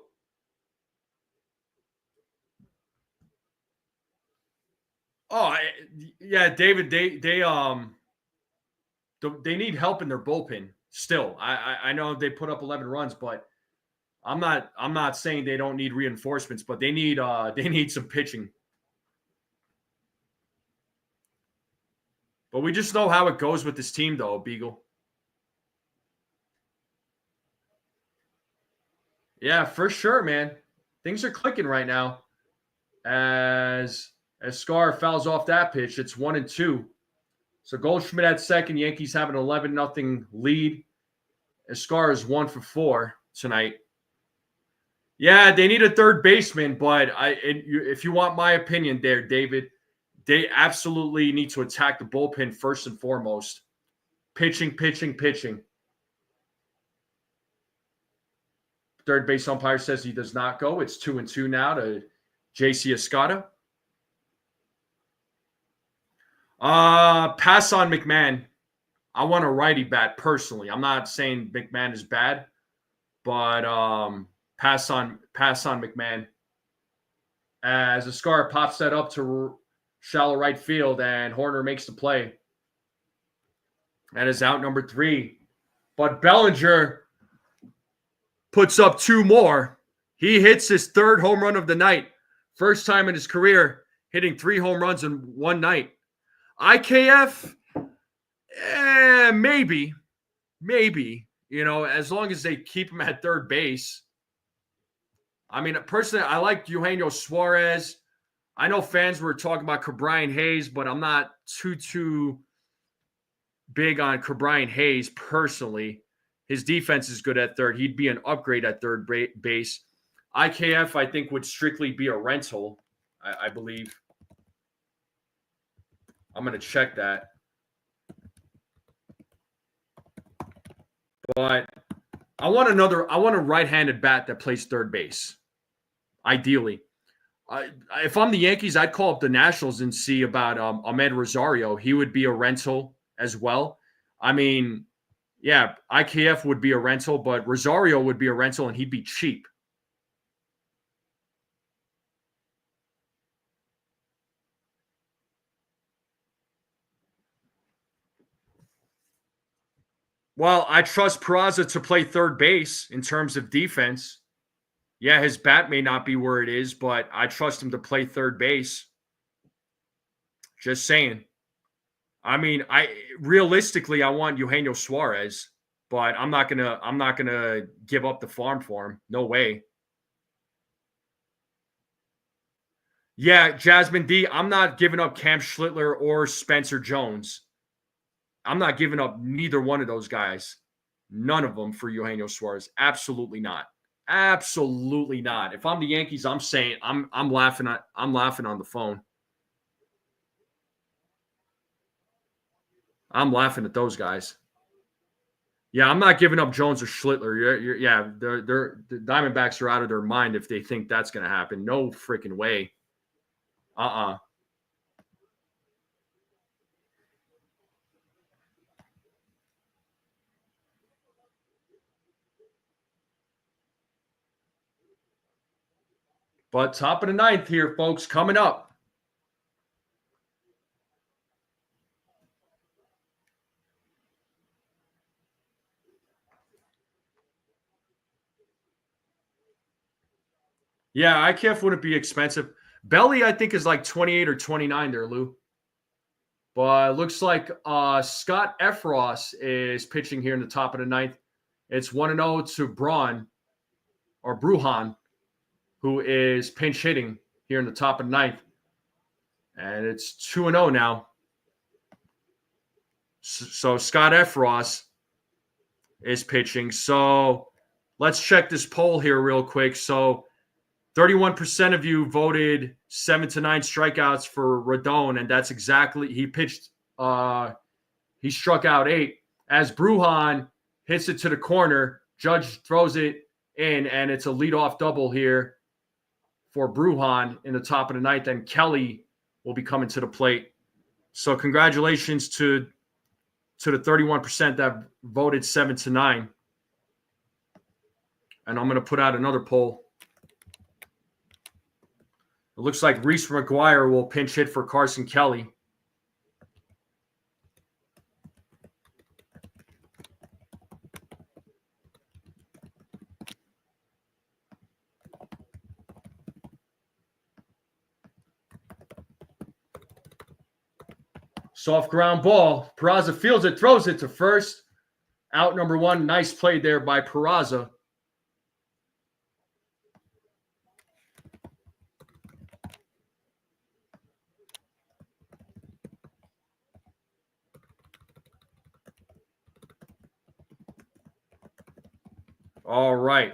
Oh, yeah, David, they need help in their bullpen still. I know they put up 11 runs, but I'm not saying they don't need reinforcements, but they need some pitching. But we just know how it goes with this team, though, Beagle. Yeah, for sure, man. Things are clicking right now. As Scar fouls off that pitch, it's 1-2. So Goldschmidt at second. Yankees have an 11-0 lead. Scar is 1 for 4 tonight. Yeah, they need a third baseman, but if you want my opinion there, David, they absolutely need to attack the bullpen first and foremost. Pitching. Third base umpire says he does not go. It's 2-2 now to JC Escada. Pass on McMahon. I want a righty bat personally. I'm not saying McMahon is bad, but pass on McMahon. As Escar pops that up to shallow right field, and Horner makes the play. That is out number 3. But Bellinger puts up 2 more. He hits his 3rd home run of the night. First time in his career hitting 3 home runs in one night. IKF, maybe. You know, as long as they keep him at third base. I mean, personally, I like Eugenio Suarez. I know fans were talking about Ke'Bryan Hayes, but I'm not too big on Ke'Bryan Hayes personally. His defense is good at third. He'd be an upgrade at third base. IKF, I think, would strictly be a rental, I believe. I'm going to check that. But I want a right-handed bat that plays third base, ideally. If I'm the Yankees, I'd call up the Nationals and see about Ahmed Rosario. He would be a rental as well. I mean, yeah, IKF would be a rental, but Rosario would be a rental, and he'd be cheap. Well, I trust Peraza to play third base in terms of defense. Yeah, his bat may not be where it is, but I trust him to play third base. Just saying. I mean, realistically I want Eugenio Suarez, but I'm not gonna give up the farm for him. No way. Yeah, Jasmine D. I'm not giving up Cam Schlittler or Spencer Jones. I'm not giving up neither one of those guys. None of them for Eugenio Suarez. Absolutely not. Absolutely not. If I'm the Yankees, I'm saying I'm laughing on the phone. I'm laughing at those guys. Yeah, I'm not giving up Jones or Schlittler. The Diamondbacks are out of their mind if they think that's going to happen. No freaking way. But top of the ninth here, folks, coming up. Yeah, IKF wouldn't be expensive. Belly, I think, is like 28 or 29 there, Lou. But it looks like Scott Efros is pitching here in the top of the ninth. It's 1-0 to Braun, or Bruhan, who is pinch hitting here in the top of the ninth. And it's 2-0 now. So Scott Efros is pitching. So let's check this poll here real quick. So 31% of you voted 7 to 9 strikeouts for Rodon, and that's exactly, he pitched, he struck out 8. As Bruhan hits it to the corner, Judge throws it in, and it's a leadoff double here for Bruhan in the top of the ninth, and Kelly will be coming to the plate. So congratulations to the 31% that voted 7 to 9. And I'm going to put out another poll. It looks like Reese McGuire will pinch hit for Carson Kelly. Soft ground ball. Peraza fields it, throws it to first. Out number 1. Nice play there by Peraza. All right.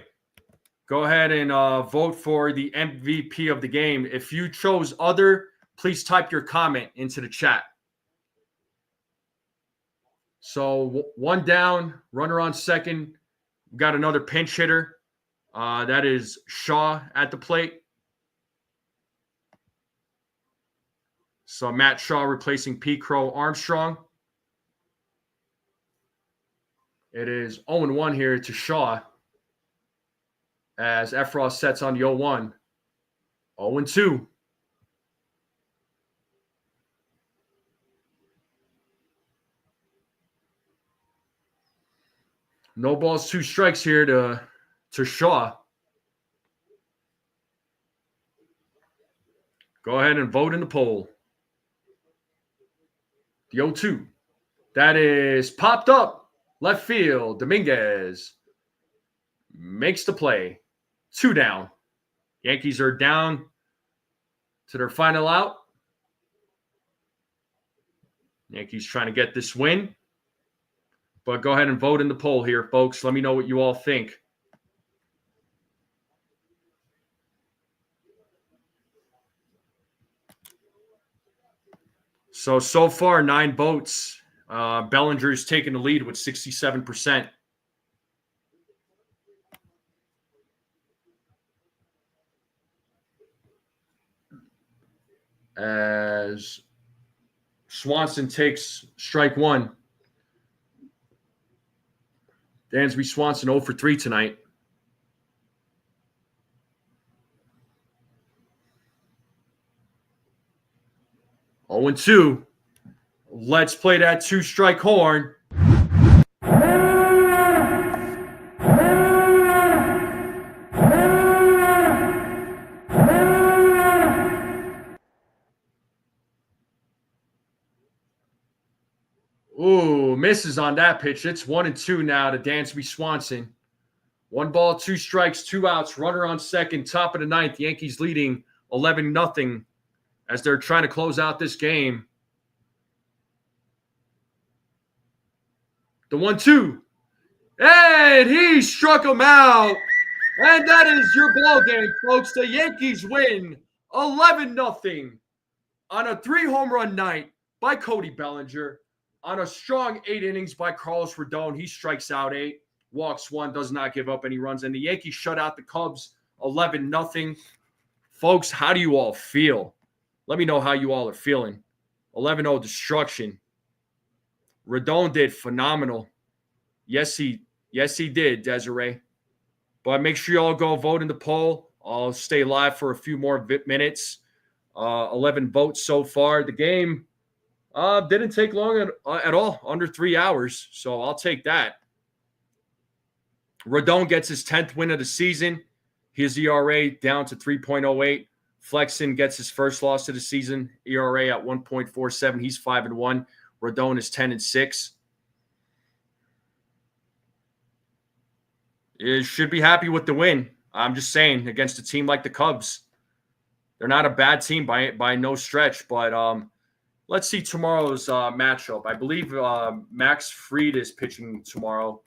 Go ahead and vote for the MVP of the game. If you chose other, please type your comment into the chat. So 1 down, runner on second. We got another pinch hitter. That is Shaw at the plate. So Matt Shaw replacing P. Crow Armstrong. It is 0-1 here to Shaw as Efros sets on the 0-1. 0-2. No balls, 2 strikes here to Shaw. Go ahead and vote in the poll. The 0-2. That is popped up. Left field. Dominguez makes the play. 2 down. Yankees are down to their final out. Yankees trying to get this win. But go ahead and vote in the poll here, folks. Let me know what you all think. So far, 9 votes. Bellinger's taking the lead with 67%. As Swanson takes strike 1. Dansby Swanson 0 for 3 tonight. Oh and 2. Let's play that 2-strike horn. Ooh, misses on that pitch. It's 1-2 now to Dansby Swanson. 1 ball, 2 strikes, 2 outs. Runner on second, top of the ninth. Yankees leading 11-0 as they're trying to close out this game. The 1-2. And he struck him out. And that is your ball game, folks. The Yankees win 11-0 on a 3-home run night by Cody Bellinger. On a strong 8 innings by Carlos Rodon. He strikes out 8, walks 1, does not give up any runs. And the Yankees shut out the Cubs 11-0. Folks, how do you all feel? Let me know how you all are feeling. 11-0 destruction. Rodon did phenomenal. Yes, he did, Desiree. But make sure you all go vote in the poll. I'll stay live for a few more minutes. 11 votes so far. The game didn't take long at all, under 3 hours. So I'll take that. Rodon gets his 10th win of the season. His ERA down to 3.08. Flexen gets his first loss of the season. ERA at 1.47. He's 5-1. Rodon is 10-6. You should be happy with the win. I'm just saying, against a team like the Cubs. They're not a bad team by no stretch, but let's see tomorrow's matchup. I believe Max Fried is pitching tomorrow,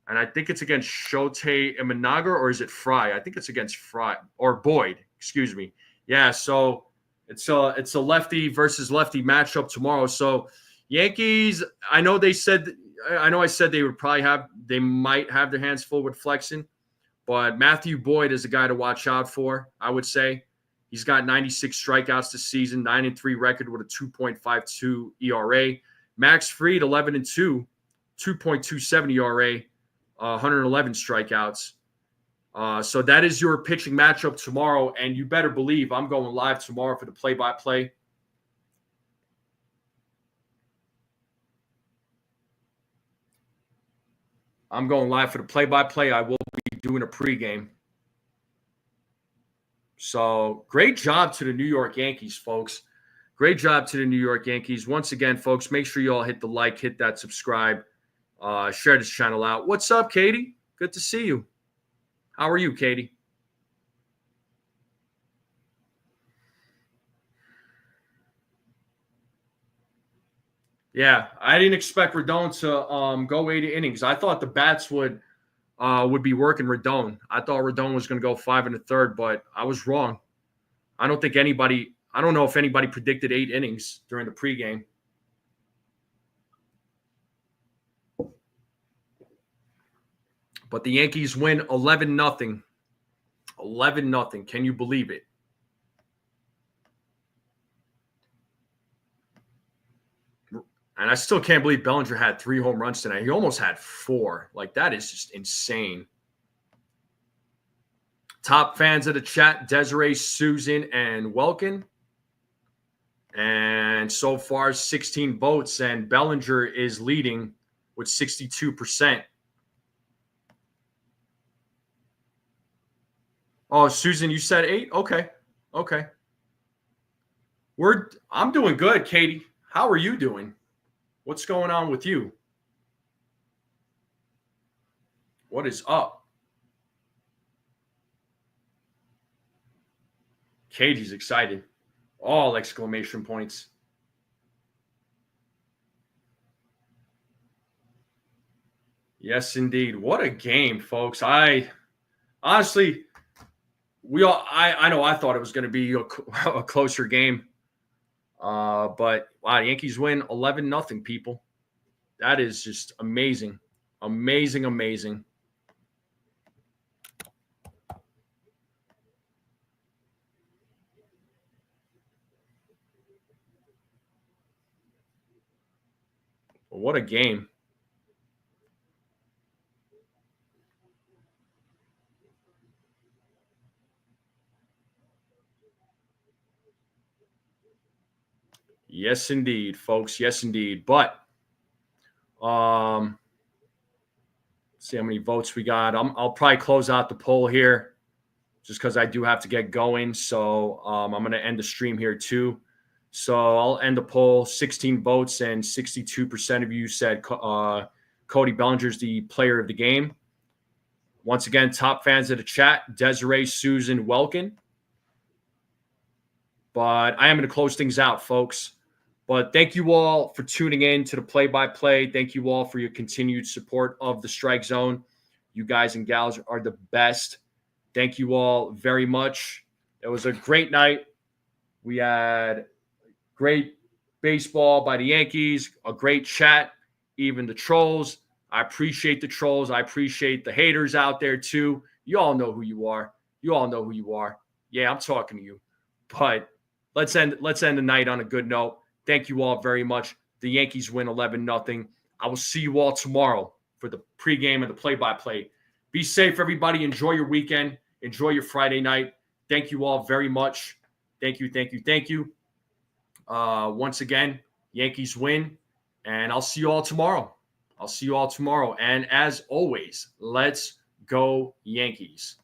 and I think it's against Shote Imanaga, or is it Fry? I think it's against Fry or Boyd. Excuse me. Yeah, so it's a lefty versus lefty matchup tomorrow. So Yankees, I know I said they might have their hands full with Flexen, but Matthew Boyd is a guy to watch out for, I would say. He's got 96 strikeouts this season, 9-3 record with a 2.52 ERA. Max Fried, 11-2, 2.27 ERA, 111 strikeouts. So that is your pitching matchup tomorrow, and you better believe I'm going live tomorrow for the play-by-play. I'm going live for the play-by-play. I will be doing a pregame. So great job to the New York Yankees, folks. Great job to the New York Yankees. Once again, folks, make sure you all hit the like, hit that subscribe, share this channel out. What's up, Katie? Good to see you. How are you, Katie? Yeah, I didn't expect Rodon to go 80 innings. I thought the bats would be working Rodon. I thought Rodon was going to go 5 1/3, but I was wrong. I don't know if anybody predicted 8 innings during the pregame. But the Yankees win 11-0. 11-0. Can you believe it? And I still can't believe Bellinger had 3 home runs tonight. He almost had 4. Like, that is just insane. Top fans of the chat, Desiree, Susan, and Welkin. And so far, 16 votes, and Bellinger is leading with 62%. Oh, Susan, you said 8? Okay. I'm doing good, Katie. How are you doing? What's going on with you? What is up? Katie's excited. All exclamation points. Yes, indeed. What a game, folks. I honestly, I know I thought it was going to be a closer game. But wow, Yankees win 11-0, people. That is just amazing. Amazing. What a game. Yes, indeed, folks. Yes, indeed. But let's see how many votes we got. I'll probably close out the poll here just because I do have to get going. So I'm going to end the stream here too. So I'll end the poll. 16 votes and 62% of you said Cody Bellinger's the player of the game. Once again, top fans of the chat, Desiree, Susan, Welkin. But I am going to close things out, folks. But thank you all for tuning in to the play-by-play. Thank you all for your continued support of the Strike Zone. You guys and gals are the best. Thank you all very much. It was a great night. We had great baseball by the Yankees, a great chat, even the trolls. I appreciate the trolls. I appreciate the haters out there too. You all know who you are. You all know who you are. Yeah, I'm talking to you. But let's end the night on a good note. Thank you all very much. The Yankees win 11-0. I will see you all tomorrow for the pregame and the play-by-play. Be safe, everybody. Enjoy your weekend. Enjoy your Friday night. Thank you all very much. Thank you, thank you, thank you. Once again, Yankees win, and I'll see you all tomorrow. And as always, let's go Yankees.